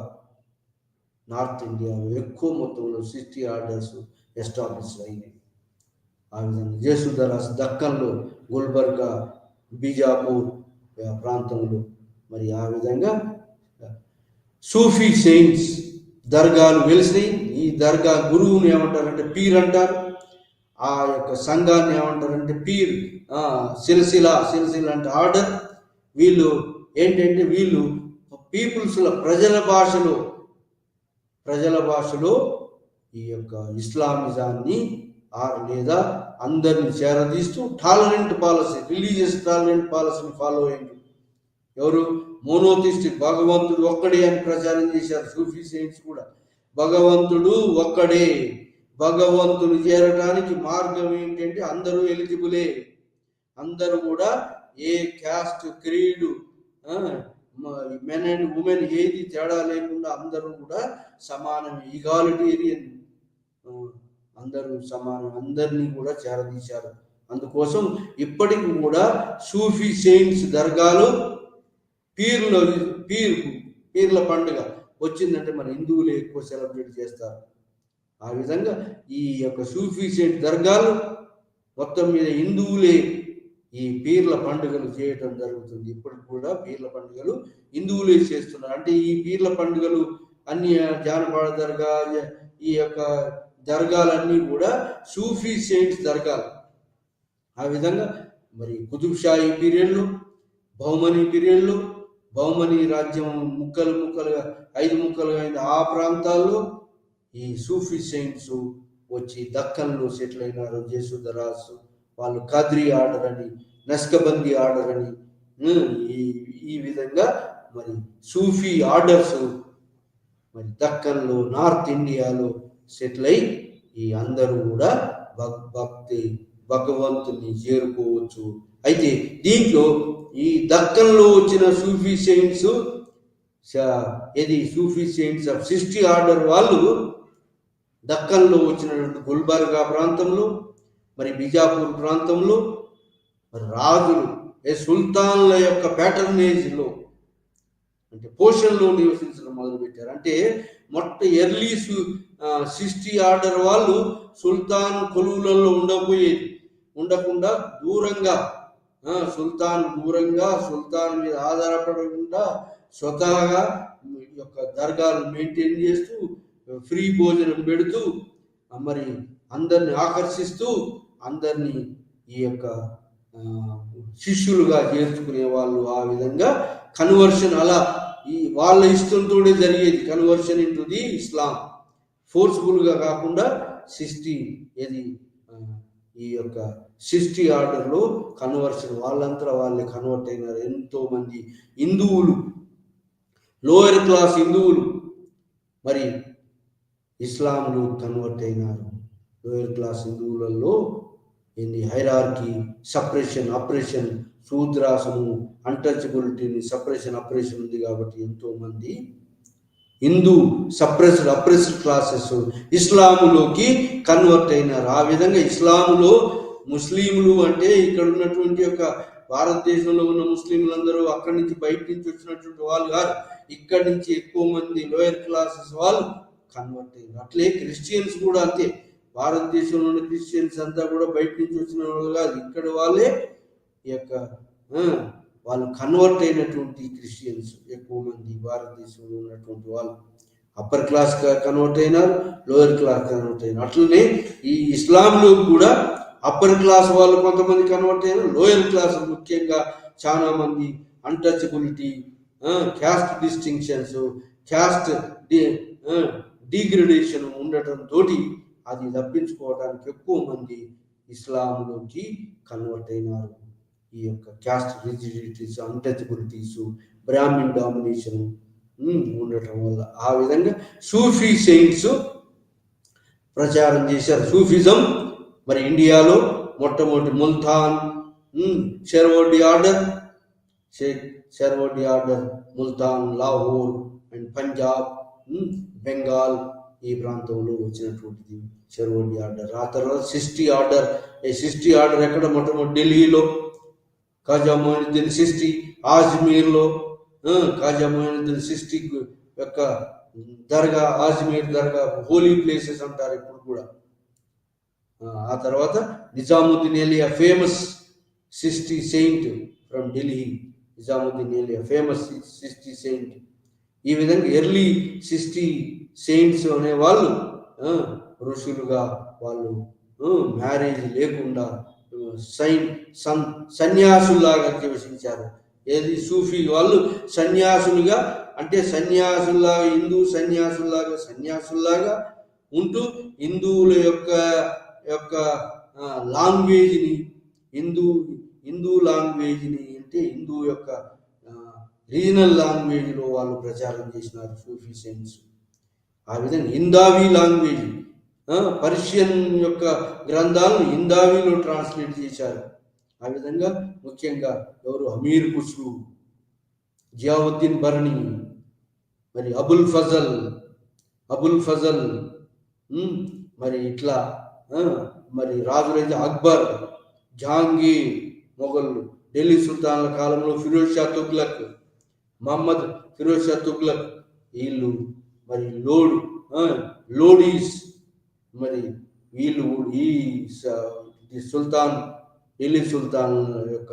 నార్త్ ఇండియాలో ఎక్కువ మొత్తంలో 60 ఆర్డర్స్ ఎస్టాబ్లిష్ అయినాయి. ఆ విధంగా జేసుదరాస్ దక్కన్లో, గుల్బర్గా, బీజాపూర్ ప్రాంతంలో మరి ఆ విధంగా సూఫీ సెయింట్స్ దర్గాలు వెలిసినాయి. ఈ దర్గా గురువుని ఏమంటారంటే పీర్ అంటారు. ఆ యొక్క సంఘాన్ని ఏమంటారంటే పీర్, సిలసిలా అంటే ఆర్డర్. వీళ్ళు ఏంటంటే వీళ్ళు పీపుల్స్లో ప్రజల భాషలో ఈ యొక్క ఇస్లామిజాన్ని లేదా అందరిని చేరదీస్తూ రిలీజియస్ టాలరెంట్ పాలసీని ఫాలో అయ్యింది. ఎవరు? మోనోథిస్టిక్, భగవంతుడు ఒక్కడే అని ప్రచారం చేశారు సూఫీ సెయింట్స్ కూడా. భగవంతుడు ఒక్కడే, భగవంతుని చేరటానికి మార్గం ఏంటంటే అందరూ ఎలిజిబులే, అందరూ కూడా ఏ క్యాస్ట్, క్రీడు, మెన్ అండ్ ఉమెన్ ఏది తేడా లేకుండా అందరూ కూడా సమానమే, ఈగాలిటేరియన్, అందరూ సమానం, అందరినీ కూడా చేరదీశారు. అందుకోసం ఇప్పటికి కూడా సూఫీ సెయింట్స్ దర్గాలు పీర్ల పండుగ వచ్చిందంటే మన హిందువులే ఎక్కువ సెలబ్రేట్ చేస్తారు. ఆ విధంగా ఈ యొక్క సూఫీ సెయింట్ దర్గాలు మొత్తం మీద హిందువులే ఈ పీర్ల పండుగలు చేయటం జరుగుతుంది. ఇప్పటికి కూడా పీర్ల పండుగలు హిందువులే చేస్తున్నారు. అంటే ఈ పీర్ల పండుగలు అన్ని జానపద దర్గా, ఈ యొక్క దర్గాలన్నీ కూడా సూఫీ సెయింట్స్ దర్గాలు. ఆ విధంగా మరి కుతుబ్ షాహీ పీరియడ్లో, బహుమనీ పీరియడ్లో, బహుమనీ రాజ్యం ముక్కలుగా 5 ముక్కలుగా అయింది. ఆ ప్రాంతాల్లో ఈ సూఫీ సెయింట్స్ వచ్చి దక్కన్లో సెటిల్ అయినారు. జేసుదరాస్ వాళ్ళు ఖాద్రీ ఆర్డర్ అని, నస్కబందీ ఆర్డర్ అని, ఈ విధంగా మరి సూఫీ ఆర్డర్స్ మరి దక్కన్లో, నార్త్ ఇండియాలో సెటిల్ అయి ఈ అందరూ కూడా భగవంతుని చేరుకోవచ్చు. అయితే దీంట్లో ఈ దక్కన్లో వచ్చిన Sufi saints Sufi saints of 60 order వాళ్ళు దక్కన్లో వచ్చినటువంటి గుల్బర్గా ప్రాంతంలో, మరి బిజాపూర్ ప్రాంతంలో రాజులు సుల్తాన్ల యొక్క ప్యాటర్నేజ్లో అంటే పోషన్లో నివసించడం మొదలుపెట్టారు. అంటే ఎర్లీ 60 ఆర్డర్ వాళ్ళు సుల్తాన్ కొలువులలో ఉండకుండా దూరంగా, సుల్తాన్ మీద ఆధారపడకుండా స్వతహాగా యొక్క దర్గాలు మెయింటైన్ చేస్తూ, ఫ్రీ భోజనం పెడుతూ, మరి అందరిని ఆకర్షిస్తూ, అందరినీ ఈ యొక్క శిష్యులుగా చేర్చుకునే వాళ్ళు. ఆ విధంగా కన్వర్షన్ అలా వాళ్ళ ఇష్టంతో జరిగేది. కన్వర్షన్ ఇంటూ ది ఇస్లాం ఫోర్స్ఫుల్గా కాకుండా 60 ఈ యొక్క 60 ఆర్డర్లో కన్వర్షన్ వాళ్ళంతా వాళ్ళే కన్వర్ట్ అయినారు. ఎంతో మంది హిందువులు, లోయర్ క్లాస్ హిందువులు మరి ఇస్లాంలో కన్వర్ట్ అయినారు. లోయర్ క్లాస్ హిందువులలో హైరార్కీ, సప్రెషన్, అప్రెషన్, శూద్రాసము, అన్టచబిలిటీని అప్రెషన్ ఉంది. కాబట్టి ఎంతో మంది హిందూ అప్రెస్డ్ క్లాసెస్ ఇస్లాములోకి కన్వర్ట్ అయినారు. ఆ విధంగా ఇస్లాములో ముస్లింలు అంటే ఇక్కడ ఉన్నటువంటి యొక్క భారతదేశంలో ఉన్న ముస్లింలందరూ అక్కడి నుంచి బయట నుంచి వచ్చినటువంటి వాళ్ళు కాదు. ఇక్కడి నుంచి ఎక్కువ మంది లోయర్ క్లాసెస్ వాళ్ళు కన్వర్ట్ అయ్యారు. అట్లే క్రిస్టియన్స్ కూడా అంతే. భారతదేశంలో ఉన్న క్రిస్టియన్స్ అంతా కూడా బయట నుంచి వచ్చిన వాళ్ళు కాదు. ఇక్కడ వాళ్ళే ఈ యొక్క వాళ్ళు కన్వర్ట్ అయినటువంటి క్రిస్టియన్స్ ఎక్కువ మంది భారతదేశంలో ఉన్నటువంటి వాళ్ళు అప్పర్ క్లాస్ కన్వర్ట్ అయినారు, లోయర్ క్లాస్ కన్వర్ట్ అయినారు. అట్లనే ఈ ఇస్లాంలో కూడా అప్పర్ క్లాస్ వాళ్ళు కొంతమంది కన్వర్ట్ అయినారు, లోయర్ క్లాస్ ముఖ్యంగా చాలా మంది untouchability, caste distinctions, caste degradation ఉండటంతో అది తప్పించుకోవడానికి ఎక్కువ మంది ఇస్లాంలోకి కన్వర్ట్ అయినారు. ఈ యొక్క క్యాస్ట్ రిజిడిటీస్, అన్టచబిలిటీస్, బ్రాహ్మిన్ డామినేషన్ ఉండటం వల్ల ఆ విధంగా సూఫీ సెయింట్స్ ప్రచారం చేశారు. సూఫిజం మరి ఇండియాలో మొట్టమొదటి ముల్తాన్, షెర్వర్డి ఆర్డర్, ముల్తాన్, లాహోర్ అండ్ పంజాబ్, బెంగాల్ ఈ ప్రాంతంలో వచ్చినటువంటిది షెర్వర్డి ఆర్డర్. ఆ తర్వాత 60 ఆర్డర్. ఈ 60 ఆర్డర్ ఎక్కడ? మొట్టమొదటి ఢిల్లీలో ఖాజా మొయినుద్దీన్ చిష్తి, అజ్మీర్లో ఖాజా మొయినుద్దీన్ చిష్తి యొక్క దర్గా, అజ్మీర్ దర్గా హోలీ ప్లేసెస్ అంటారు ఇప్పుడు కూడా. ఆ తర్వాత నిజాముద్దీన్ ఏలియా, famous 60 Saint from Delhi, Nizamuddin ఏలియా ఫేమస్ 60 సెయింట్. ఈ విధంగా ఎర్లీ 60 సెయింట్స్ అనే వాళ్ళు ఋషులుగా వాళ్ళు మ్యారేజ్ లేకుండా సన్యాసుల్లాగా జీవించారు. ఏది సూఫీ వాళ్ళు సన్యాసులుగా, అంటే సన్యాసుల్లాగా, హిందూ సన్యాసుల్లాగా ఉంటూ హిందువుల యొక్క లాంగ్వేజ్ని, హిందూ లాంగ్వేజ్ని, అంటే హిందూ యొక్క రీజనల్ లాంగ్వేజ్లో వాళ్ళు ప్రచారం చేసినారు సూఫీ సెయింట్స్. ఆ విధంగా హిందావీ లాంగ్వేజ్, పర్షియన్ యొక్క గ్రంథాలను హిందావీలో ట్రాన్స్లేట్ చేశారు. ఆ విధంగా ముఖ్యంగా ఎవరు? అమీర్ ఖుస్రూ, జియావుద్దీన్ బర్నీ, మరి అబుల్ ఫజల్, మరి ఇట్లా మరి రాజులైతే అక్బర్, జహాంగీర్, మొఘళ్ళు, ఢిల్లీ సుల్తాన్ల కాలంలో ఫిరోజ్ షా తుగ్లక్, మహమ్మద్ ఫిరోజ్ షా తుగ్లక్, వీళ్ళు మరి లోడీస్, మరి వీళ్ళు ఈ సుల్తాన్ ఢిల్లీ సుల్తాన్ యొక్క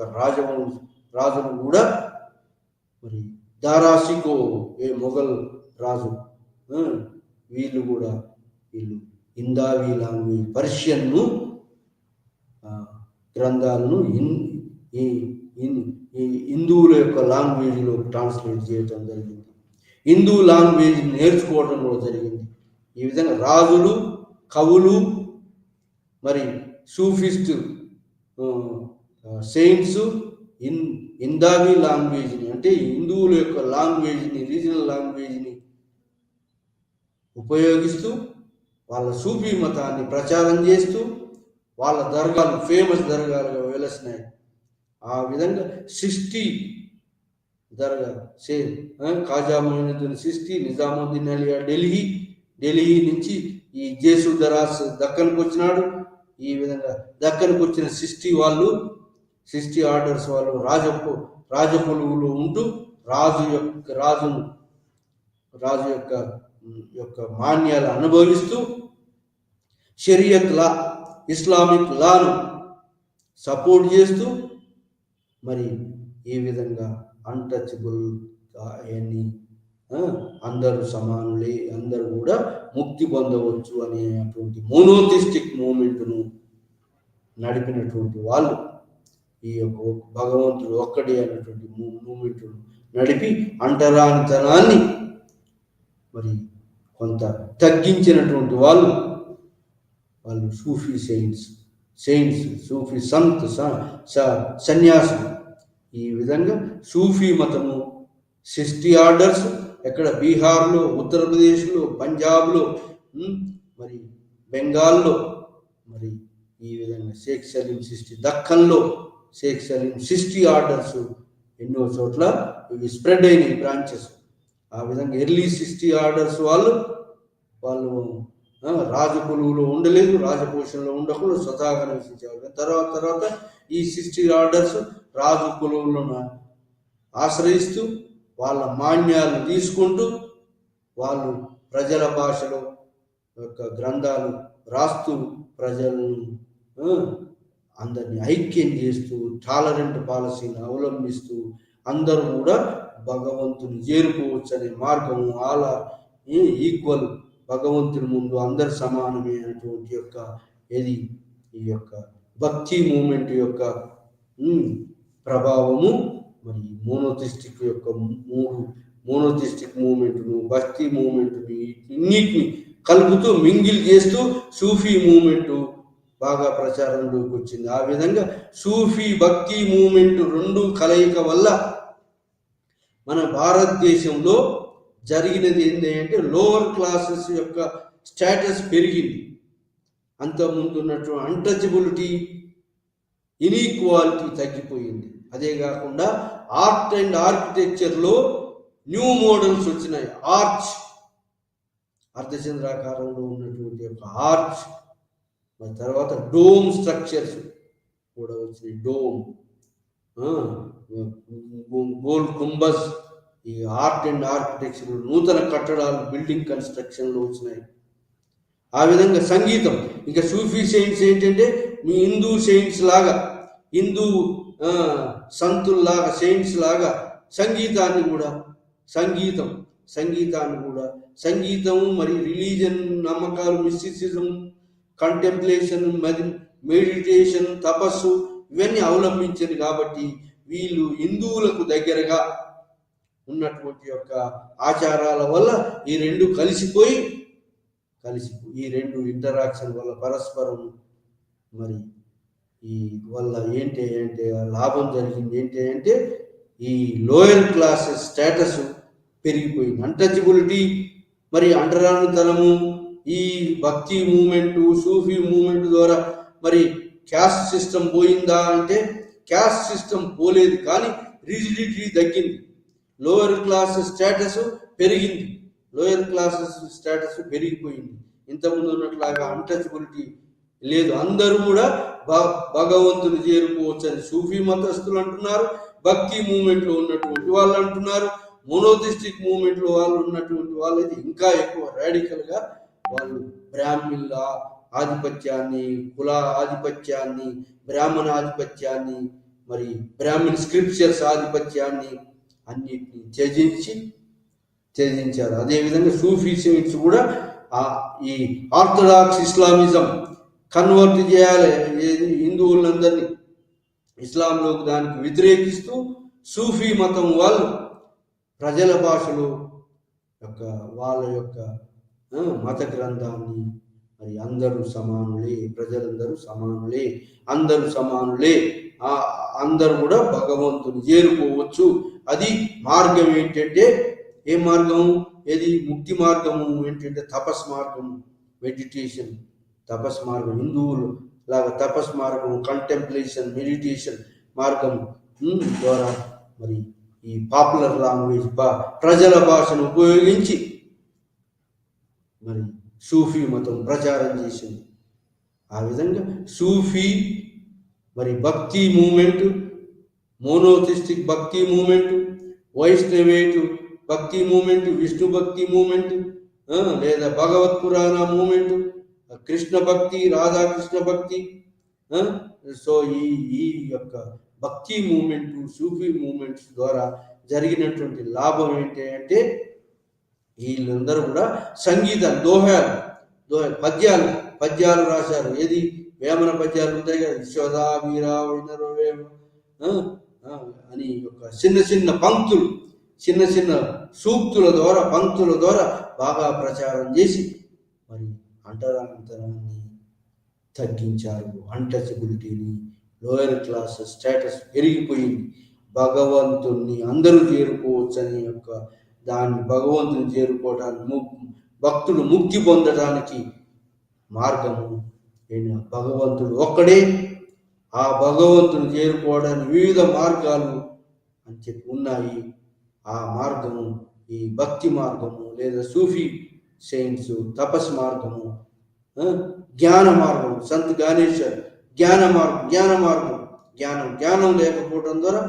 రాజును కూడా మరి దారాషికో మొఘల్ రాజు వీళ్ళు హిందావీ లాంగ్వేజ్ పర్షియన్ను గ్రంథాలను హిందువుల యొక్క లాంగ్వేజ్లో ట్రాన్స్లేట్ చేయటం జరిగింది. హిందూ లాంగ్వేజ్ నేర్చుకోవడం కూడా జరిగింది. ఈ విధంగా రాజులు, కవులు, మరి సూఫిస్ట్ సెయింట్స్ హిందావీ లాంగ్వేజ్ని అంటే హిందువుల యొక్క లాంగ్వేజ్ని, రీజనల్ లాంగ్వేజ్ని ఉపయోగిస్తూ వాళ్ళ సూఫీ మతాన్ని ప్రచారం చేస్తూ వాళ్ళ దర్గాలు ఫేమస్ దర్గాలుగా వెలసినాయి. ఆ విధంగా 60 దర్గా ఖాజా మొయినుద్దీన్ చిష్తి, నిజాముద్దీన్ అలియా ఢిల్లీ నుంచి ఈ జేసు దరాస్ దక్కన్కి వచ్చినాడు. ఈ విధంగా దక్కన్కి వచ్చిన 60 ఆర్డర్స్ వాళ్ళు రాజపులుగులో ఉంటూ రాజు యొక్క మాన్యాలు అనుభవిస్తూ షరియత్ లా, ఇస్లామిక్ లాను సపోర్ట్ చేస్తూ మరి ఈ విధంగా అన్టచబుల్ అవన్నీ అందరూ సమానులే, అందరూ కూడా ముక్తి పొందవచ్చు అనేటువంటి మోనోథిస్టిక్ మూమెంట్ను నడిపినటువంటి వాళ్ళు ఈ యొక్క భగవంతుడు ఒక్కడే అనేటువంటి మూమెంట్ను నడిపి అంటరానితనాన్ని మరి కొంత తగ్గించినటువంటి వాళ్ళు సూఫీ సెయింట్స్, సూఫీ సన్యాసులు. ఈ విధంగా సూఫీ మతము 60 ఆర్డర్స్ ఎక్కడ బీహార్లో, ఉత్తరప్రదేశ్లో, పంజాబ్లో, మరి బెంగాల్లో, మరి ఈ విధంగా షేక్ సలీం 60 దక్కన్లో షేక్ సలీం 60 ఆర్డర్స్ ఎన్నో చోట్ల ఇవి స్ప్రెడ్ అయినాయి బ్రాంచెస్. ఆ విధంగా ఎర్లీ 60 ఆర్డర్స్ వాళ్ళు రాజకులువులో ఉండలేదు, రాజపోషణలో ఉండకుండా స్వతహాగా నివసించేవాళ్ళు. తర్వాత ఈ 60 ఆర్డర్స్ రాజు కులువులను ఆశ్రయిస్తూ వాళ్ళ మాన్యాలు తీసుకుంటూ వాళ్ళు ప్రజల భాషలో యొక్క గ్రంథాలు రాస్తూ ప్రజలను అందరినీ ఐక్యం చేస్తూ టాలరెంట్ పాలసీని అవలంబిస్తూ అందరూ కూడా భగవంతుని చేరుకోవచ్చు అనే మార్గము ఈక్వల్, భగవంతుని ముందు అందరు సమానమే అనేటువంటి యొక్క ఈ యొక్క భక్తి మూమెంట్ యొక్క ప్రభావము మరి మోనోథిస్టిక్ యొక్క మోనోథిస్టిక్ మూమెంట్ను, భక్తి మూమెంట్ని ఇన్నిటిని కలుపుతూ మింగిల్ చేస్తూ సూఫీ మూమెంట్ బాగా ప్రచారంలోకి వచ్చింది. ఆ విధంగా సూఫీ భక్తి మూమెంట్ రెండు కలయిక వల్ల మన భారతదేశంలో జరిగినది ఏంటంటే లోవర్ క్లాసెస్ యొక్క స్టేటస్ పెరిగింది. అంతకుముందు ఉన్నటువంటి అన్టచబిలిటీ, ఇన్ఈక్వాలిటీ తగ్గిపోయింది. అదే కాకుండా ఆర్ట్ అండ్ ఆర్కిటెక్చర్లో న్యూ మోడల్స్ వచ్చినాయి. అర్ధచంద్రాకారంలో ఉన్నటువంటి యొక్క ఆర్చ్, తర్వాత డోమ్ స్ట్రక్చర్స్ కూడా వచ్చినాయి. గోల్ కుంబస్, ఈ ఆర్ట్ అండ్ ఆర్కిటెక్చర్ నూతన కట్టడాలు బిల్డింగ్ కన్స్ట్రక్షన్లో వచ్చినాయి. ఆ విధంగా సంగీతం, ఇంకా సూఫీ సెయింట్స్ ఏంటంటే మీ హిందూ సెయింట్స్ లాగా, హిందూ సంతుల్లాగా, సెయింట్స్ లాగా సంగీతం మరి రిలీజన్, నమ్మకాలు, మిస్టిసిజం, కంటెంప్లేషన్, మెడిటేషన్, తపస్సు ఇవన్నీ అవలంబించారు. కాబట్టి వీళ్ళు హిందువులకు దగ్గరగా ఉన్నటువంటి యొక్క ఆచారాల వల్ల ఈ రెండు కలిసిపోయి ఈ రెండు ఇంటరాక్షన్ వల్ల పరస్పరం మరి ఈ వల్ల ఏంటి అంటే లాభం జరిగింది. ఏంటి అంటే ఈ లోయర్ క్లాసెస్ స్టేటస్ పెరిగిపోయింది. అన్టచబిలిటీ మరి అంటరానితనము, ఈ భక్తి మూమెంట్, సూఫీ మూమెంట్ ద్వారా మరి క్యాస్ట్ సిస్టమ్ పోయిందా అంటే క్యాస్ట్ సిస్టమ్ పోలేదు, కానీ రిజిడిటీ తగ్గింది. లోయర్ క్లాస్ స్టేటస్ పెరిగింది, పెరిగిపోయింది. ఇంతకుముందు ఉన్నట్లాగా అన్టచబిలిటీ లేదు. అందరూ కూడా భగవంతుని చేరుకోవచ్చు అని సూఫీ మతస్థులు అంటున్నారు, భక్తి మూమెంట్లో ఉన్నటువంటి వాళ్ళు అంటున్నారు. మోనోథిస్టిక్ మూమెంట్లో వాళ్ళు ఉన్నటువంటి వాళ్ళైతే ఇంకా ఎక్కువ రాడికల్గా వాళ్ళు బ్రాహ్మిన్ల ఆధిపత్యాన్ని, కుల ఆధిపత్యాన్ని, బ్రాహ్మణ ఆధిపత్యాన్ని, మరి బ్రాహ్మణ్ స్క్రిప్చర్స్ ఆధిపత్యాన్ని అన్నిటిని త్యజించారు. అదేవిధంగా సూఫీ సెయింట్స్ కూడా ఈ ఆర్థడాక్స్ ఇస్లామిజం కన్వర్ట్ చేయాలి హిందువులందరినీ ఇస్లాంలోకి, దానికి వ్యతిరేకిస్తూ సూఫీ మతం వాళ్ళు ప్రజల భాషలో వాళ్ళ యొక్క మత గ్రంథాన్ని మరి అందరూ సమానులే, ప్రజలందరూ సమానులే, అందరూ సమానులే, అందరూ కూడా భగవంతుని చేరుకోవచ్చు. అది మార్గం ఏంటంటే, ఏ మార్గం? ఏది ముక్తి మార్గము ఏంటంటే తపస్ మార్గము, మెడిటేషన్, తపస్ మార్గం. హిందువులు లాగా తపస్ మార్గము, కంటెంప్లేషన్, మెడిటేషన్ మార్గం ద్వారా మరి ఈ పాపులర్ లాంగ్వేజ్ ప్రజల భాషను ఉపయోగించి మరి సూఫీ మతం ప్రచారం చేసింది. ఆ విధంగా సూఫీ మరి భక్తి మూమెంట్, మోనోథిస్టిక్ భక్తి మూమెంట్, వైష్ణవేటు భక్తి మూమెంట్, విష్ణు భక్తి మూమెంట్, లేదా భగవత్ పురాణ మూమెంట్, కృష్ణ భక్తి, రాధాకృష్ణ భక్తి. సో ఈ యొక్క భక్తి మూమెంట్, సూఫీ మూమెంట్స్ ద్వారా జరిగినటువంటి లాభం ఏంటి అంటే, వీళ్ళందరూ కూడా సంగీతం, పద్యాలు రాశారు. ఏది? వేమన పద్యాలు ఉంటాయి కదా, విశ్వదా వీరా అని ఒక చిన్న పంక్తులు, చిన్న సూక్తుల ద్వారా, పంక్తుల ద్వారా బాగా ప్రచారం చేసి మరి అంతరాంతరాన్ని తగ్గించారు. అన్టచబిలిటీని, లోయర్ క్లాస్ స్టేటస్ పెరిగిపోయింది. భగవంతుణ్ణి అందరూ చేరుకోవచ్చు అని దాన్ని భగవంతుని చేరుకోవడానికి, భక్తులు ముక్తి పొందడానికి మార్గము భగవంతుడు ఒక్కడే. ఆ భగవంతుని చేరుకోవడానికి వివిధ మార్గాలు అని చెప్పి ఉన్నాయి. ఆ మార్గము ఈ భక్తి మార్గము, లేదా సూఫీ సెయింట్స్ తపస్ మార్గము, జ్ఞాన మార్గం, సంత్ జ్ఞానేశ్వర్ జ్ఞానం లేకపోవడం ద్వారా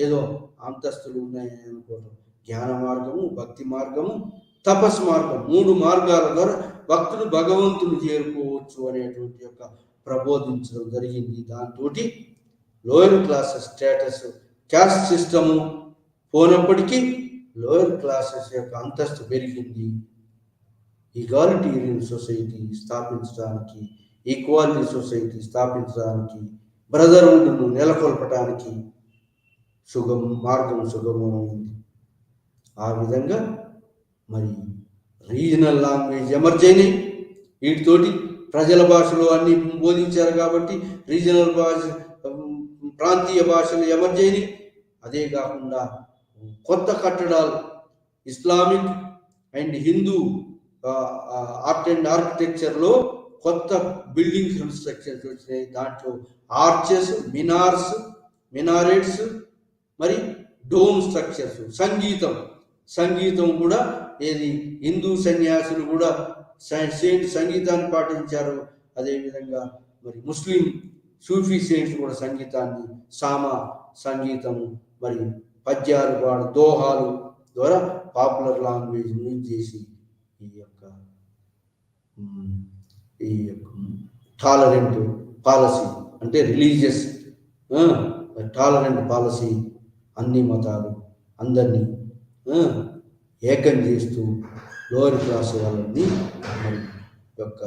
ఏదో అంతస్తులు ఉన్నాయని అనుకోవడం. జ్ఞాన మార్గము, భక్తి మార్గము, తపస్ మార్గం, 3 మార్గాల ద్వారా భక్తులు భగవంతుని చేరుకోవచ్చు అనేటువంటి ప్రబోధించడం జరిగింది. దాంతో lower classes status, caste system పోనప్పటికీ లోయర్ క్లాసెస్ యొక్క అంతస్తు పెరిగింది. ఈగాలిటేరియన్ సొసైటీ స్థాపించడానికి, ఈక్వాలిటీ సొసైటీ స్థాపించడానికి, బ్రదర్హుడ్ను నెలకొల్పడానికి మార్గం సుగమమైంది. ఆ విధంగా మరి రీజనల్ లాంగ్వేజ్ ఎమర్జ్ అయినాయి. వీటితోటి ప్రజల భాషలో అన్ని బోధించారు కాబట్టి రీజనల్ భాష, ప్రాంతీయ భాషలు ఎమర్జ్ అయినాయి. అదే కాకుండా కొత్త కట్టడాలు, Islamic and Hindu art and ఆర్కిటెక్చర్లో కొత్త బిల్డింగ్ కన్స్ట్రక్షన్స్ వచ్చినాయి. దాంట్లో ఆర్చెస్, మినారెట్స్, మరి డోమ్ స్ట్రక్చర్స్. సంగీతం కూడా ఏది? హిందూ సన్యాసులు కూడా సంగీతాన్ని పాటించారు. అదేవిధంగా మరి ముస్లిం సూఫీ సెయింట్స్ కూడా సంగీతాన్ని, సంగీతం, మరి పద్యాలు, దోహాలు ద్వారా పాపులర్ లాంగ్వేజ్ యూజ్ చేసి ఈ యొక్క టాలరెంట్ పాలసీ, అంటే రిలీజియస్ టాలరెంట్ పాలసీ, అన్ని మతాలు అందరినీ ఏకం చేస్తూ లోయర్ క్లాస్ వాళ్ళని మరి యొక్క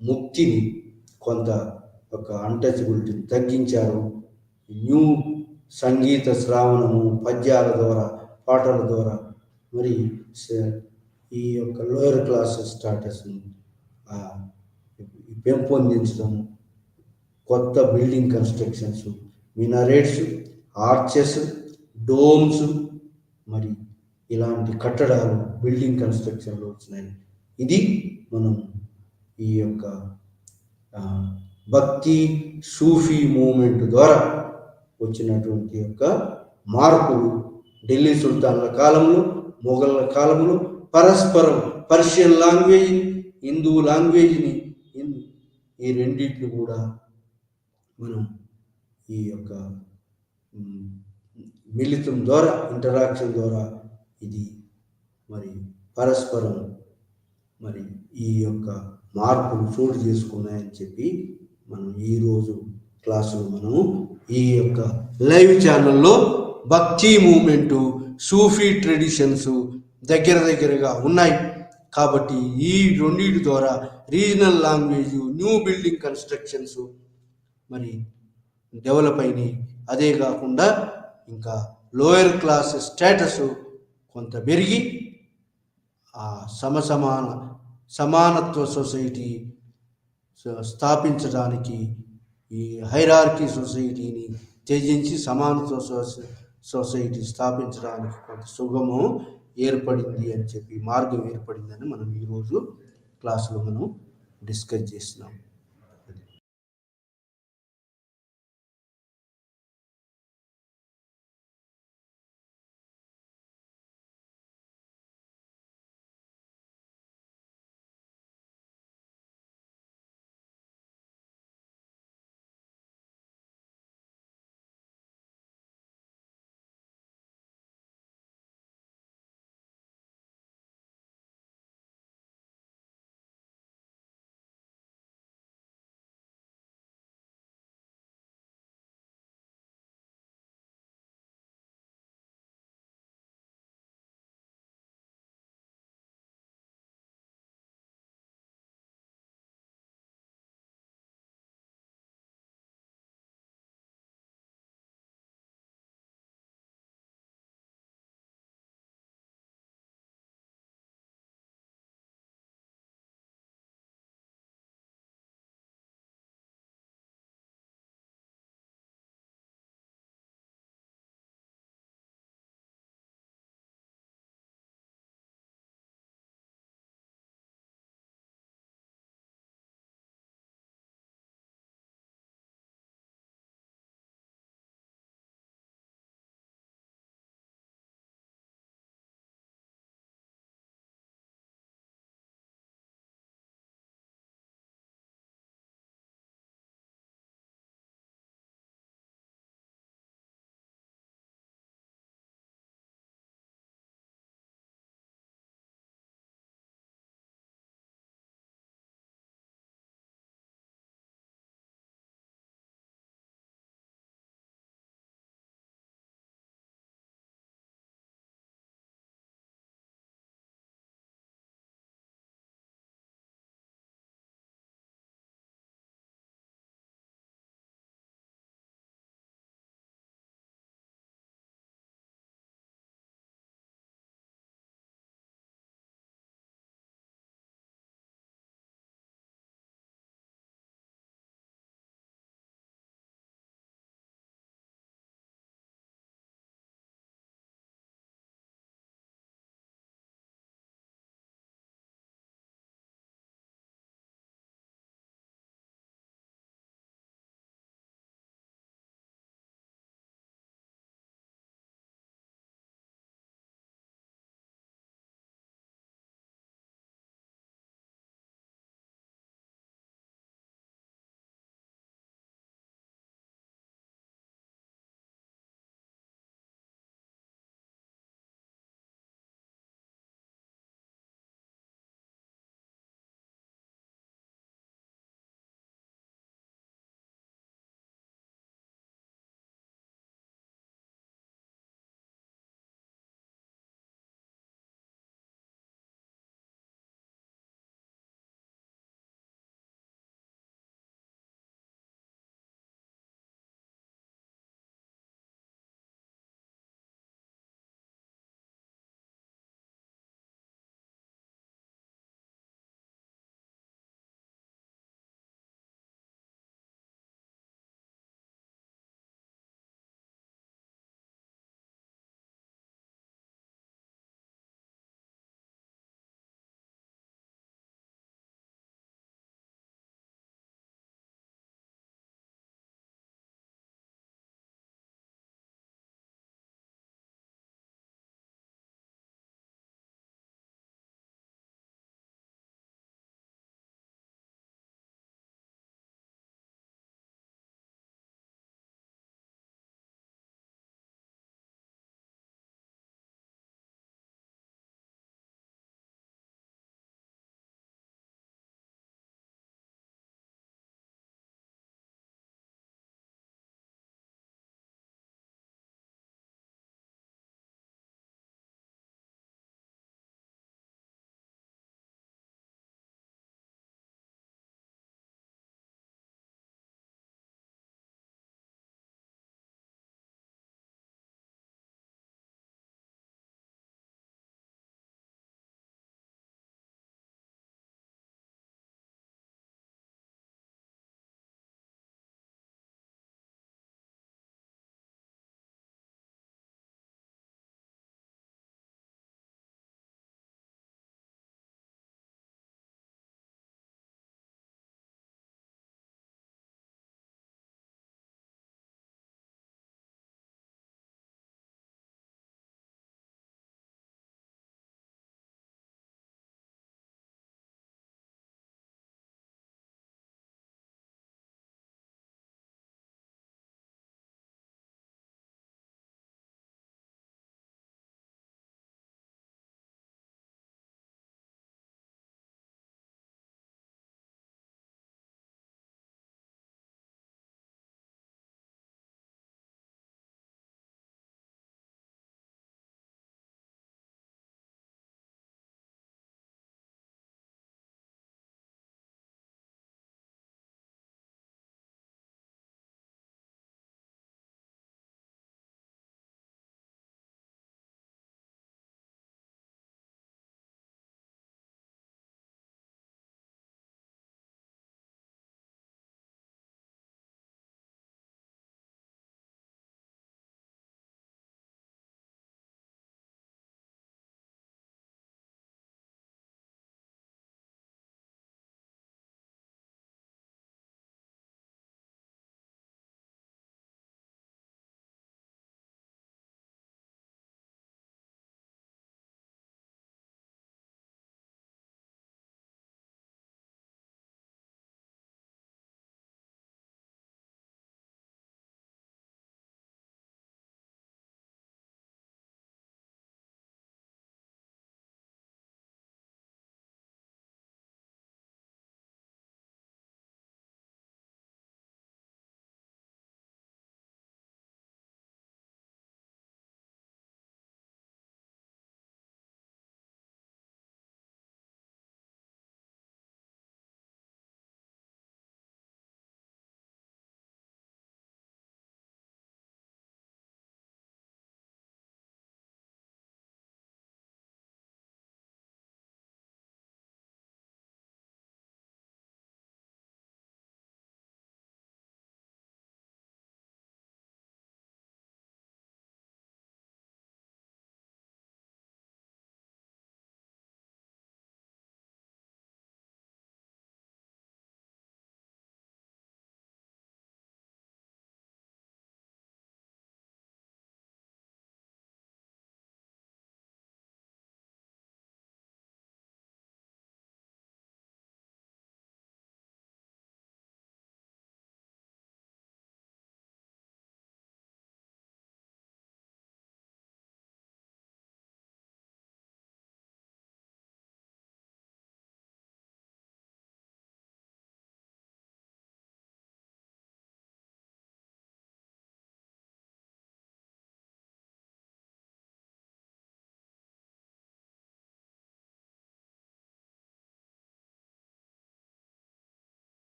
ముక్తిని, కొంత అన్టచబిలిటీని తగ్గించారు. న్యూ సంగీత శ్రావణము, పద్యాల ద్వారా, పాటల ద్వారా మరి ఈ యొక్క లోయర్ క్లాస్ స్టాటస్ని పెంపొందించడం, కొత్త building constructions, minarets, arches, Doms, మరి ఇలాంటి కట్టడాలు బిల్డింగ్ కన్స్ట్రక్షన్లో వచ్చినాయి. ఇది మనం ఈ యొక్క భక్తి సూఫీ మూమెంట్ ద్వారా వచ్చినటువంటి మార్పులు. ఢిల్లీ సుల్తాన్ల కాలంలో, మొఘళ్ళ కాలంలో పరస్పరం పర్షియన్ లాంగ్వేజ్, హిందూ లాంగ్వేజ్ని, ఈ రెండింటిని కూడా మనం ఈ మిళితం ద్వారా, ఇంటరాక్షన్ ద్వారా ఇది మరి పరస్పరం మరి ఈ మార్పులు చోటు చేసుకున్నాయని చెప్పి మనం ఈరోజు క్లాసులు మనము ఈ యొక్క లైవ్ ఛానల్లో భక్తి మూమెంటు, సూఫీ ట్రెడిషన్స్ దగ్గరగా ఉన్నాయి. కాబట్టి ఈ రెండింటి ద్వారా regional language, new building constructions మరి డెవలప్ అయినాయి. అదే కాకుండా ఇంకా లోయర్ క్లాస్ స్టేటస్ కొంత పెరిగి ఆ సమానత్వ సొసైటీ స్థాపించడానికి ఈ హైరార్కీ సొసైటీని త్యజించి సమానత్వ సొసైటీ స్థాపించడానికి కొంత సుగమం ఏర్పడింది అని చెప్పి, మార్గం ఏర్పడిందని మనం ఈరోజు క్లాసులో మనం డిస్కస్ చేస్తున్నాం.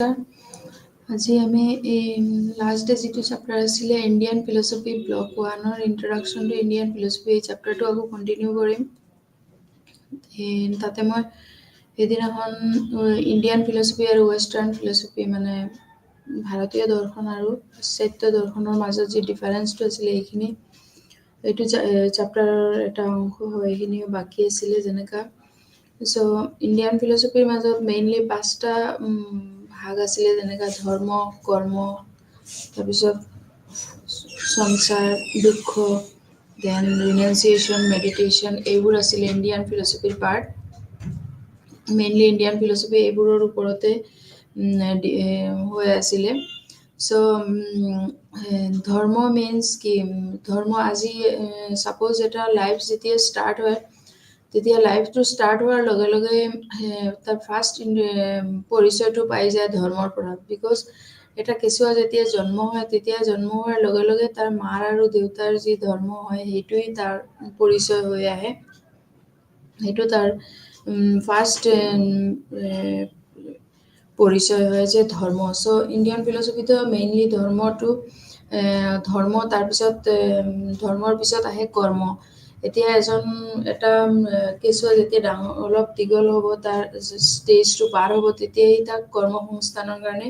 আজি আমি এই লাষ্ট ডে যিটো চেপ্টাৰ আছিলে ইণ্ডিয়ান ফিলচফি ব্লক 1ৰ ইন্ট্ৰডাকশ্যন টু ইণ্ডিয়ান ফিলচফি, এই চেপ্টাৰটো আকৌ কণ্টিনিউ কৰিম। তাতে মই সেইদিনাখন ইণ্ডিয়ান ফিলচফি আৰু ৱেষ্টাৰ্ণ ফিলচফি, মানে ভাৰতীয় দৰ্শন আৰু পাশ্চাত্য দৰ্শনৰ মাজত যি ডিফাৰেঞ্চটো আছিলে সেইখিনি, এইটো চেপ্টাৰৰ এটা অংশ হয়। এইখিনি বাকী আছিলে যেনেকা। চ' ইণ্ডিয়ান ফিলচফিৰ মাজত মেইনলি 5টা ভাগ আছিলে, যেনেকা ধৰ্ম, কৰ্ম, তাৰপিছত সংসাৰ, দুঃখ, দেন ৰিনাউন্সিয়েশ্যন, মেডিটেশ্যন, এইবোৰ আছিলে ইণ্ডিয়ান ফিলচফিৰ পাৰ্ট। মেইনলি ইণ্ডিয়ান ফিলচফি এইবোৰৰ ওপৰতে হৈ আছিলে। চ' ধৰ্ম মিনছ কি? ধৰ্ম আজি ছাপ'জ এটা লাইফ যেতিয়া ষ্টাৰ্ট হয়, তেতিয়া লাইফটো ষ্টাৰ্ট হোৱাৰ লগে লগে তাৰ ফাৰ্ষ্ট পৰিচয়টো পাই যায় ধৰ্মৰ পৰা। বিকজ এটা কেঁচুৱা যেতিয়া জন্ম হয়, তেতিয়া জন্ম হোৱাৰ লগে লগে তাৰ মাৰ আৰু দেউতাৰ যি ধৰ্ম হয় সেইটোৱেই তাৰ পৰিচয় হৈ আহে। সেইটো তাৰ ফাৰ্ষ্ট পৰিচয় হয় যে ধৰ্ম। চ' ইণ্ডিয়ান ফিলচফিটো মেইনলি ধৰ্ম, তাৰপিছত ধৰ্মৰ পিছত আহে কৰ্ম। এতিয়া এটা কেঁচুৱা যেতিয়া ডাঙৰ অলপ দীঘল হ'ব, তাৰ ষ্টেজটো পাৰ হ'ব, তেতিয়াই তাক কৰ্ম সংস্থানৰ কাৰণে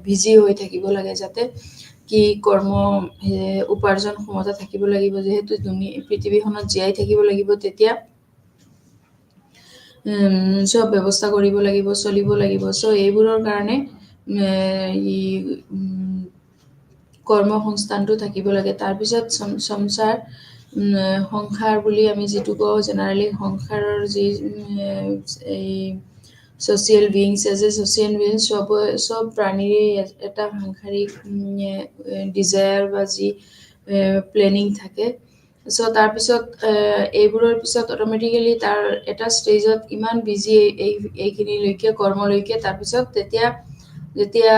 বিজি হৈ থাকিব লাগে, যাতে কি কৰ্ম উপাৰ্জন ক্ষমতা থাকিব লাগিব। যিহেতু পৃথিৱীখনত জীয়াই থাকিব লাগিব, তেতিয়া চব ব্যৱস্থা কৰিব লাগিব, চলিব লাগিব। চ' এইবোৰৰ কাৰণে কৰ্ম সংস্থানটো থাকিব লাগে। তাৰপিছত সংসাৰ বুলি আমি যিটো কওঁ, জেনেৰেলি সংসাৰৰ যি এই social beings, as a social beings চব প্ৰাণীৰে এটা সাংসাৰিক ডিজায়াৰ বা যি প্লেনিং থাকে। চ' তাৰপিছত এইবোৰৰ পিছত অট'মেটিকেলি তাৰ এটা ষ্টেজত ইমান বিজি এইখিনিলৈকে কৰ্মলৈকে, তাৰপিছত যেতিয়া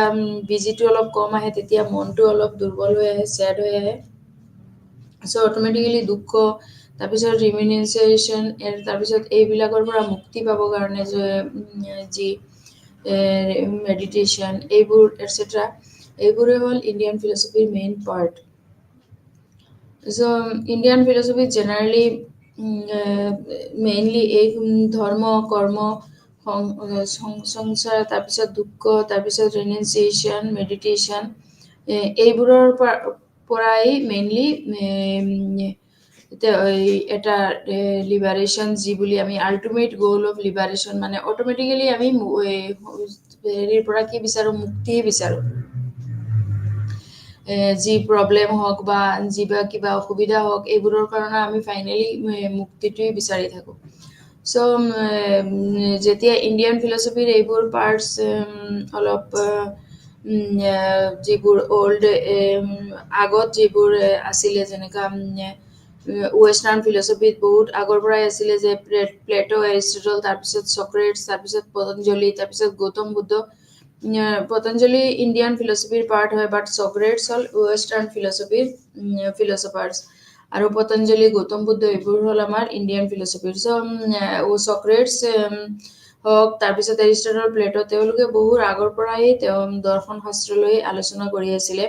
বিজিটো অলপ কম আহে, তেতিয়া মনটো অলপ দুৰ্বল হৈ আহে, ছেড হৈ আহে। চ' অট'মেটিকেলি দুঃখ, তাৰপিছত ৰিমিউনেশ্যন, তাৰপিছত এইবিলাকৰ পৰা মুক্তি পাবৰ কাৰণে যি মেডিটেশ্যন, এইবোৰ এটচেট্ৰা, এইবোৰে হ'ল ইণ্ডিয়ান ফিলচফিৰ মেইন পাৰ্ট। চ' ইণ্ডিয়ান ফিলচফিত জেনেৰেলি মেইনলি এই ধৰ্ম, কৰ্ম, সংসাৰ, তাৰপিছত দুঃখ, তাৰপিছত ৰিনাউন্সিয়েশ্যন, মেডিটেশ্যন, এইবোৰৰ পৰাই মেইনলি এটা লিবাৰেশ্যন, যি বুলি আমি আল্টিমেট গ'ল অফ লিবাৰেশ্যন, মানে অট'মেটিকেলি আমি হেৰিৰ পৰা কি বিচাৰোঁ? মুক্তিয়ে বিচাৰোঁ। যি প্ৰব্লেম হওক বা কিবা অসুবিধা হওক, এইবোৰৰ কাৰণে আমি ফাইনেলি মুক্তিটোৱে বিচাৰি থাকোঁ। চ' যেতিয়া ইণ্ডিয়ান ফিলচফিৰ এইবোৰ পাৰ্টছ অলপ যিবোৰ অল্ড আগত যিবোৰ আছিলে, যেনেকা ৱেষ্টাৰ্ণ ফিলচফিত বহুত আগৰ পৰাই আছিলে, যে প্লেটো, এৰিষ্টটল, তাৰপিছত চক্ৰেটছ, তাৰপিছত পতঞ্জলি, তাৰপিছত গৌতম বুদ্ধ। পতঞ্জলি ইণ্ডিয়ান ফিলচফিৰ পাৰ্ট হয়, বাট চক্ৰেটছ হ'ল ৱেষ্টাৰ্ণ ফিলচফিৰ ফিলচফাৰ্ছ, আৰু পতঞ্জলি, গৌতম বুদ্ধ, এইবোৰ হ'ল আমাৰ ইণ্ডিয়ান ফিলচফিৰ। চ' চক্ৰেটছ হওক, তাৰপিছত এৰিষ্টটল, প্লেটো, তেওঁলোকে বহুত আগৰ পৰাই দৰ্শন শাস্ত্ৰ লৈ আলোচনা কৰি আছিলে।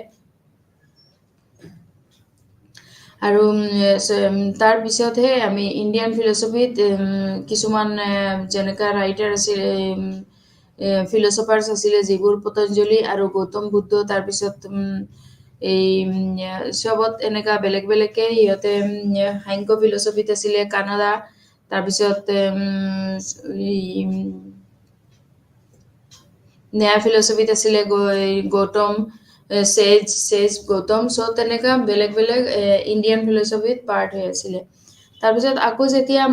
আৰু তাৰ পিছতহে আমি ইণ্ডিয়ান ফিলচফিত কিছুমান যেনেকা ৰাইটাৰ আছিলে, ফিলচফাৰ্ছ আছিলে, যিবোৰ পতঞ্জলি আৰু গৌতম বুদ্ধ, তাৰপিছত এই চবত এনেকা বেলেগ বেলেগকে সিহঁতে সাংখ্য ফিলচফিত আছিলে কানাডা, তাৰপিছত ন্যায় ফিলচফিত আছিলে গৌতম, চেজ গৌতম। চ' তেনেকা বেলেগ বেলেগ ইণ্ডিয়ান ফিলচফিত পাৰ্ট হৈ আছিলে। তাৰপিছত আকৌ যেতিয়া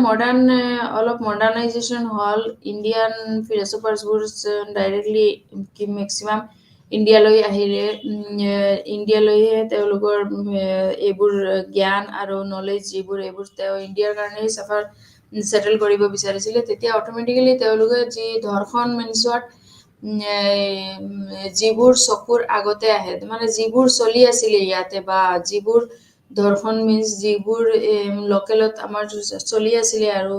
অলপ মডাৰ্ণাইজেশ্যন হ'ল, ইণ্ডিয়ান ফিলচফাৰ্ছবোৰ ডাইৰেক্টলি মেক্সিমাম ইণ্ডিয়ালৈ আহিলে। ইণ্ডিয়ালৈহে তেওঁলোকৰ এইবোৰ জ্ঞান আৰু নলেজ যিবোৰ, এইবোৰ ইণ্ডিয়াৰ কাৰণেই ছেটেল কৰিব বিচাৰিছিলে। তেতিয়া অট'মেটিকেলি তেওঁলোকে যি দৰ্শন মিনছত যিবোৰ চকুৰ আগতে আহে, মানে যিবোৰ চলি আছিলে ইয়াতে, বা যিবোৰ দৰ্শন মিনছ যিবোৰ লোকেলত আমাৰ চলি আছিলে, আৰু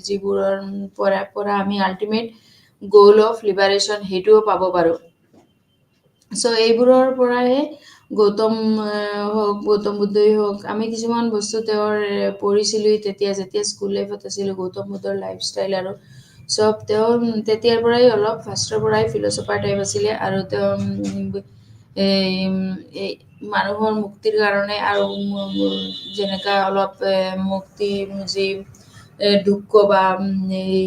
যিবোৰৰ পৰা আমি আল্টিমেট গ'ল অফ লিবাৰেশ্যন সেইটোও পাব পাৰোঁ। চ' এইবোৰৰ পৰাই গৌতম গৌতম বুদ্ধই হওক, আমি কিছুমান বস্তু তেওঁৰ পঢ়িছিলোঁ যেতিয়া স্কুল লাইফত আছিলোঁ, গৌতম বুদ্ধৰ লাইফষ্টাইল আৰু চব তেওঁ তেতিয়াৰ পৰাই অলপ ফাৰ্ষ্টৰ পৰাই ফিলচফাৰ টাইপ আছিলে আৰু তেওঁ এই মানুহৰ মুক্তিৰ কাৰণে আৰু যেনেকা অলপ মুক্তি যি দুঃখ বা এই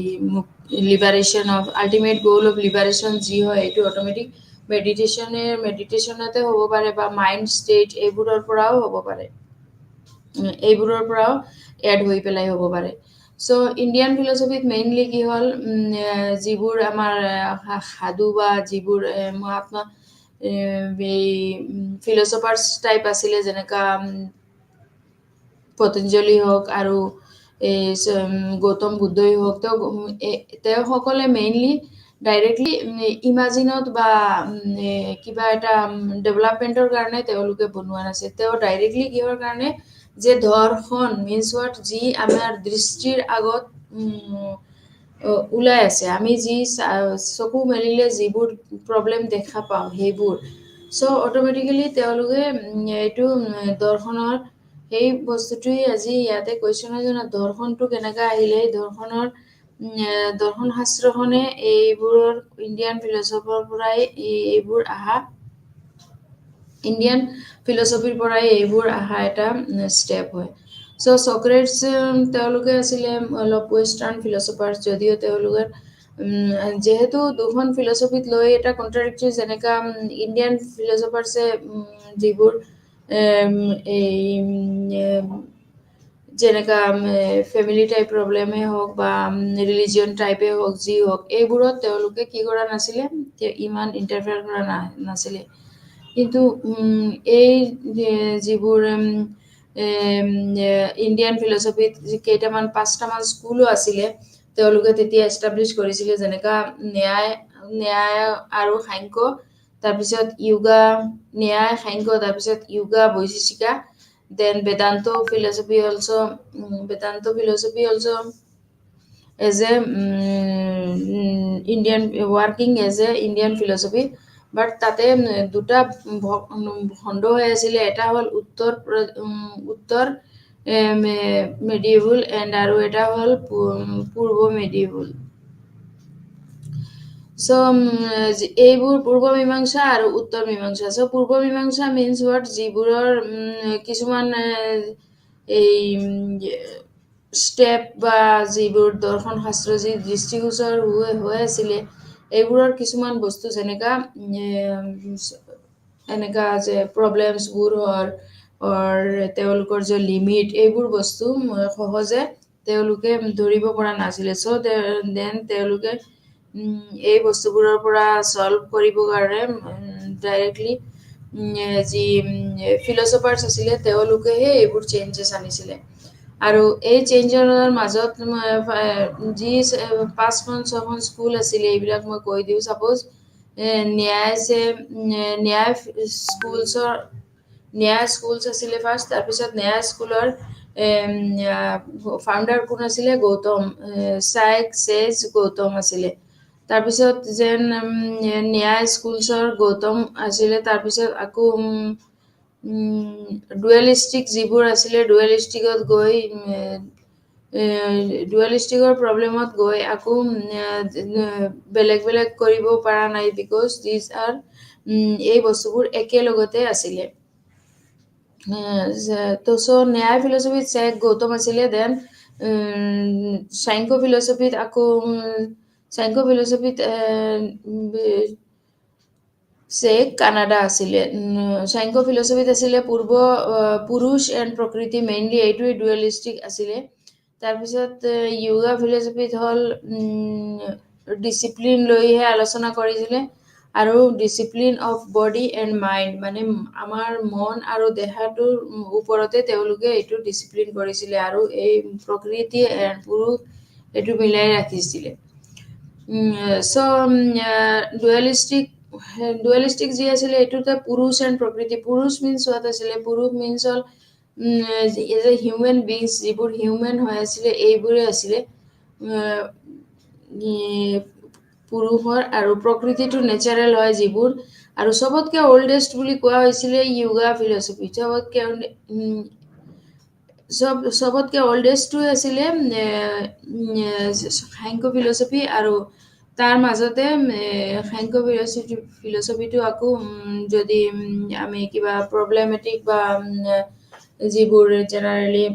liberation of ultimate goal of liberation যি হয় এইটো অট'মেটিক মেডিটেশ্যনতে হ'ব পাৰে বা মাইণ্ড ষ্টেট এইবোৰৰ পৰাও হ'ব পাৰে, এইবোৰৰ পৰাও এড হৈ পেলাই হ'ব পাৰে। চ' ইণ্ডিয়ান ফিলচফিত মেইনলি কি হ'ল, যিবোৰ আমাৰ সাধু বা যিবোৰ মহাত্মা এই ফিলচফাৰ্ছ টাইপ আছিলে, যেনেকা পতঞ্জলি হওক আৰু এই গৌতম বুদ্ধই হওক, তেওঁসকলে মেইনলি ডাইৰেক্টলি ইমাজিনত বা কিবা এটা ডেভেলপমেণ্টৰ কাৰণে তেওঁলোকে বনোৱা নাছিল। তেওঁ ডাইৰেক্টলি কিহৰ কাৰণে, যে দৰ্শন মিনছ হোৱাট, যি আমাৰ দৃষ্টিৰ আগত ওলাই আছে, আমি যি চকু মেলিলে যিবোৰ প্ৰব্লেম দেখা পাওঁ সেইবোৰ। চ' অট'মেটিকেলি তেওঁলোকে এইটো দৰ্শনৰ সেই বস্তুটোৱেই আজি ইয়াতে কুৱেশ্যন হয় যে দৰ্শনটো কেনেকৈ আহিলে, দৰ্শন শাস্ত্ৰখনে এইবোৰৰ ইণ্ডিয়ান ফিলচফাৰ পৰাই এইবোৰ অহা, ইণ্ডিয়ান ফিলচফিৰ পৰাই এইবোৰ অহা এটা ষ্টেপ হয়। চ' চক্ৰেটছ তেওঁলোকে আছিলে অলপ ৱেষ্টাৰ্ণ ফিলচফাৰ, যদিও তেওঁলোকে যিহেতু দুখন ফিলচফিত লৈ এটা কণ্ট্ৰাডিক্টৰী, যেনেকা ইণ্ডিয়ান ফিলচফাৰ্ছে যিবোৰ এই যেনেকা ফেমিলি টাইপ প্ৰব্লেমেই হওক বা ৰিলিজিয়ন টাইপেই হওক, যি হওক, এইবোৰত তেওঁলোকে কি কৰা নাছিলে, ইমান ইণ্টাৰফেয়াৰ কৰা নাছিলে। কিন্তু এই যিবোৰ ইণ্ডিয়ান ফিলচফিত কেইটামান 5টামান স্কুলো আছিলে, তেওঁলোকে তেতিয়া এষ্টাব্লিছ কৰিছিলে, যেনেকা ন্যায় আৰু সাংখ্য, তাৰপিছত য়োগা, ন্যায় সাংখ্য, তাৰপিছত yoga বৈশিষ্ট্যিকা, then Vedanta philosophy also as a Indian working as a Indian philosophy, but তাতে দুটা খণ্ড হৈ আছিলে, এটা হ'ল উত্তৰ মেডিয়েবল এণ্ড আৰু এটা হ'ল পূৰ্ব মেডিয়েবল। চ' এইবোৰ পূৰ্ব মীমাংসা আৰু উত্তৰ মীমাংসা। চ' পূৰ্ব মীমাংসা মিনছ হোৱাট, যিবোৰৰ কিছুমান এই ষ্টেপ বা যিবোৰ দৰ্শন শাস্ত্ৰ যি দৃষ্টিগোচৰ হৈ আছিলে, এইবোৰৰ কিছুমান বস্তু যেনেকা এনেকা যে প্ৰব্লেমছবোৰ তেওঁলোকৰ যে লিমিট, এইবোৰ বস্তু সহজে তেওঁলোকে ধৰিব পৰা নাছিলে। চ' দেন তেওঁলোকে এই বস্তুবোৰৰ পৰা ছল্ভ কৰিবৰ কাৰণে ডাইৰেক্টলি যি ফিলচফাৰ্ছ আছিলে তেওঁলোকেহে এইবোৰ চেঞ্জেছ আনিছিলে। আৰু এই চেঞ্জৰ মাজত যি 5খন-6খন স্কুল আছিলে, এইবিলাক মই কৈ দিওঁ। ছাপ'জ ন্যায় স্কুলছ আছিলে ফাৰ্ষ্ট, তাৰপিছত ন্যায় স্কুলৰ ফাউণ্ডাৰ কোন আছিলে, গৌতম আছিলে। তাৰপিছত যেন ন্যায় স্কুলছৰ গৌতম আছিলে, তাৰপিছত আকৌ ডুৱেলিষ্টিক যিবোৰ আছিলে, ডুৱেলিষ্টিকৰ প্ৰব্লেমত গৈ আকৌ বেলেগ কৰিব পৰা নাই, বিকজ দিজ আৰ এই বস্তুবোৰ একেলগতে আছিলে। চ' ন্যায় ফিলচফিত গৌতম আছিলে, দেন সাংখ্য ফিলচফিত কানাডা আছিলে। সাংখ্য ফিলচফিত আছিলে পুৰুষ এণ্ড প্ৰকৃতি, মেইনলি এইটোৱে ডুৱেলিষ্টিক আছিলে। তাৰপিছত য়োগা ফিলচফিত হ'ল ডিচিপ্লিন লৈহে আলোচনা কৰিছিলে, আৰু discipline of body and mind, মানে আমাৰ মন আৰু দেহাটোৰ ওপৰতে তেওঁলোকে এইটো ডিচিপ্লিন কৰিছিলে, আৰু এই প্ৰকৃতি পুৰুষ এইটো মিলাই ৰাখিছিলে। চ' ডুৱেলিষ্টিক যি আছিলে এইটোতে পুৰুষ এণ্ড প্ৰকৃতি, পুৰুষ মিনছ হোৱাত আছিলে, পুৰুষ মিনছ হ'ল এজ এ হিউমেন বিংছ, যিবোৰ হিউমেন হৈ আছিলে এইবোৰে আছিলে। পুৰুষৰ আৰু প্ৰকৃতিটো নেচাৰেল হয় যিবোৰ আৰু চবতকৈ অল্ডেষ্ট বুলি কোৱা হৈছিলে য়োগা ফিলচফি চবতকৈ অল্ডেষ্টটোৱে আছিলে সাংখ্য ফিলচফি আৰু তাৰ মাজতে সাংখ্য ফিলচফিটো আকৌ যদি আমি কিবা প্ৰব্লেমেটিক বা যিবোৰ জেনেৰেলি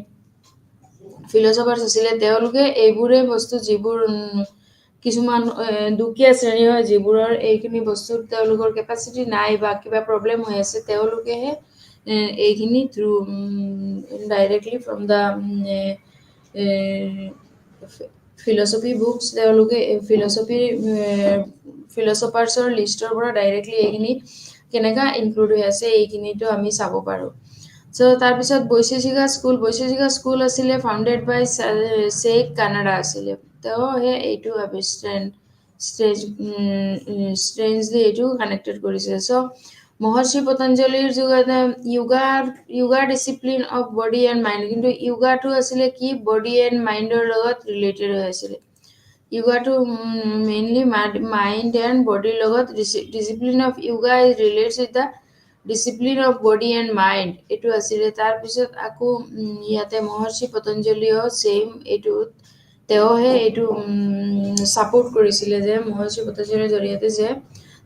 ফিলচফাৰ্ছ আছিলে তেওঁলোকে এইবোৰে বস্তু যিবোৰ কিছুমান দুখীয়া শ্ৰেণী হয় যিবোৰৰ এইখিনি বস্তুত তেওঁলোকৰ কেপাচিটি নাই বা কিবা প্ৰব্লেম হৈ আছে তেওঁলোকেহে এইখিনি through directly from the philosophy books তেওঁলোকে ফিলচফাৰ্ছৰ লিষ্টৰ পৰা ডাইৰেক্টলি এইখিনি কেনেকুৱা ইনক্লুড হৈ আছে এইখিনিতো আমি চাব পাৰোঁ। চ' তাৰপিছত বৈশেষিকা স্কুল আছিলে ফাউণ্ডেড বাই শ্বেখ কানাডা আছিলে তেওঁহে এইটো ষ্ট্ৰেঞ্জলি এইটো কানেক্টেড কৰিছিলে। চ' মহৰ্ষি পতঞ্জলিৰ যুগত য়োগাৰ discipline of body and mind কিন্তু য়োগাটো আছিলে কি বডি এণ্ড মাইণ্ডৰ লগত ৰিলেটেড হৈ আছিলে। য়োগাটো মেইনলি মাইণ্ড এণ্ড বডিৰ লগত discipline of yoga is related with the discipline of body and mind এইটো আছিলে। তাৰপিছত আকৌ ইয়াতে মহৰ্ষি পতঞ্জলিও ছেইম এইটো তেওঁহে এইটো ছাপোৰ্ট কৰিছিলে যে মহৰ্ষি পতঞ্জলিৰ জৰিয়তে যে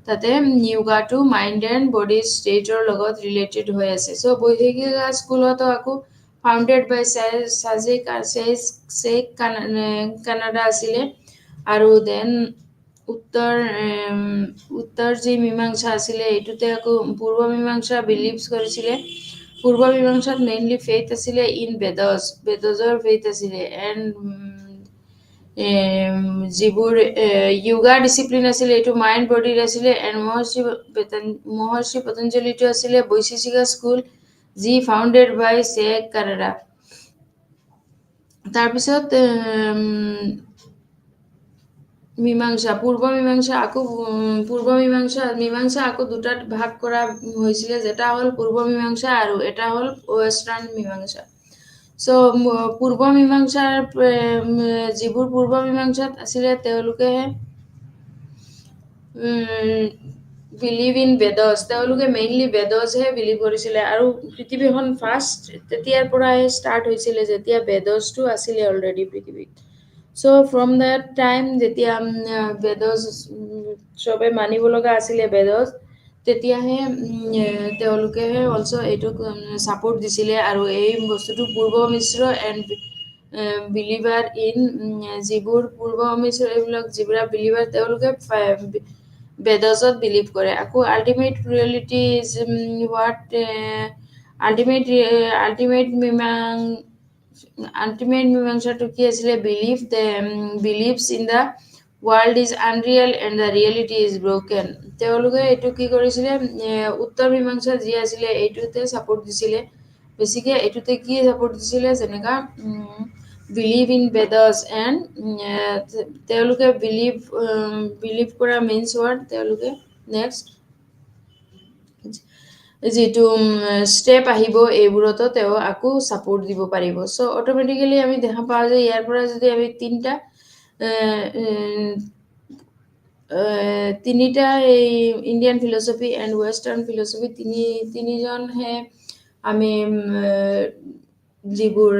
তাতে য়োগাটো মাইণ্ড এণ্ড বডি ষ্টেটৰ লগত ৰিলেটেড হৈ আছে। চ' বৈশেষিকা স্কুলতো আকৌ ফাউণ্ডেড বাই শ্বেখ কানাডা আছিলে আৰু দেন উত্তৰ যি মীমাংসা আছিলে এইটোতে আকৌ পূৰ্ব মীমাংসা বিলিভছ কৰিছিলে। পূৰ্ব মীমাংসাত মেইনলি ফেইথ আছিলে ইন বেদজৰ ফেইথ আছিলে এণ্ড যিবোৰ য়োগাৰ ডিচিপ্লিন আছিলে এইটো মাইণ্ড বডিৰ আছিলে এণ্ড মহৰ্ষি পতঞ্জলিটো আছিলে বৈশেষিকা স্কুল যি ফাউণ্ডেড বাই শ্বেখ কানাডা। তাৰপিছত মীমাংসা আকৌ দুটাত ভাগ কৰা হৈছিলে যেটা হ'ল পূৰ্ব মীমাংসা আৰু এটা হ'ল ৱেষ্টাৰ্ণ মীমাংসা। চ' পূৰ্ব মীমাংসাৰ যিবোৰ পূৰ্ব মীমাংসাত আছিলে তেওঁলোকেহে বিলিভ ইন বেদছ তেওঁলোকে মেইনলি বেদছহে বিলিভ কৰিছিলে আৰু পৃথিৱীখন ফাৰ্ষ্ট তেতিয়াৰ পৰাই ষ্টাৰ্ট হৈছিলে যেতিয়া বেদছটো আছিলে অলৰেডি পৃথিৱীত। চ' ফ্ৰম দ্যাট টাইম যেতিয়া বেদছ চবে মানিব লগা আছিলে বেদছ তেতিয়াহে তেওঁলোকেহে অলছ' এইটোক ছাপোৰ্ট দিছিলে আৰু এই বস্তুটো পূৰ্ব মিশ্ৰ এণ্ড বিলিভাৰ ইন যিবোৰ পূৰ্ব মিশ্ৰ এইবিলাক যিবিলাক বিলিভাৰ তেওঁলোকে বেদছত বিলিভ কৰে। আকৌ ultimate reality is what ultimate মীমাংসাটো কি আছিলে believes in the world is unreal and the reality is Brahman. তেওঁলোকে এইটো কি কৰিছিলে উত্তৰ মীমাংসা যি আছিলে এইটোতে ছাপোৰ্ট দিছিলে বেছিকৈ এইটোতে কি ছাপোৰ্ট দিছিলে যেনেকা বিলিভ ইন বেদছ এণ্ড তেওঁলোকে বিলিভ কৰা মেইনছ ৱৰ্ড তেওঁলোকে নেক্সট যিটো ষ্টেপ আহিব এইবোৰতো তেওঁ আকৌ ছাপোৰ্ট দিব পাৰিব। চ' অট'মেটিকেলি আমি দেখা পাওঁ যে ইয়াৰ পৰা যদি আমি তিনিটা এই Indian philosophy and western philosophy তিনিজনহে আমি যিবোৰ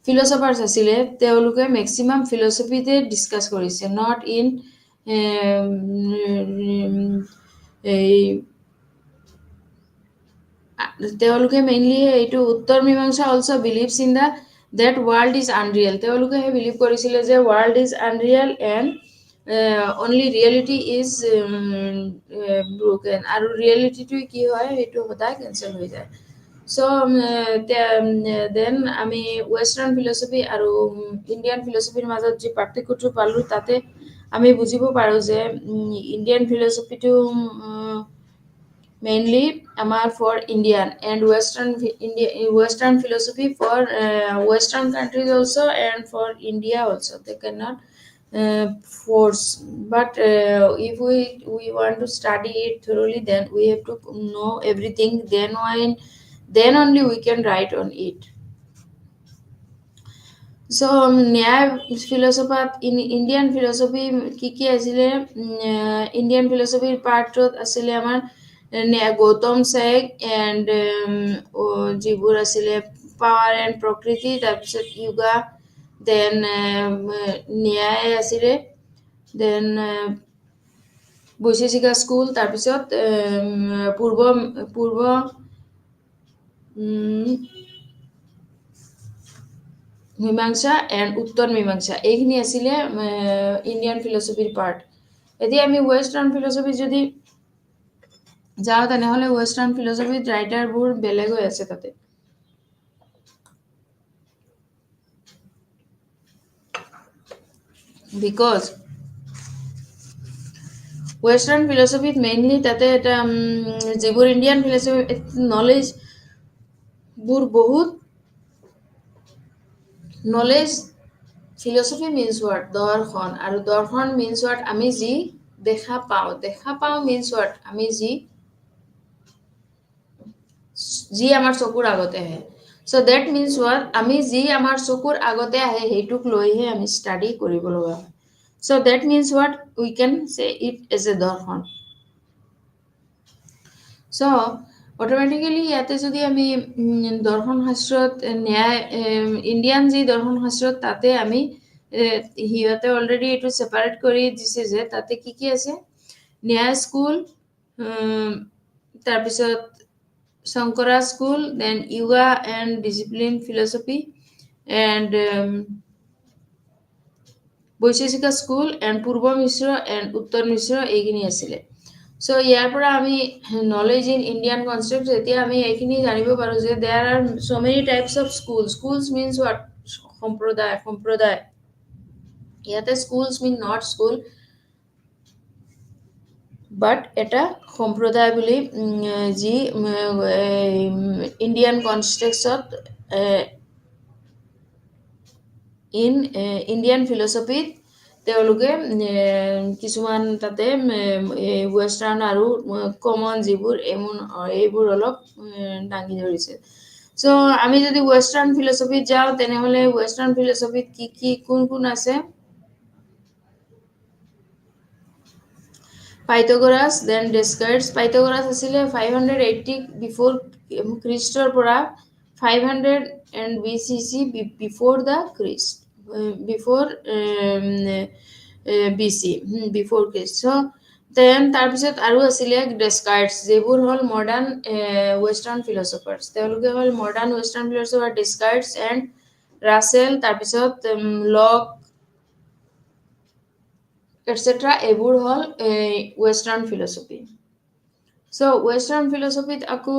ফিলচফাৰ্ছ আছিলে তেওঁলোকে মেক্সিমাম ফিলচফিতে ডিছকাছ কৰিছে নট ইন এই তেওঁলোকে মেইনলি এইটো Uttara Mimamsa also' believes in the that world is unreal তেওঁলোকেহে বিলিভ কৰিছিলে যে world is unreal and only reality is Brahman আৰু ৰিয়েলিটিটোৱে কি হয় সেইটো সদায় কেঞ্চেল হৈ যায়। চ' দেন আমি ৱেষ্টাৰ্ণ ফিলচফি আৰু ইণ্ডিয়ান ফিলচফিৰ মাজত যি পাৰ্থক্যটো পালোঁ তাতে আমি বুজিব পাৰোঁ যে ইণ্ডিয়ান ফিলচফিটো মেইনলি আমাৰ for Indian and western philosophy for western countries also' and for India also' they can not force but if we want to study it thoroughly then we have to know everything then only we can write on it. So ন্যায় ফিলচফাত Indian philosophy কি আছিলে Indian ফিলচফিৰ পাৰ্টত আছিলে আমাৰ Gautam check and যিবোৰ আছিলে power and প্ৰকৃতি, তাৰপিছত yoga, দেন ন্যায় আছিলে, দেন বৈশেষিকা স্কুল, তাৰপিছত পূৰ্ব পূৰ্ব মীমাংসা এণ্ড উত্তৰ মীমাংসা, এইখিনি আছিলে ইণ্ডিয়ান ফিলচফিৰ পাৰ্ট। এতিয়া আমি ৱেষ্টাৰ্ণ ফিলচফি যদি যাওঁ তেনেহ'লে ৱেষ্টাৰ্ণ ফিলচফিত ৰাইটাৰবোৰ বেলেগ হৈ আছে তাতে। বিকজ ৱেষ্টাৰ্ণ ফিলচফিত মেইনলি তাতে এটা যিবোৰ ইণ্ডিয়ান ফিলচফি নলেজবোৰ বহুত নলেজ, ফিলচফি মিনছ ৱাৰ্ড দৰ্শন, আৰু দৰ্শন মিনছ ৱাৰ্ড আমি যি দেখা পাওঁ মিনছ ৱাৰ্ড আমি যি আমাৰ চকুৰ আগতে আহে। চ' ডেট মিনছ ৱাৰ্ড আমি যি আমাৰ চকুৰ আগতে আহে সেইটোক লৈহে আমি ষ্টাডি কৰিব লগা হয়। চ' that means ward we can চে ইট এজ এ দৰ্শন। চ' অট'মেটিকেলি ইয়াতে যদি আমি দৰ্শন শাস্ত্ৰত ন্যায় ইণ্ডিয়ান যি দৰ্শন শাস্ত্ৰত তাতে আমি সিহঁতে অলৰেডি এইটো ছেপাৰেট কৰি দিছে যে তাতে কি আছে, ন্যায় স্কুল, তাৰপিছত Shankara school, then yoga and discipline philosophy and Vaisheshika school and পূৰ্ব মিশ্ৰ এণ্ড উত্তৰ মিশ্ৰ, এইখিনি আছিলে। চ' ইয়াৰ পৰা আমি নলেজ ইন ইণ্ডিয়ান কনচেপ্ট যেতিয়া আমি এইখিনি জানিব পাৰোঁ যে there are so' many types of schools means what, সম্প্ৰদায়। ইয়াতে schools mean not school but এটা সম্প্ৰদায় বুলি যি ইণ্ডিয়ান কনটেক্সটত ইণ্ডিয়ান ফিলচফিত তেওঁলোকে কিছুমান তাতে ৱেষ্টাৰ্ণ আৰু কমন যিবোৰ এইবোৰ অলপ দাঙি ধৰিছে। চ' আমি যদি ৱেষ্টাৰ্ণ ফিলচফিত যাওঁ তেনেহ'লে ৱেষ্টাৰ্ণ ফিলচফিত কোন আছে, পাইথাগোৰাছ, দেন ডেস্কাৰ্টছ। পাইথাগোৰাছ আছিলে 580 বিফ'ৰ খ্ৰীষ্টৰ পৰা 500 and BCC, before the Christ, before BC, before Christ. চ' দেন তাৰপিছত আৰু আছিলে ডেস্কাৰ্টছ, যিবোৰ হ'ল মডাৰ্ণ ৱেষ্টাৰ্ণ ফিলচফাৰ্ছ। তেওঁলোকে হ'ল modern western philosopher Descartes and Russell, তাৰপিছত লক এটচেট্ৰা, এইবোৰ হ'ল ৱেষ্টাৰ্ণ ফিলচফি। চ' ৱেষ্টাৰ্ণ ফিলচফিত আকৌ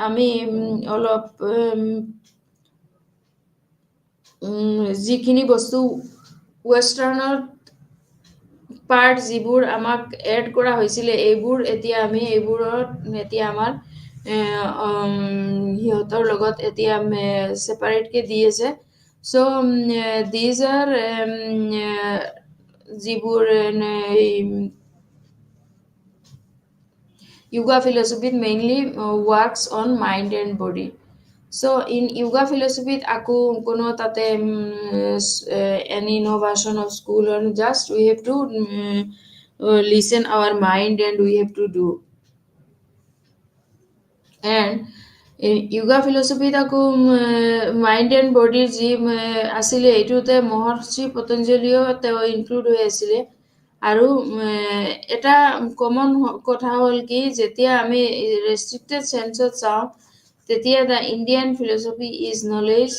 আমি অলপ যিখিনি বস্তু ৱেষ্টাৰ্ণৰ পাৰ্ট যিবোৰ আমাক এড কৰা হৈছিলে এইবোৰ এতিয়া আমাৰ সিহঁতৰ লগত এতিয়া ছেপাৰেটকৈ দি আছে। চ' দিজ আৰ যিবোৰ yoga philosophy mainly works on mind and body. So in yoga philosophy aku kono tate any no version of school, or just we have to listen our mind and we have to do. And yoga philosophy aku mind and body ji asile etute মহৰ্ষি পতঞ্জলিও তেওঁ include হৈ আছিলে। আৰু এটা common কথা হ'ল কি, যেতিয়া আমি ৰেষ্ট্ৰিক্টেড চেন্সত চাওঁ তেতিয়া the Indian philosophy is knowledge,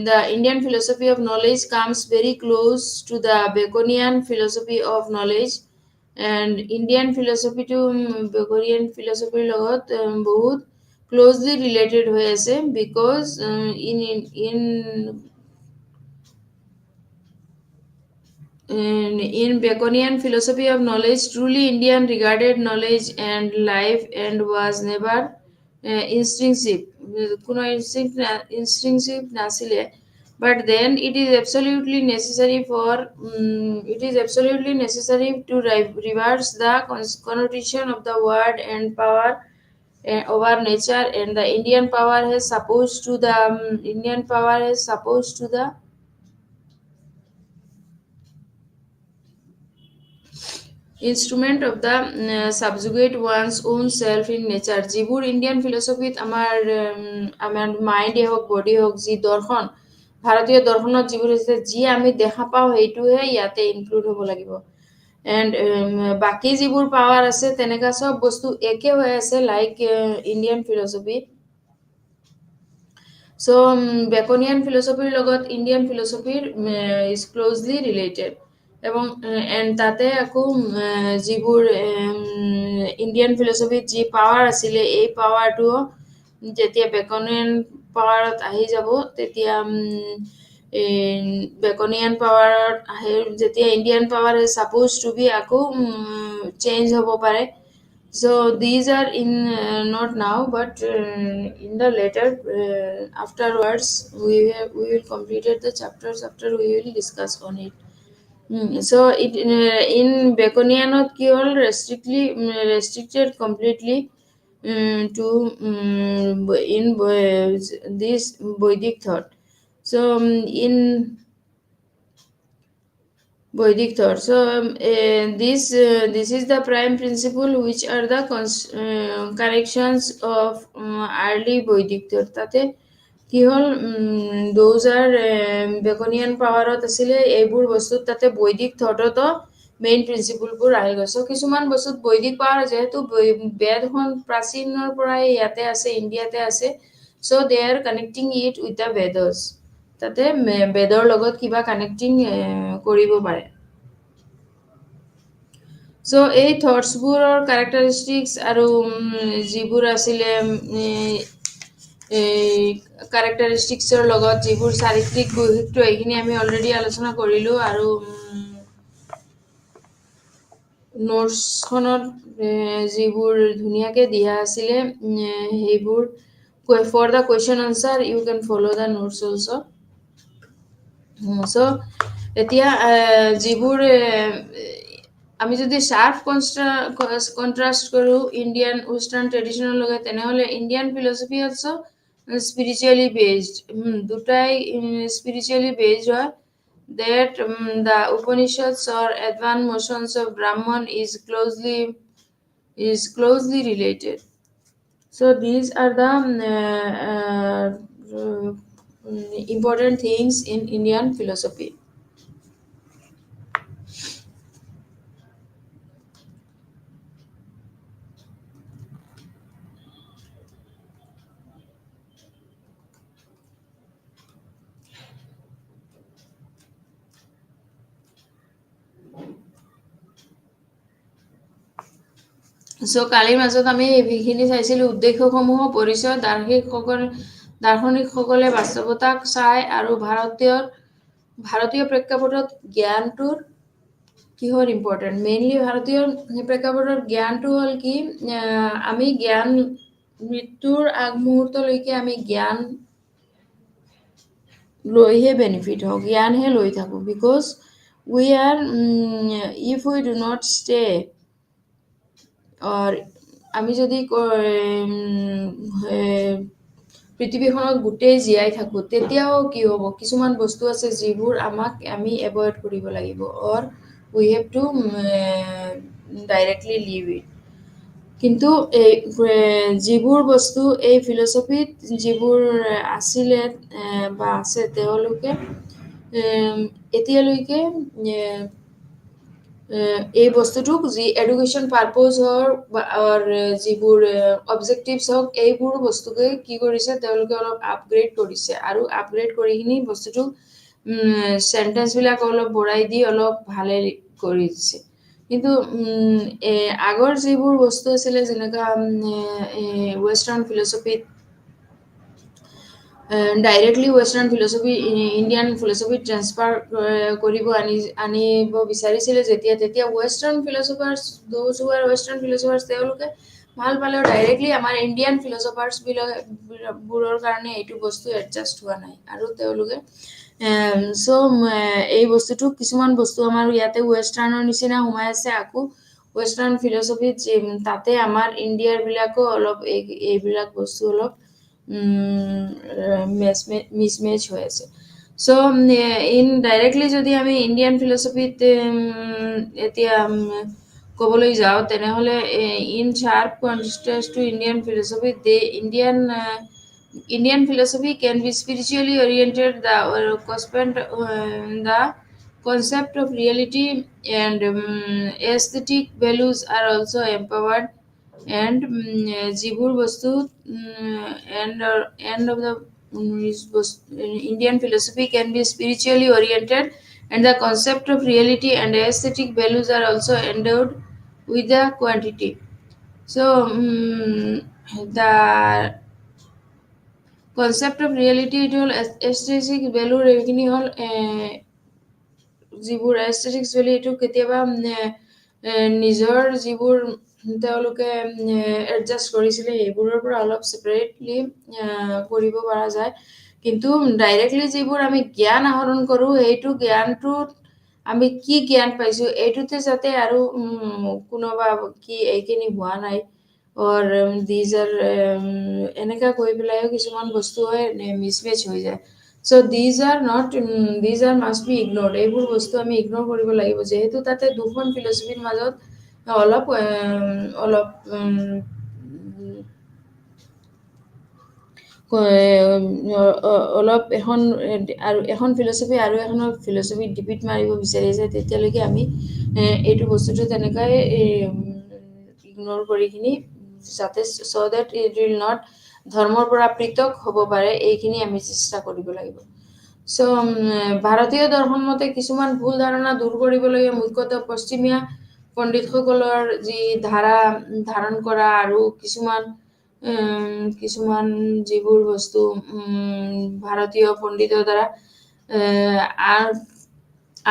the Indian philosophy of knowledge comes very close to the Baconian philosophy of knowledge, and Indian philosophy to Baconian philosophy লগত বহুত closely related হৈ আছে, because in Baconian philosophy of knowledge, truly Indian regarded knowledge and life and was never instinctive. কোনো instinctive নাছিলে, but then it is absolutely necessary to reverse the connotation of the word and power over nature, and the Indian power has supposed to the instrument of the subjugate one's own self in nature. যিবোৰ Indian ফিলচফিত আমাৰ মাইণ্ডে হওক body হওক যি দৰ্শন ভাৰতীয় দৰ্শনত যিবোৰ আছে যি আমি দেখা পাওঁ সেইটোহে ইয়াতে ইনক্লুড হ'ব লাগিব এণ্ড বাকী যিবোৰ পাৱাৰ আছে তেনেকা চব বস্তু একে হৈ আছে like Indian philosophy So, Baconian philosophy লগত Indian philosophy is closely related. এবং and তাতে আকৌ যিবোৰ ইণ্ডিয়ান ফিলচফিত যি পাৱাৰ আছিলে এই পাৱাৰটো যেতিয়া বেকনিয়ান পাৱাৰত আহি যাব তেতিয়া বেকনিয়ান পাৱাৰত আহে যেতিয়া Indian power suppose to be আকৌ চেঞ্জ হ'ব পাৰে So these are in not now, but in the later afterwards we will completed the chapters after we will discuss on it. So it in Baconian কি হ'ল restricted completely to in this Vedic thought. So in Vedic thought. So this is the prime principle which are the connections of early Vedic thought. তাতে কি হ'ল those are Baconian powerত আছিলে এইবোৰ বস্তুত তাতে বৈদিক থটতো মেইন প্ৰিন্সিপলবোৰ আহি গৈছে কিছুমান বস্তুত বৈদিক পাৱাৰ যেহেতু বেদখন প্ৰাচীনৰ পৰাই ইয়াতে আছে ইণ্ডিয়াতে আছে so they are connecting it with the Vedas তাতে বেদৰ লগত কিবা কানেক্টিং কৰিব পাৰে So এই থটছবোৰৰ characteristics আৰু যিবোৰ আছিলে characteristicsৰ লগত যিবোৰ চাৰিত্ৰিক বৈশিষ্ট্য এইখিনি আমি অলৰেডি আলোচনা কৰিলো আৰু নোটছখনত যিবোৰ ধুনীয়াকে দিয়া আছিলে সেইবোৰ for the question answer you can follow the notes also so এতিয়া যিবোৰ আমি যদি শার্প কন্ট্রাস্ট কৰো ইন্ডিয়ান ওয়েস্টার্ন ট্রেডিশনাল লগে তেনেহলে Indian philosophy also spiritually based দুটাই spiritually based হয় that the Upanishads or advanced motions of Brahman is closely related so these are the important things in Indian philosophy So কালিৰ মাজত আমি এইখিনি চাইছিলো উদ্দেশ্যসমূহ পৰিচয় দাৰ্শনিকসকলে বাস্তৱতাক চাই আৰু ভাৰতীয় প্ৰেক্ষাপটত জ্ঞানটোৰ কিহৰ ইম্পৰ্টেন্ট মেইনলি ভাৰতীয় প্ৰেক্ষাপটত জ্ঞানটো হ'ল কি আমি জ্ঞান মৃত্যুৰ আগমুহূৰ্তলৈকে আমি জ্ঞান লৈহে বেনিফিট হওঁ জ্ঞানহে লৈ থাকো because we are if we do not stay or আমি যদি পৃথিৱীখনত গোটেই জীয়াই থাকো তেতিয়াও কি হ'ব কিছুমান বস্তু আছে যিবোৰ আমাক আমি এভয়েড কৰিব লাগিব or we have to directly leave it কিন্তু যিবোৰ বস্তু এই ফিলসফিত যিবোৰ আছিলে বা আছে তেওঁলোকে এতিয়ালৈকে এই বস্তুটোক যি এডুকেশ্যন পাৰপজৰ অৰ যিবোৰ অবজেক্টিভছ হওক এইবোৰ বস্তুকে কি কৰিছে তেওঁলোকে অলপ আপগ্ৰেড কৰিছে আৰু আপগ্ৰেড কৰি কিনি বস্তুটো সেন্টেন্সবিলাক অলপ বঢ়াই দি অলপ ভালে কৰি দিছে কিন্তু আগৰ যিবোৰ বস্তু আছিলে যেনেকা western ফিলসফিত directly western philosophy indian philosophy transfer কৰিব আনিব বিচাৰিছিলে যেতিয়া western philosophers those who are western philosophers তেওঁলোকে ভাল পালেও ডাইৰেক্টলি আমাৰ ইন্ডিয়ান philosophers বোৰৰ কাৰণে এইটো বস্তু এডজাস্ট হোৱা নাই আৰু তেওঁলোকে সো এই বস্তুটো কিছুমান বস্তু আমাৰ ইয়াতে ওয়েস্টাৰ্নৰ নিচিনা সোমাই আছে আকৌ ৱেষ্টাৰ্ণ ফিলচফিত তাতে আমাৰ ইণ্ডিয়াৰ বিলাকো অলপ এইবিলাক বস্তু অলপ মিছমেচ হৈ আছে। চ' ইনডাইৰেক্টলি যদি আমি ইণ্ডিয়ান ফিলচফিত এতিয়া ক'বলৈ যাওঁ তেনেহ'লে in sharp contrast to Indian philosophy, Indian philosophy can be spiritually oriented. The concept of reality and aesthetic values are also empowered, and যিবোৰ বস্তু end of the Indian philosophy can be spiritually oriented, and the concept of reality and aesthetic values are also endowed with the quantity. So the concept of reality it হ'ল aesthetic value এইখিনি হ'ল যিবোৰ aesthetics value এইটো কেতিয়াবা নিজৰ যিবোৰ তেওঁলোকে adjust কৰিছিলে সেইবোৰৰ পৰা অলপ ছেপাৰেটলি কৰিব পৰা যায়, কিন্তু ডাইৰেক্টলি যিবোৰ আমি জ্ঞান আহৰণ কৰোঁ সেইটো জ্ঞানটোত আমি কি জ্ঞান পাইছো এইটোতে যাতে আৰু কোনোবা কি এইখিনি হোৱা নাই or these are এনেকা কৈ পেলাইও কিছুমান বস্তু হয় মিছমেচ হৈ যায়। So these are not these are must be ignored, এইবোৰ বস্তু আমি ইগনোৰ কৰিব লাগিব যেহেতু তাতে দুখন ফিলচফিৰ মাজত অলপ অলপ অলপ এখন ফিলচফি আৰু এখনৰ ফিলচফিত ডিপিট মাৰিব বিচাৰিছে তেতিয়ালৈকে আমি এইটো বস্তুটো তেনেকৈ ইগনোৰ কৰি কিনি যাতে so that it will not ধৰ্মৰ পৰা পৃথক হ'ব পাৰে এইখিনি আমি চেষ্টা কৰিব লাগিব। চ' ভাৰতীয় দৰ্শন মতে কিছুমান ভুল ধাৰণা দূৰ কৰিবলগীয়া মুখ্যতঃ পশ্চিমীয়া পণ্ডিতসকলৰ যি ধাৰণ কৰা আৰু কিছুমান যিবোৰ বস্তু ভাৰতীয় পণ্ডিতৰ দ্বাৰা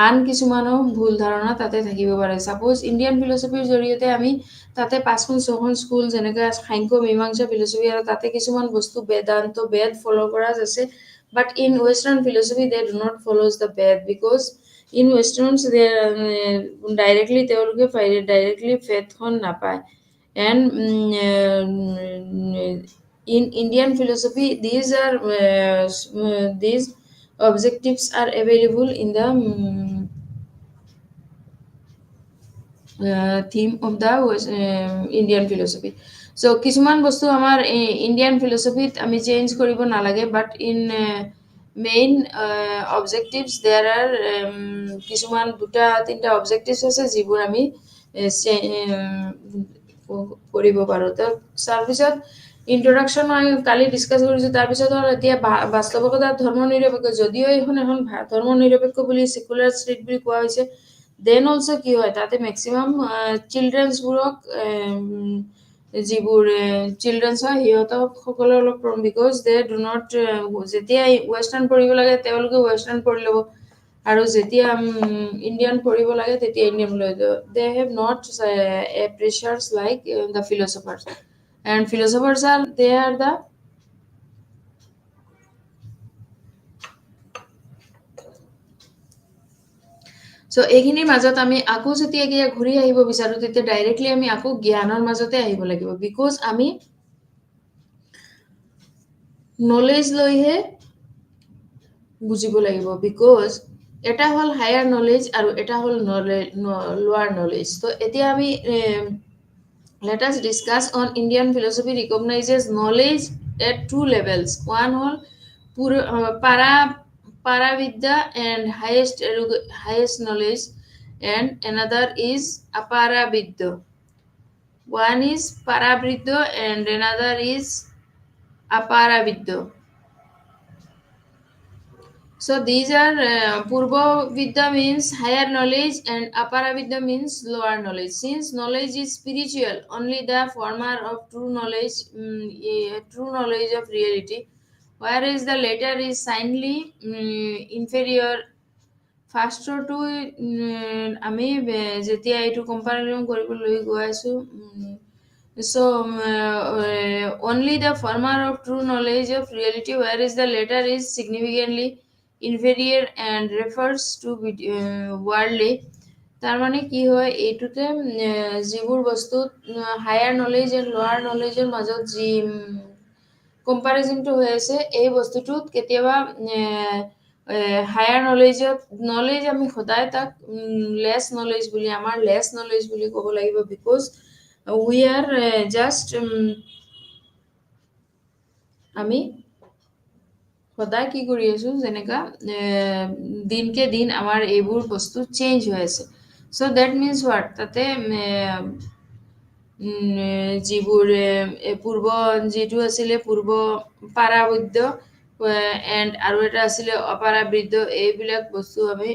আন কিছুমানো ভুল ধাৰণা তাতে থাকিব পাৰে। ছাপ'জ ইণ্ডিয়ান ফিলচফিৰ জৰিয়তে আমি তাতে 5খন 6খন স্কুল যেনেকৈ সাংখ্য মীমাংসা ফিলচফি আৰু তাতে কিছুমান বস্তু বেদ ফ'ল' কৰা আছে, but in western philosophy they do not follows the Veda because in westerns they directly তেওঁলোকে ডাইৰেক্টলি ফেথখন নাপায়। And in Indian philosophy, these objectives are available in the theme of the Indian philosophy. So কিছুমান বস্তু আমাৰ Indian ফিলচফিত আমি change কৰিব নালাগে, but in main objectives there are কিছুমান 2-3টা অবজেক্টিভছ আছে যিবোৰ আমি কৰিব পাৰোঁ। তাৰপিছত ইন্ট্ৰডাকশ্যন আমি কালি ডিছকাছ কৰিছোঁ, তাৰপিছত হ'ল এতিয়া বাস্তৱিকতা ধৰ্ম নিৰপেক্ষ, যদিও এখন ধৰ্ম নিৰপেক্ষ বুলি ছেকুলাৰ ষ্টেট বুলি কোৱা হৈছে, দেন অলছ' কি হয় তাতে মেক্সিমাম চিলড্ৰেনছবোৰক যিবোৰ চিলড্ৰেনছ হয় সিহঁতক সকলো অলপ বিকজ দে ডু নট যেতিয়া ৱেষ্টাৰ্ণ পঢ়িব লাগে তেওঁলোকে ৱেষ্টাৰ্ণ পঢ়ি ল'ব আৰু যেতিয়া ইণ্ডিয়ান পঢ়িব লাগে তেতিয়া ইণ্ডিয়ান লৈ ল'ব। They have not preachers like the philosophers, and philosophers they are the so এইখিনিৰ মাজত আমি আকৌ যেতিয়া ঘূৰি আহিব বিচাৰো তেতিয়া ডাইৰেক্টলি আমি আকৌ জ্ঞানৰ মাজতে আহিব লাগিব, বিকজ আমি নলেজ লৈহে বুজিব লাগিব, বিকজ এটা হ'ল হায়াৰ নলেজ আৰু এটা হ'ল লোৱাৰ নলেজ। তো এতিয়া আমি let us discuss on Indian philosophy recognizes knowledge at 2 levels. One hol paravidya and highest knowledge, and another is aparavidya. One is paravidya and another is aparavidya. So these are Purva Vidya means higher knowledge and Apara Vidya means lower knowledge. Since knowledge is spiritual, only the former of true knowledge of reality, whereas the latter is signly inferior. Faster to আমি যেতিয়া এইটো কম্পাৰিজন কৰিবলৈ গৈ আছো, so only the former of true knowledge of reality, whereas the latter is significantly inferior and refers to worldly. তাৰ মানে কি হয় এইটোতে যিবোৰ বস্তু হায়াৰ নলেজ এণ্ড লোৱাৰ নলেজৰ মাজত যি কম্পাৰিজনটো হৈ আছে এই বস্তুটোত কেতিয়াবা হায়াৰ নলেজ আমি সদায় তাক লেছ নলেজ বুলি আমাৰ লেছ নলেজ বুলি ক'ব লাগিব বিকজ উই আৰ জাষ্ট আমি সদায় কি কৰি আছো যেনেকা দিনকে দিন আমাৰ এইবোৰ বস্তু চেঞ্জ হৈ আছে চ' ডেট মিনছ হোৱাট তাতে যিবোৰ পূৰ্ব যিটো আছিলে পূৰ্ব পাৰাবদ্য এণ্ড আৰু এটা আছিলে অপাৰাবৃদ্ধ এইবিলাক বস্তু আমি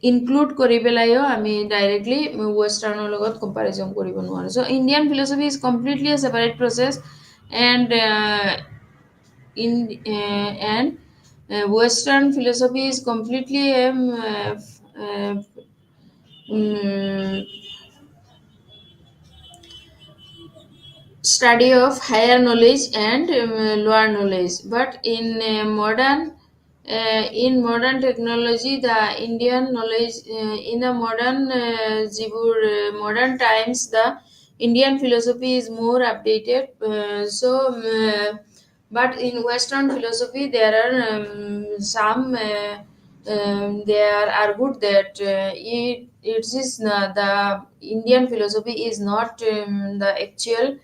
ইনক্লুড কৰি পেলাইও আমি ডাইৰেক্টলি ৱেষ্টাৰ্ণৰ লগত কম্পাৰিজন কৰিব নোৱাৰোঁ চ' Indian philosophy is completely A separate process and Western philosophy is completely study of higher knowledge and lower knowledge. But in modern technology, the Indian knowledge in the modern times, the Indian philosophy is more updated. But in Western philosophy, there are some there are good that it is the Indian philosophy is not the actual.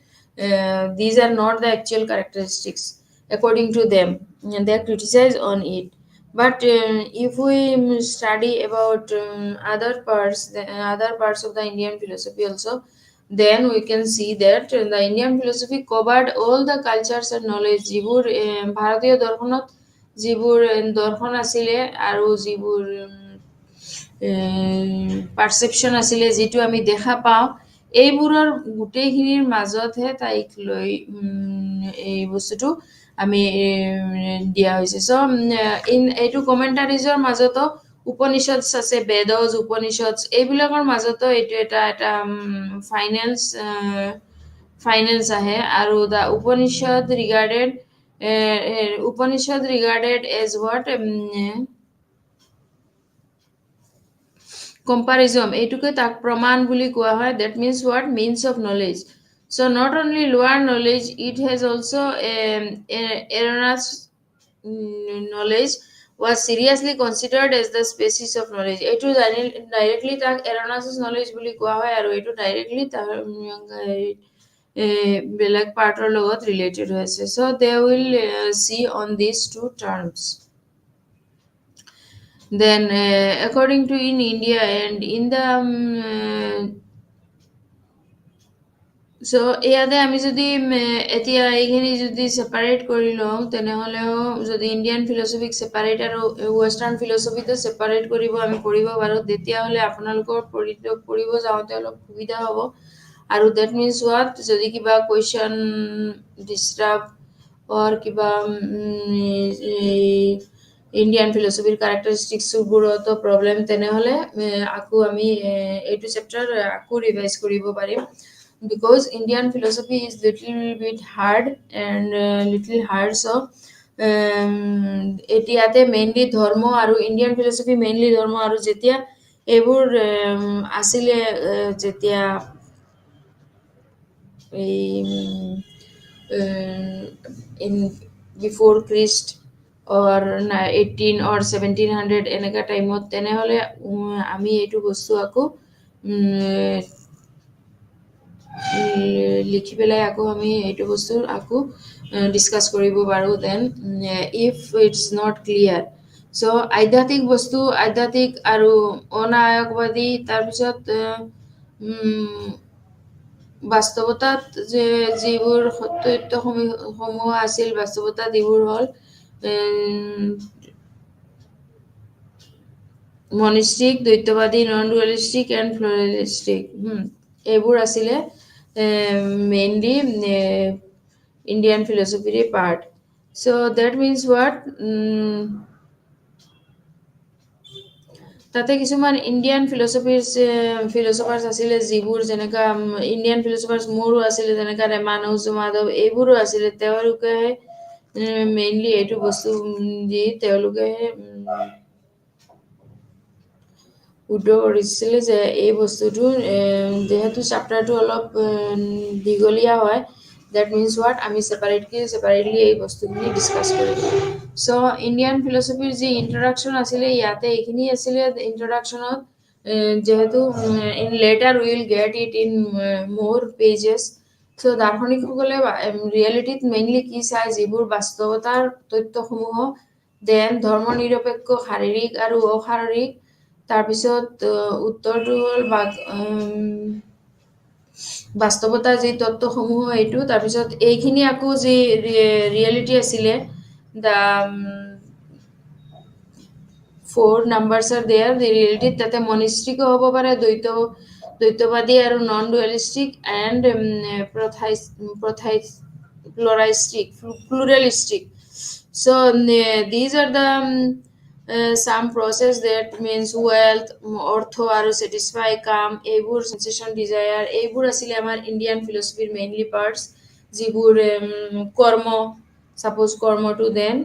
These are not the actual characteristics according to them, and they criticize on it. But if we study about other parts of the Indian philosophy also, then we can see that the Indian philosophy covered all the cultures and knowledge যিবোৰ ভাৰতীয় দৰ্শনত যিবোৰ দৰ্শন আছিলে আৰু যিবোৰ পাৰচেপশ্যন আছিলে যিটো আমি দেখা পাওঁ এইবোৰৰ গোটেইখিনিৰ মাজতহে তাইক লৈ এই বস্তুটো আমি দিয়া হৈছে চ' এইটো কমেণ্টাৰিজৰ মাজতো উপনিষদছ আছে বেদজ উপনিষদছ এইবিলাকৰ মাজতো এইটো এটা ফাইনেন্স আহে আৰু the Upanishad regarded as what comparison এইটোকে তাক প্ৰমাণ বুলি কোৱা হয় that means what means of knowledge so not only lower knowledge it has also erroneous knowledge was seriously considered as the species of knowledge এইটো directly তাক erroneous knowledge বুলি কোৱা হয় আৰু এইটো directly তাৰ বেলেগ পাৰ্টৰ লগত related হৈ আছে so they will see on these two terms. Then according to in India and in the so ইয়াতে আমি যদি এতিয়া এইখিনি যদি সেপাৰেট কৰি লওঁ তেনেহ'লেও যদি ইণ্ডিয়ান ফিলচফিক সেপাৰেট আৰু ৱেষ্টাৰ্ণ ফিলচফিটো সেপাৰেট কৰিব আমি কৰিব পাৰোঁ তেতিয়াহ'লে আপোনালোকৰ পঢ়িব যাওঁতে অলপ সুবিধা হ'ব আৰু ডেট মিনছ হোৱাট যদি কিবা কুৱেশ্যন ডিষ্টাৰ্ব অৰ কিবা ইণ্ডিয়ান ফিলচফিৰ কেৰেক্টাৰিষ্টিক্সবোৰতো প্ৰব্লেম তেনেহ'লে আকৌ আমি এইটো চেপ্টাৰ আকৌ ৰিভাইজ কৰিব পাৰিম because Indian philosophy is little bit hard and little hard so এতিয়াতে মেইনলি ধৰ্ম আৰু ইণ্ডিয়ান ফিলচফি মেইনলি ধৰ্ম আৰু যেতিয়া এইবোৰ আছিলে যেতিয়া in before Christ or 18 or 1700 এনেকা টাইমত তেনেহ'লে আমি এইটো বস্তু আকৌ লিখি পেলাই আকৌ আমি এইটো বস্তু আকৌ ডিছকাছ কৰিব পাৰোঁ দেন ইফ ইটছ নট ক্লিয়াৰ চ' আধ্যাত্মিক আৰু অনায়কবাদী তাৰপিছত বাস্তৱতাত যে যিবোৰ সত্যসমূহ আছিল বাস্তৱতাত এইবোৰ হ'ল মনিষ্টিক দ্বৈতবাদী নন ডুৱেলিষ্টিক এণ্ড প্লুৰেলিষ্টিক এইবোৰ আছিলে মেইনলি ইণ্ডিয়ান ফিলচফিৰ পাৰ্ট চ' ডেট মিনছ হোৱাট তাতে কিছুমান ইণ্ডিয়ান ফিলচফাৰ্ছ আছিলে যিবোৰ যেনেকা ইণ্ডিয়ান ফিলচফাৰ্ছ মোৰো আছিলে যেনেকা ৰামানুজ মাধৱ এইবোৰো আছিলে তেওঁলোকেহে মেইনলি এইটো বস্তু দি তেওঁলোকেহে উদ্দেশ্য কৰিছিলে যে এই বস্তুটো যেহেতু চেপ্টাৰটো অলপ দীঘলীয়া হয় that means what আমি separately এই বস্তুখিনি ডিসকাস কৰিম সো ইন্ডিয়ান ফিলসফিৰ যি ইন্ট্ৰডাকশন আছিলে ইয়াতে এইখিনি আছিলে ইন্ট্ৰডাকশনত যেহেতু in later we will get it in more pages so দাৰ্শনিকসকলে ৰিয়েলিটিত মেইনলি কি চায় যিবোৰ বাস্তৱতাৰ তথ্যসমূহ দেন ধৰ্মনিৰপেক্ষ শাৰীৰিক আৰু অশাৰীৰিক তাৰপিছত উত্তৰটো হ'ল বাস্তৱতাৰ যি তত্ত্বসমূহ এইটো তাৰপিছত এইখিনি আকৌ যি ৰিয়েলিটি আছিলে দা 4 numbers are there the reality তাতে মনিষ্ঠিক হ'ব পাৰে দ্বৈতবাদী আৰু নন ডুৱেলিষ্টিক and pluralistic so these are the some process that means wealth অৰ্থ আৰু satisfy কাম এইবোৰ sensation desire এইবোৰ আছিলে আমাৰ ইণ্ডিয়ান ফিলসফিৰ মেইনলি পাৰ্টস যিবোৰ কৰ্ম সাপোজ কৰ্মটো দেন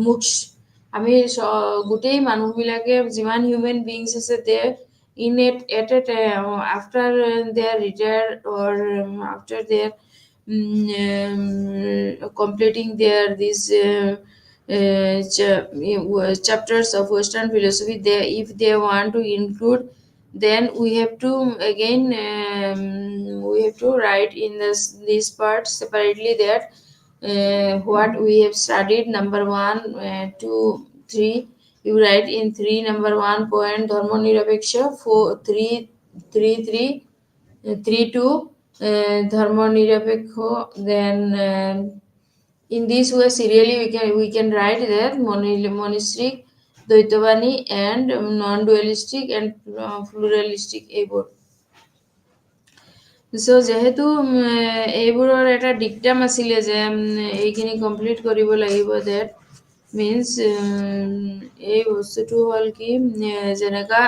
মোক্ষ আমি গোটেই মানুহবিলাকে যিমান হিউম্যান বিংস আছে দে in it at a after their retire or after their completing their these chapters of Western philosophy they if they want to include then we have to again we have to write in this part separately that what we have studied number 1 2 3 you write in 3 number 1 point dharma nirapeksha 4 3 3 3 3 2 dharma nirapekho then in this way serially we can write that monistic dvaitavani and non dualistic and pluralistic এইবোৰ so যেহেতু এইবোৰৰ এটা ডিক্টাম আছিলে যে এইখিনি complete কৰিব লাগিব that means এই বস্তুটো হ'ল কি যেনেকা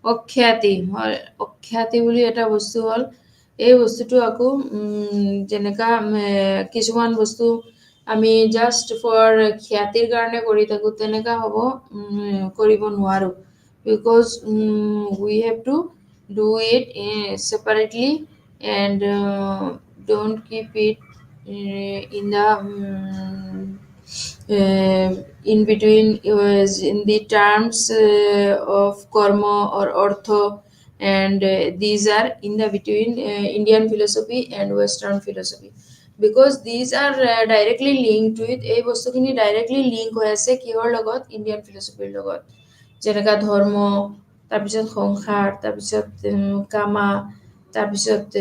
অখ্যাতি বুলি এটা বস্তু হ'ল এই বস্তুটো আকৌ যেনেকা কিছুমান বস্তু আমি জাষ্ট ফৰ খ্যাতিৰ কাৰণে কৰি থাকো তেনেকা হ'ব কৰিব নোৱাৰো because we have to do it separately and don't keep it in the in between in the terms of karma or ortho and these are in the between Indian philosophy and Western philosophy because these are directly linked with এই বস্তুখিনি directly link হৈ আছে কিহৰ লগত Indian philosophy লগত যেনেকা ধৰ্ম তাৰপিছত সংসাৰ তাৰপিছত কামা তাৰপিছত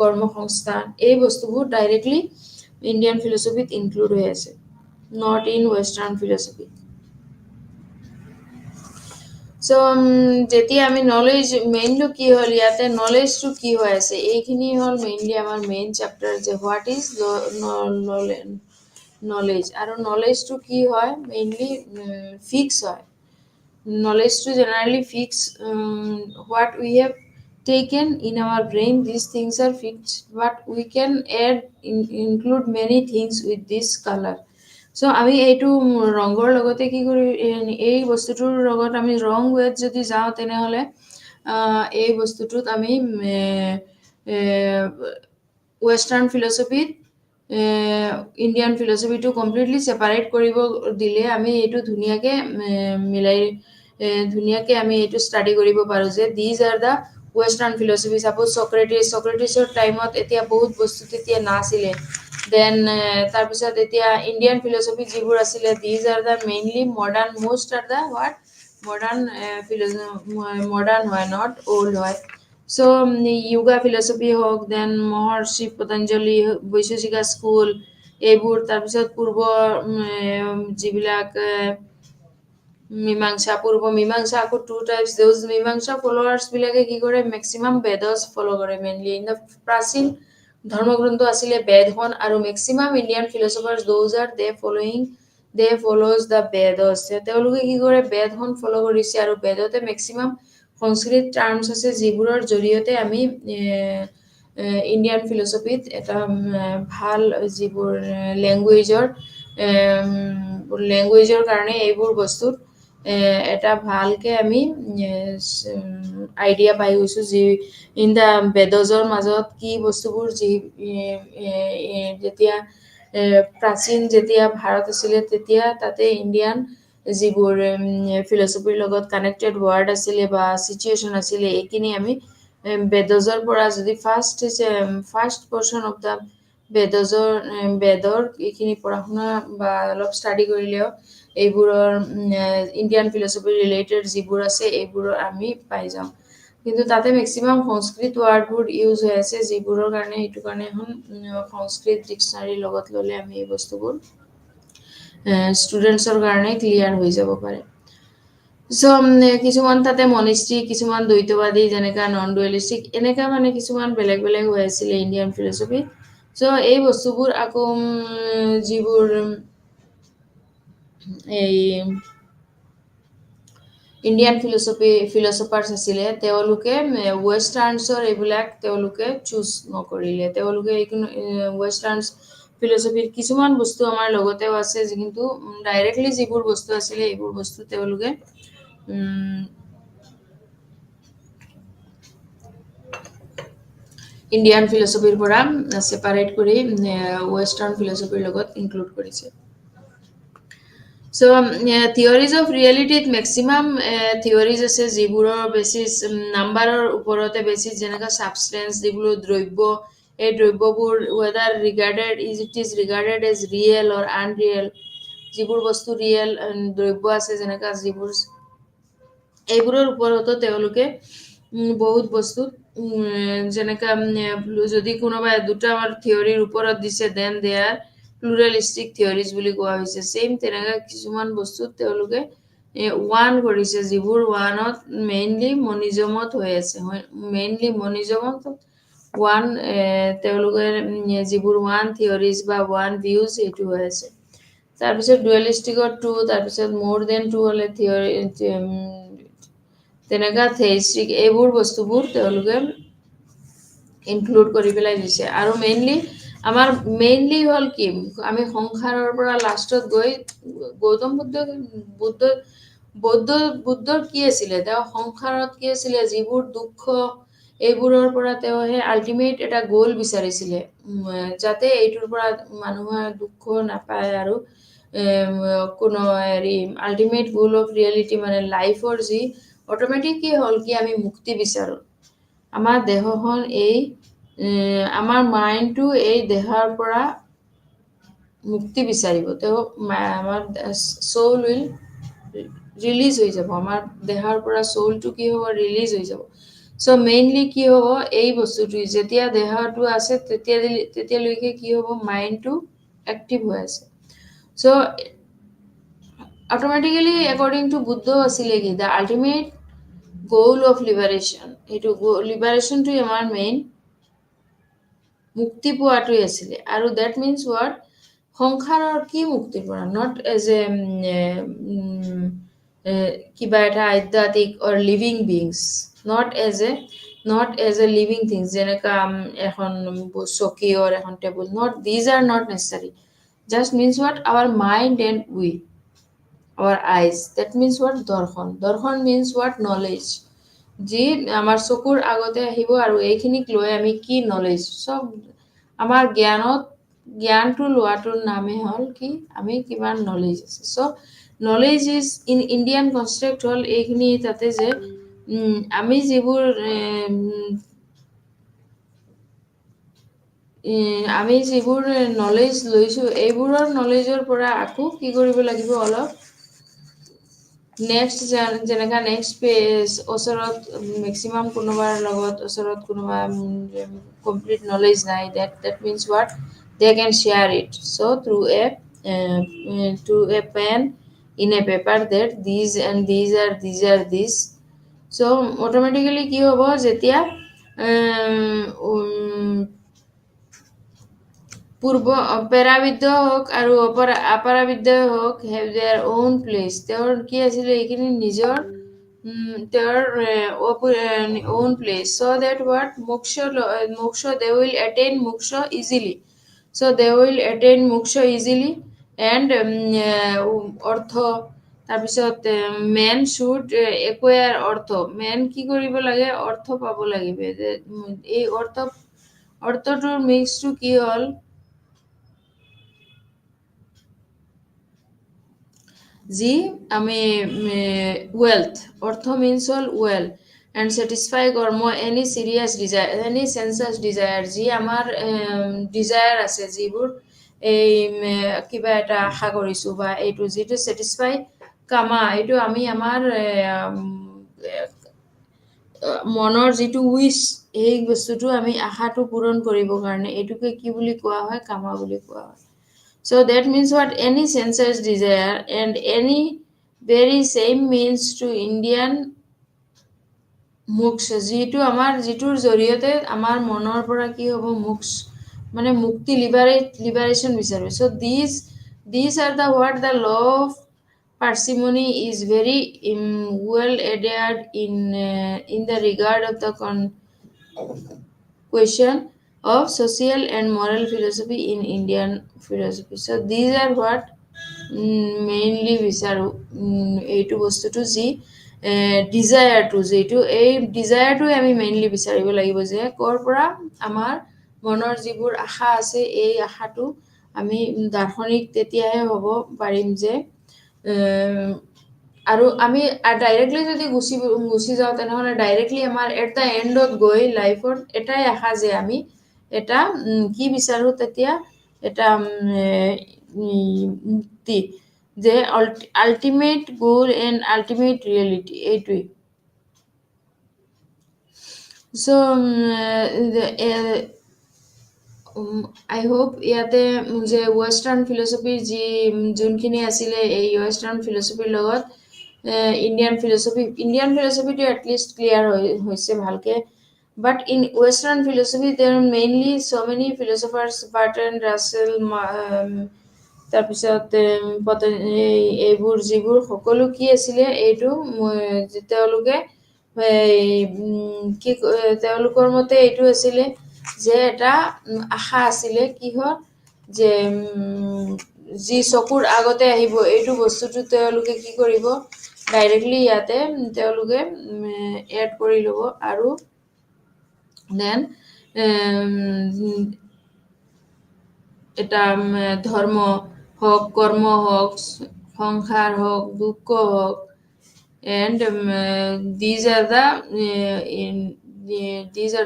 কৰ্মসংস্থান এই বস্তুবোৰ ডাইৰেক্টলি ইণ্ডিয়ান ফিলসফিত ইনক্লুড হৈ আছে not in Western philosophy so যেতিয়া আমি নলেজ মেইনলি কি হ'ল ইয়াতে নলেজটো কি হৈ আছে এইখিনি হ'ল মেইনলি আমাৰ মেইন চেপ্টাৰ যে হোৱাট ইজ নলেজ আৰু নলেজটো কি হয় মেইনলি ফিক্স হয় knowledge to generally fix what we have taken in our brain these things are fixed but we can include many things with this color so আমি এইটো ৰঙৰ লগতে কি কৰি এই বস্তুটোৰ লগত আমি ৰং ওয়েত যদি যাওঁ তেনেহলে এই বস্তুটোত আমি ওয়েস্টার্ন ফিলসফিত ইণ্ডিয়ান ফিলসফিটো কমপ্লিটলি সেপাৰেট কৰিব দিলে আমি এইটো ধুনীয়াকে মিলাই ধুনীয়াকে আমি এইটো ষ্টাডি কৰিব পাৰো যে these are the western philosophy suppose Socrates টাইমত এতিয়া বহুত বস্তু তেতিয়া নাছিলে then তাৰপিছত এতিয়া ইণ্ডিয়ান ফিলসফি যিবোৰ আছিলে these are the mainly modern most are the what modern modern why not old why so yoga philosophy হোক then মহৰ্ষি পতঞ্জলি বৈশেষিকা স্কুল এইবোৰ তাৰপিছত পূৰ্ব যিবিলাক মীমাংসা পূৰ্ব মীমাংসা আকৌ টু টাইপস those মীমাংসা ফলোৱাৰ্স বিলাকে কি কৰে ম্যাক্সিমাম বেদস ফলো কৰে মেইনলি ইন দা প্ৰাচীন ধৰ্মগ্ৰন্থ আছিলে বেদখন আৰু maximum Indian philosophers those are they follows the Vedas তেওঁলোকে কি কৰে বেদখন ফলো কৰিছে আৰু বেদতে ম্যাক্সিমাম সংস্কৃত টাৰ্মস আছে যিবোৰৰ জৰিয়তে আমি ইণ্ডিয়ান ফিলসফিত এটা ভাল যিবোৰ ল্যাঙ্গুৱেজৰ কাৰণে এইবোৰ বস্তু এটা ভালকে আমি আইডিয়া পাই গৈছোঁ যি ইন দ্য বেদজৰ মাজত কি বস্তুবোৰ যি যেতিয়া প্ৰাচীন যেতিয়া ভাৰত আছিলে তেতিয়া তাতে ইণ্ডিয়ান যিবোৰ ফিলচফিৰ লগত কানেক্টেড ৱাৰ্ড আছিলে বা চিটুৱেশ্যন আছিলে এইখিনি আমি বেদজৰ পৰা যদি ফাৰ্ষ্ট পৰ্চন অফ দ্য বেদৰ এইখিনি পঢ়া শুনা বা অলপ ষ্টাডি কৰিলেও এইবোৰৰ ইণ্ডিয়ান ফিলচফি ৰিলেটেড যিবোৰ আছে এইবোৰৰ আমি পাই যাওঁ কিন্তু তাতে মেক্সিমাম সংস্কৃত ৱাৰ্ডবোৰ ইউজ হৈ আছে যিবোৰৰ কাৰণে সেইটো কাৰণে এখন সংস্কৃত ডিক্সনাৰীৰ লগত ল'লে আমি এই বস্তুবোৰ ষ্টুডেণ্টছৰ কাৰণে ক্লিয়াৰ হৈ যাব পাৰে চ' কিছুমান তাতে মনিষ্ট্ৰী কিছুমান দ্বৈতবাদী যেনেকা নন ডুৱেলিষ্টিক এনেকা মানে কিছুমান বেলেগ বেলেগ হৈ আছিলে ইণ্ডিয়ান ফিলচফি চ' এই বস্তুবোৰ আকৌ যিবোৰ এই ইণ্ডিয়ান ফিলচফাৰ্ছ আছিলে তেওঁলোকে ৱেষ্টাৰ্ণছৰ এইবিলাক তেওঁলোকে চুজ নকৰিলে তেওঁলোকে এইখিনি ৱেষ্টাৰ্ণছ ফিলচফিৰ কিছুমান বস্তু আমাৰ লগতেও আছে কিন্তু ডাইৰেক্টলি যিবোৰ বস্তু আছিলে এইবোৰ বস্তু তেওঁলোকে ইণ্ডিয়ান ফিলচফিৰ পৰা ছেপাৰেট কৰি ৱেষ্টাৰ্ণ ফিলচফিৰ লগত ইনক্লুড কৰিছে চ' থিয়ৰিজ অফ ৰিয়েলিটিত মেক্সিমাম থিয়ৰিজ আছে যিবোৰৰ বেচিছ নাম্বাৰৰ ওপৰতে বেচিছ যেনেকৈ ছাবষ্টেঞ্চ যিবোৰ দ্ৰব্য এই দ্ৰব্যবোৰ whether it is regarded as real or unreal যিবোৰ বস্তু ৰিয়েল দ্ৰব্য আছে যেনেকৈ যিবোৰ এইবোৰৰ ওপৰতো তেওঁলোকে বহুত বস্তুত যেনেকৈ যদি কোনোবাই দুটা থিয়ৰিৰ ওপৰত দিছে দেন দে আৰ প্লুৰেলিষ্টিক থিয়ৰিজ বুলি কোৱা হৈছে ছেইম তেনেকৈ কিছুমান বস্তুত তেওঁলোকে ওৱান কৰিছে যিবোৰ ওৱানত মেইনলি মনিজমত হৈ আছে মেইনলি মনিজমত ওৱান তেওঁলোকে যিবোৰ ওৱান থিয়ৰিজ বা ওৱান ভিউজ সেইটো হৈ আছে তাৰপিছত ডুৱেলিষ্টিকত টু তাৰপিছত মোৰ দেন টু হ'লে থিয়ৰি তেনেকুৱা থেইষ্টিক এইবোৰ বস্তুবোৰ তেওঁলোকে ইনক্লুড কৰি পেলাই দিছে আৰু আমাৰ মেইনলি হ'ল কি আমি সংসাৰৰ পৰা লাষ্টত গৈ গৌতম বুদ্ধৰ কি আছিলে তেওঁ সংসাৰত কি আছিলে যিবোৰ দুখ এইবোৰৰ পৰা তেওঁ সেই আল্টিমেট এটা গ'ল বিচাৰিছিলে যাতে এইটোৰ পৰা মানুহে দুখ নাপায় আৰু কোনো হেৰি আল্টিমেট গ'ল অফ ৰিয়েলিটি মানে লাইফৰ যি অট'মেটিক কি হ'ল কি আমি মুক্তি বিচাৰোঁ আমাৰ দেহখন আমাৰ মাইণ্ডটো এই দেহৰ পৰা মুক্তি বিচাৰিব তেওঁ আমাৰ চৌল উইল ৰিলিজ হৈ যাব আমাৰ দেহৰ পৰা চৌলটো কি হ'ব ৰিলিজ হৈ যাব চ' মেইনলি কি হ'ব এই বস্তুটো যেতিয়া দেহটো আছে তেতিয়ালৈকে কি হ'ব মাইণ্ডটো এক্টিভ হৈ আছে চ' অট'মেটিকেলি একৰ্ডিং টু বুদ্ধ আছিলে কি the ultimate goal of liberation এইটো লিবাৰেশ্যনটোৱে আমাৰ মেইন মুক্তি পোৱাটোৱে আছিলে আৰু ডেট মিনছ ৱাট সংসাৰৰ কি মুক্তিৰ পৰা নট এজ কিবা এটা আধ্যাত্মিক or living beings not as a living things যেনেকা এখন চকী অৰ এখন table these are not necessary just means what our mind and we our eyes that means what দৰ্শন means what knowledge যি আমাৰ চকুৰ আগতে আহিব আৰু এইখিনিক লৈ আমি কি নলেজ চব আমাৰ জ্ঞানটো লোৱাটোৰ নামে হ'ল কি আমি কিমান নলেজ আছে চ' knowledge is in Indian concept হ'ল এইখিনি তাতে যে আমি যিবোৰ নলেজ লৈছোঁ এইবোৰৰ নলেজৰ পৰা আকৌ কি কৰিব লাগিব অলপ নেক্সট যেনেকা নেক্সট পেজ ওচৰত মেক্সিমাম কোনোবাৰ লগত ওচৰত কোনোবা কমপ্লিট নলেজ নাই that means what they can share it so' through a pen in a paper that these are these so' automatically কি হ'ব যেতিয়া পেৰাবিদ্য হওক আৰু অপৰাবিদ্য হওক হেভ দেয়াৰ অ'ন প্লেচ তেওঁৰ কি আছিলে এইখিনি নিজৰ তেওঁৰ own place so that what moksha they will attain moksha easily so they will attain moksha easily and অৰ্থ তাৰপিছত মেন শুড একুয়াৰ অৰ্থ মেন কি কৰিব লাগে অৰ্থ পাব লাগিব যে এই অৰ্থটোৰ মিক্সটো কি হ'ল যি আমি ওয়েলথ অৰ্থ মিন্স হ'ল ওয়েলথ এণ্ড ছেটিছফাই কৰ্ম এনি চিৰিয়াছ ডিজায়াৰ এনি চেঞ্চাছ ডিজায়াৰ যি আমাৰ ডিজায়াৰ আছে যিবোৰ এই কিবা এটা আশা কৰিছোঁ বা এইটো যিটো ছেটিছফাই কামা এইটো আমি আমাৰ মনৰ যিটো উইচ এই বস্তুটো আমি আশাটো পূৰণ কৰিবৰ কাৰণে এইটোকে কি বুলি কোৱা হয় কামা বুলি কোৱা হয় so that means what any sensuous desire and any very same means to Indian মোক্ষ যিটো আমাৰ যিটোৰ জৰিয়তে আমাৰ মনৰ পৰা কি হ'ব মোক্ষ মানে মুক্তি লিবাৰেশ্যন বিচাৰো so these are the what the law of parsimony is very well adhered in the regard of the question of social and moral philosophy in Indian philosophy so these are what mainly বিচাৰো এইটো বস্তুটো যি ডিজায়াৰটো যিটো এই ডিজায়াৰটোৱে আমি mainly বিচাৰিব লাগিব যে ক'ৰ পৰা আমাৰ মনৰ যিবোৰ আশা আছে এই আশাটো আমি দাৰ্শনিক তেতিয়াহে হ'ব পাৰিম যে আৰু আমি ডাইৰেক্টলি যদি গুচি যাওঁ তেনেহ'লে ডাইৰেক্টলি আমাৰ এট দ্য এণ্ডত গৈ লাইফত এটাই আশা যে আমি এটা কি বিচাৰো তেতিয়া এটা মুক্তি যে ultimate goal and ultimate reality এইটোৱেই চ' আই হোপ ইয়াতে যে ৱেষ্টাৰ্ণ ফিলচফিৰ যোনখিনি আছিলে এই ৱেষ্টাৰ্ণ ফিলচফিৰ লগত ইণ্ডিয়ান ফিলচফিটো এটলিষ্ট ক্লিয়াৰ হৈছে ভালকে but in Western philosophy there are mainly so many philosophers Bertrand Russell তাৰপিছত এইবোৰ যিবোৰ সকলো কি আছিলে এইটো তেওঁলোকে কি তেওঁলোকৰ মতে এইটো আছিলে যে এটা আশা আছিলে কিহৰ যে যি চকুৰ আগতে আহিব এইটো বস্তুটো তেওঁলোকে কি কৰিব ডাইৰেক্টলি ইয়াতে তেওঁলোকে এড কৰি ল'ব আৰু দেন এটা ধৰ্ম হওক কৰ্ম হওক সংসাৰ হওক দুঃখ হওক and these are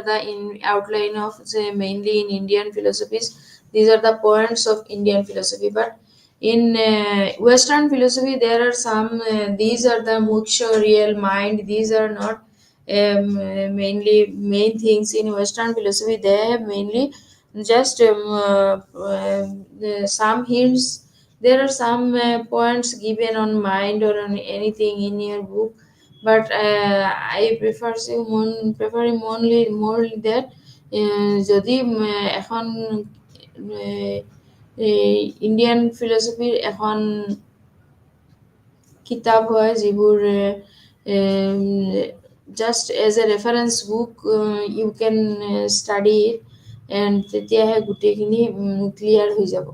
the in outline of mainly in Indian philosophies these are the points of Indian philosophy but in Western philosophy there are some these are the moksha real mind these are not mainly main things in Western philosophy they have mainly just some hints there are some points given on mind or on anything in your book but I prefer more that যদি এখন Indian ফিলচফিৰ এখন কিতাপ হয় যিবোৰ just as a reference book you can study it and তেতিয়াহে গোটেইখিনি clear হৈ যাব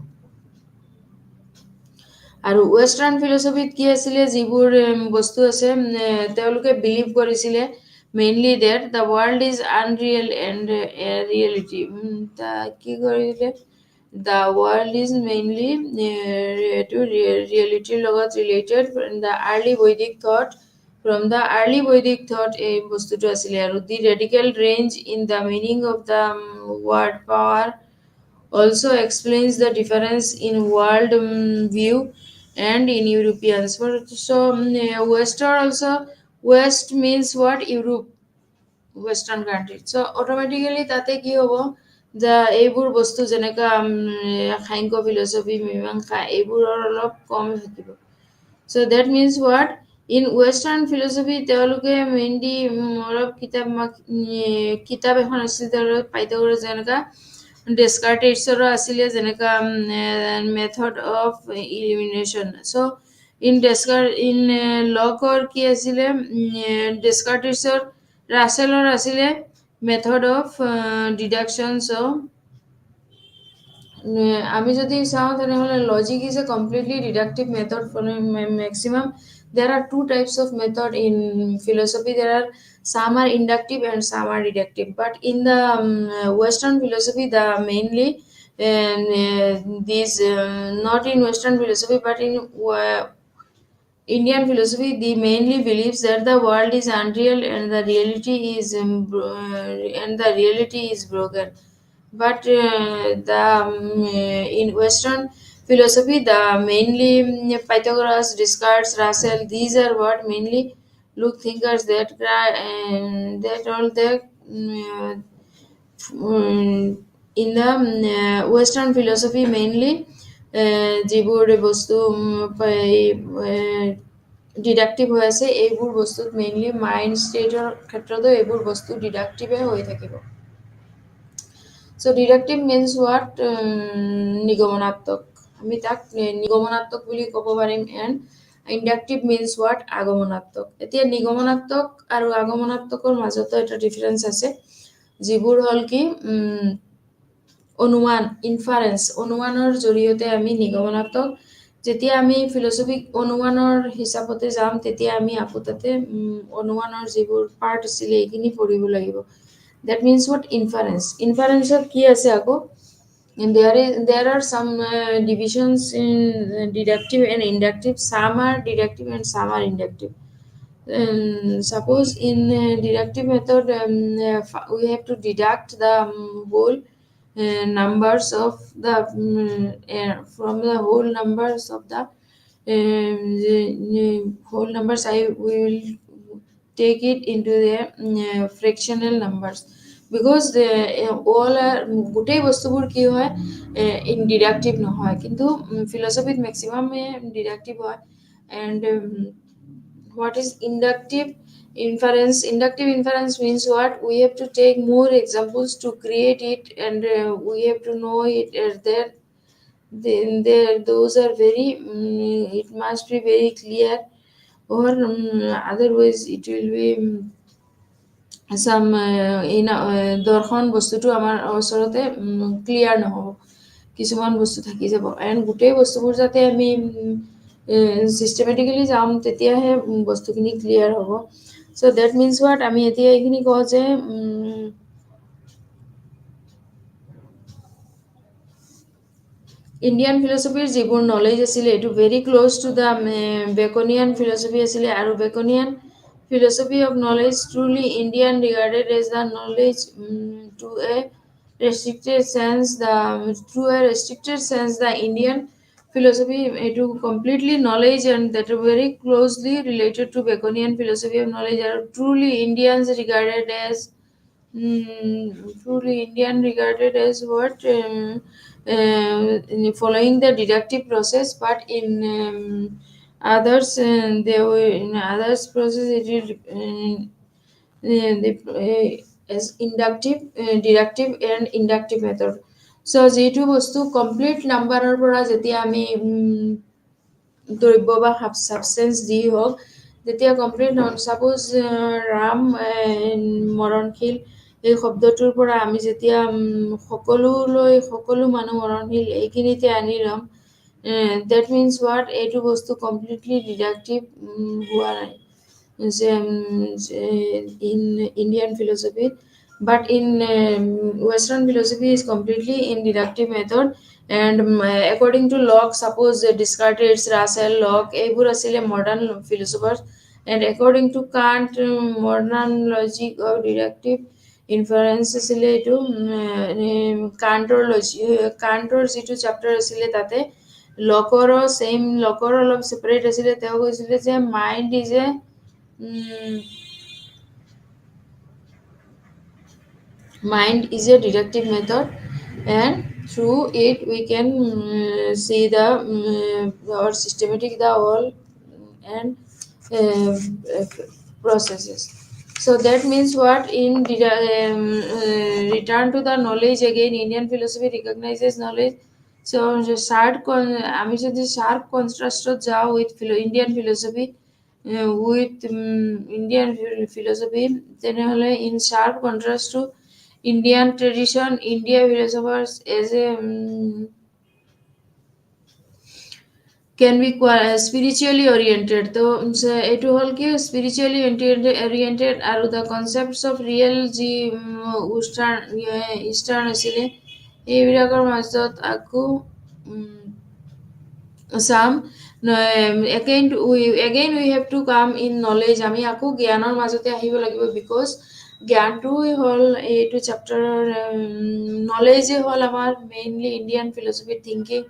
আৰু ৱেষ্টাৰ্ণ ফিলচফিত কি আছিলে যিবোৰ বস্তু আছে তেওঁলোকে বিলিভ কৰিছিলে mainly that the world is unreal and reality কি কৰিলে দ্য ৱৰ্ল্ড ইজ মেইনলি এইটো ৰিয়েলিটিৰ লগত related the early Vedic thought from the early Vedic thought এই বস্তুটো আছিলে আৰু the radical range in the meaning of the word power also explains the difference in world view and in Europeans. So Western also West means what Europe Western country. So automatically tate ki hobo the এইবোৰ বস্তু যেনেকা Samkhya philosophy মীমাংসা এইবোৰৰ অলপ কম থাকিব so that means what in Western philosophy তেওঁলোকে mainly অলপ কিতাপ এখন আছিল তেওঁলোকে পাইথাগোৰাছ যেনেকা ডেস্কাৰ্টেছৰ আছিলে যেনেকা মেথড অফ ইলিমিনেশ্যন চ' ইন লকৰ কি আছিলে ডেস্কাৰ্টেছৰ ৰাছেলৰ আছিলে মেথড অফ ডিডাকশ্যন চ' আমি যদি চাওঁ তেনেহ'লে logic is a completely deductive method for maximum There are two types of method in philosophy. There are some are inductive and some are deductive. But in the Western philosophy, the mainly these not in Western philosophy, but in Indian philosophy, they mainly believes that the world is unreal and the reality is broken. But in Western philosophy, the mainly Pythagoras, Descartes, Russell, these are what mainly look thinkers that and that all the in the Western philosophy mainly যিবোৰ বস্তু deductive হৈ আছে এইবোৰ বস্তুত mainly mind ষ্টেটৰ ক্ষেত্ৰতো এইবোৰ বস্তু ডিডাক্টিভে হৈ থাকিব চ' ডিডাক্টিভ মিনছ হোৱাট নিগমনাত্মক আমি তাক নিগমনাত্মক বুলি ক'ব পাৰিম এণ্ড ইণ্ডাক্টিভ মিনছ হোৱাট আগমনাত্মক এতিয়া নিগমনাত্মক আৰু আগমনাত্মকৰ মাজতো এটা ডিফাৰেঞ্চ আছে যিবোৰ হ'ল কি অনুমান ইনফাৰেঞ্চ অনুমানৰ জৰিয়তে আমি নিগমনাত্মক যেতিয়া আমি ফিলচফিক অনুমানৰ হিচাপতে যাম তেতিয়া আমি আপোতাতে অনুমানৰ যিবোৰ পাৰ্ট আছিলে এইখিনি পঢ়িব লাগিব that means what inference of কি আছে আকৌ and there are some divisions in deductive and inductive some are deductive and some are inductive suppose in deductive method we have to deduct the whole numbers of the from the whole numbers of the whole numbers I will take it into the fractional numbers because the all are গোটেই বস্তুবোৰ কি হয় in deductive নহয় কিন্তু philosophy maximum deductive হয় and what is inductive inference means what we have to take more examples to create it and we have to know it there then there those are very it must be very clear or otherwise it will be some দৰ্শন বস্তুটো আমাৰ ওচৰতে clear নহ'ব কিছুমান বস্তু থাকি যাব and গোটেই বস্তুবোৰ যাতে আমি চিষ্টেমেটিকেলি যাম তেতিয়াহে বস্তুখিনি ক্লিয়াৰ হ'ব চ' ডেট মিনছ হোৱাট আমি এতিয়া এইখিনি কওঁ যে ইণ্ডিয়ান ফিলচফিৰ যিবোৰ নলেজ আছিলে এইটো very close to the Baconian philosophy আছিলে আৰু বেকনিয়ান philosophy of knowledge truly Indian regarded as the knowledge to a restricted sense the Indian philosophy to completely knowledge and that are very closely related to Baconian philosophy of knowledge are truly Indians regarded as truly Indian regarded as what following the deductive process but in others they were in others process it is as inductive deductive and inductive method so যিটো বস্তু complete নাম্বাৰৰ পৰা যেতিয়া আমি দ্ৰব্য বা সাবষ্টেন্স দি হওক যেতিয়া কমপ্লিট সাপোজ ৰাম মৰণশীল এই শব্দটোৰ পৰা আমি যেতিয়া সকলো মানুহ মৰণশীল এইখিনিতে আনি ল'ম that means what এইটো বস্তু completely deductive হোৱা নাই in Indian philosophy but in Western philosophy is completely in deductive method and according to Locke suppose Descartes Russell Locke এইবোৰ আছিলে modern philosophers and according to Kant modern logic of deductive inference আছিলে এইটো কাণ্টৰ যিটো chapter আছিলে তাতে লকৰো same Lahkar অলপ separate আছিলে তেওঁ কৈছিলে যে mind is a mind is a deductive method and through it we can see the or systematic the whole and processes so that means what in return to the knowledge again Indian philosophy recognizes knowledge so আমি যদি sharp contrast যাও with Indian philosophy with Indian philosophy তেনেহলে in sharp contrast to Indian tradition India philosophers as a can be spiritually oriented. তো এইটো হ'ল কি spiritually oriented আৰু the concepts of real যি ইষ্টাৰ্ণ আছিলে এইবিলাকৰ মাজত আকৌ চাম again we have to come in knowledge আমি আকৌ জ্ঞানৰ মাজতে আহিব লাগিব বিকজ জ্ঞানটো হ'ল এইটো চেপ্টাৰৰ নলেজে হ'ল আমাৰ মেইনলি ইণ্ডিয়ান ফিলচফি থিংকিং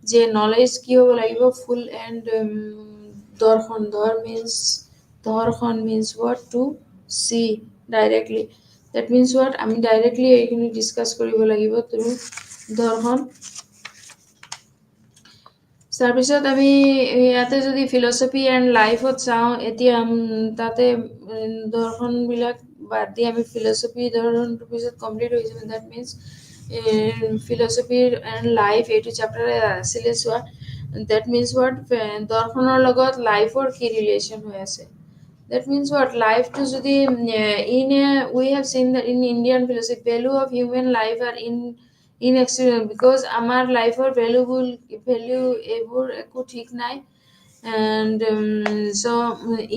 যে নলেজ কি হ'ব লাগিব ফুল এণ্ড দৰ্শন means what to see directly that means what আমি ডাইৰেক্টলি এইখিনি ডিছকাছ কৰিব লাগিব থ্ৰু দৰ্শন তাৰপিছত আমি ইয়াতে যদি ফিলচফি এণ্ড লাইফত চাওঁ এতিয়া তাতে দৰ্শনবিলাক বাদ দি আমি ফিলচফি দৰ্শনটো পিছত কমপ্লিট হৈ যাব দেট মিনছ ফিলচফিৰ এণ্ড লাইফ এইটো চেপ্টাৰে আছিলে চোৱা দেট মিনছ ৱাট দৰ্শনৰ লগত লাইফৰ কি ৰিলেশ্যন হৈ আছে দেট মিনছ ৱাট লাইফটো যদি we have seen that in Indian philosophy value of human life are in experience because আমাৰ লাইফৰ ভ্যালু এইবোৰ একো ঠিক নাই and so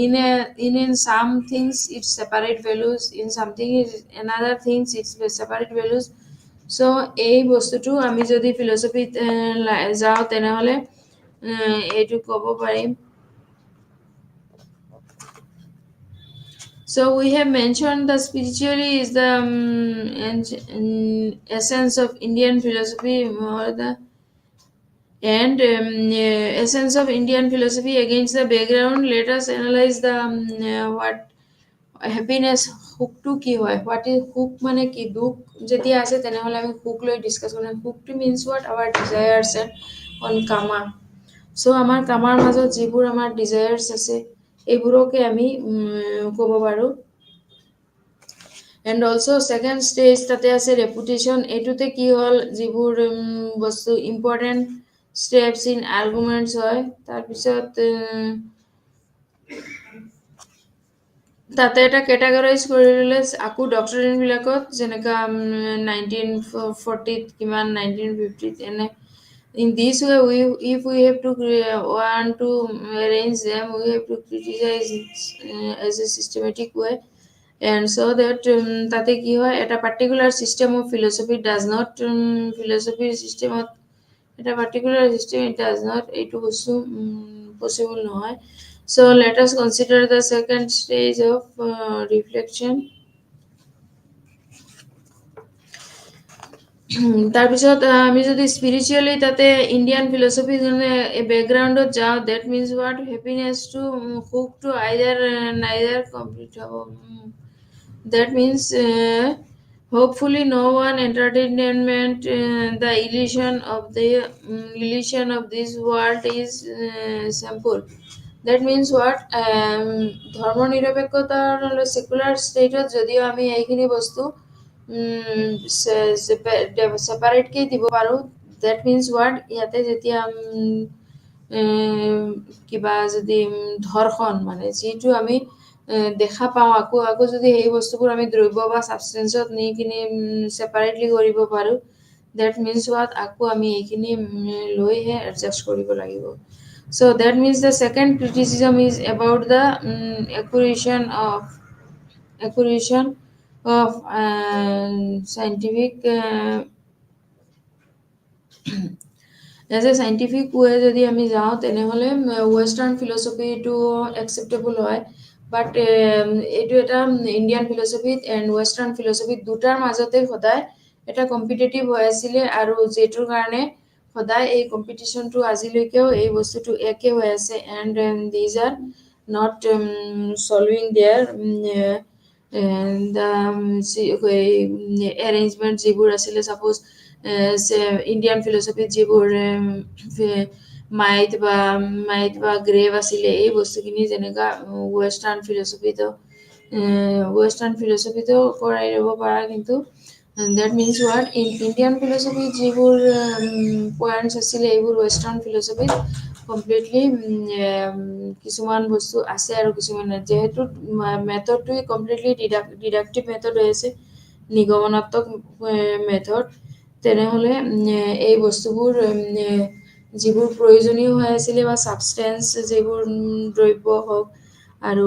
in some things it's separate values in something another things it's separate values so এই বস্তুটো আমি যদি ফিলচফিত যাওঁ তেনেহলে এইটো ক'ব পাৰিম So we have mentioned that spiritually is the essence of Indian philosophy or the essence of Indian philosophy against the background. Let us analyze the what happiness hook to ki hoy. What is hook mane ki duk jeti ase tenehole ami hook loi discuss korim. Hook to means what our desires and on kama. So amar kamar majot jibur amar desires ase এইবোৰকে আমি ক'ব পাৰোঁ and also' second stage তাতে আছে reputation এইটোতে কি হ'ল যিবোৰ বস্তু ইম্পৰ্টেণ্ট ষ্টেপছ ইন আৰ্গুমেণ্টছ হয় তাৰপিছত তাতে এটা কেটাগৰাইজ কৰি ল'লে আকৌ ডক্টৰিনবিলাকত যেনেকুৱা 1940 কিমান 1950 এনে in this way if we have to want to arrange them we have to criticize as a systematic way and so that tate ki hoy eta particular system of philosophy does not philosophy system of eta particular system it does not etu bostu possible no hoy so let us consider the second stage of reflection তাৰপিছত আমি যদি spiritually তাতে Indian philosophy বেকগ্ৰাউণ্ডত যাওঁ that means what happiness to সুখ to neither complete হ'ব that means hopefully no one entertainment the illusion of this world is simple that means what ধৰ্ম নিৰপেক্ষতাৰ সেকুলাৰ ষ্টেটত যদিও আমি এইখিনি বস্তু সেপাৰেটকৈ দিব পাৰোঁ দেট মিনছ ৱাৰ্ড ইয়াতে যেতিয়া কিবা যদি ধৰ্ষণ মানে যিটো আমি দেখা পাওঁ আকৌ যদি সেই বস্তুবোৰ আমি দ্ৰব্য বা ছাবষ্টেঞ্চত নি কিনি ছেপাৰেটলি কৰিব পাৰোঁ দেট মিনছ ৱাট আকৌ আমি এইখিনি লৈহে এডজাষ্ট কৰিব লাগিব so that means the second criticism is about the acquisition of scientific as a scientific way যদি আমি যাওঁ তেনেহলে western philosophy to acceptable হয় but এইটো এটা ইণ্ডিয়ান ফিলচফিত এণ্ড ৱেষ্টাৰ্ণ ফিলচফিত দুটাৰ মাজতে সদায় এটা কম্পিটিটিভ হৈ আছিলে আৰু যিটোৰ কাৰণে সদায় এই কম্পিটিশ্যনটো আজিলৈকেও এই বস্তুটো একে হৈ আছে and these are not solving their arrangement যিবোৰ আছিলে ছাপ'জ ইণ্ডিয়ান ফিলচফিত যিবোৰ মাইথ বা গ্ৰেভ আছিলে এই বস্তুখিনি যেনেকুৱা ৱেষ্টাৰ্ণ ফিলচফিতো কৰাই ল'ব পাৰা কিন্তু দেট মিনছ হোৱাট ইণ্ডিয়ান ফিলচফিত যিবোৰ পইণ্টছ আছিলে এইবোৰ ৱেষ্টাৰ্ণ ফিলচফিত কমপ্লিটলি কিছুমান বস্তু আছে আৰু কিছুমান যিহেতু মেথডটোৱে কমপ্লিটলি ডিডাক্টিভ মেথড হৈ আছে নিগমনাত্মক মেথড তেনেহ'লে এই বস্তুবোৰ যিবোৰ প্ৰয়োজনীয় হৈ আছিলে বা ছাবষ্টেঞ্চ যিবোৰ দ্ৰব্য হওক আৰু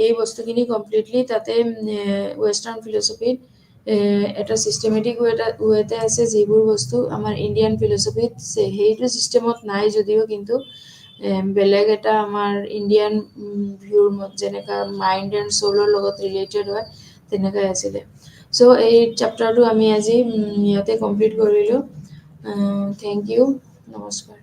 এই বস্তুখিনি কমপ্লিটলি তাতে ৱেষ্টাৰ্ণ ফিলচফিত এটা চিষ্টেমেটিক ৱেতে আছে, যিবোৰ বস্তু আমাৰ ইণ্ডিয়ান ফিলচফিত সেইটো চিষ্টেমত নাই যদিও কিন্তু বেলেগ এটা আমাৰ ইণ্ডিয়ান ভিউৰ যেনেকা মাইণ্ড এণ্ড চ'লৰ লগত ৰিলেটেড হয় তেনেকৈ আছিলে। চ' এই চেপ্টাৰটো আমি আজি ইয়াতে কমপ্লিট কৰিলোঁ। থেংক ইউ, নমস্কাৰ।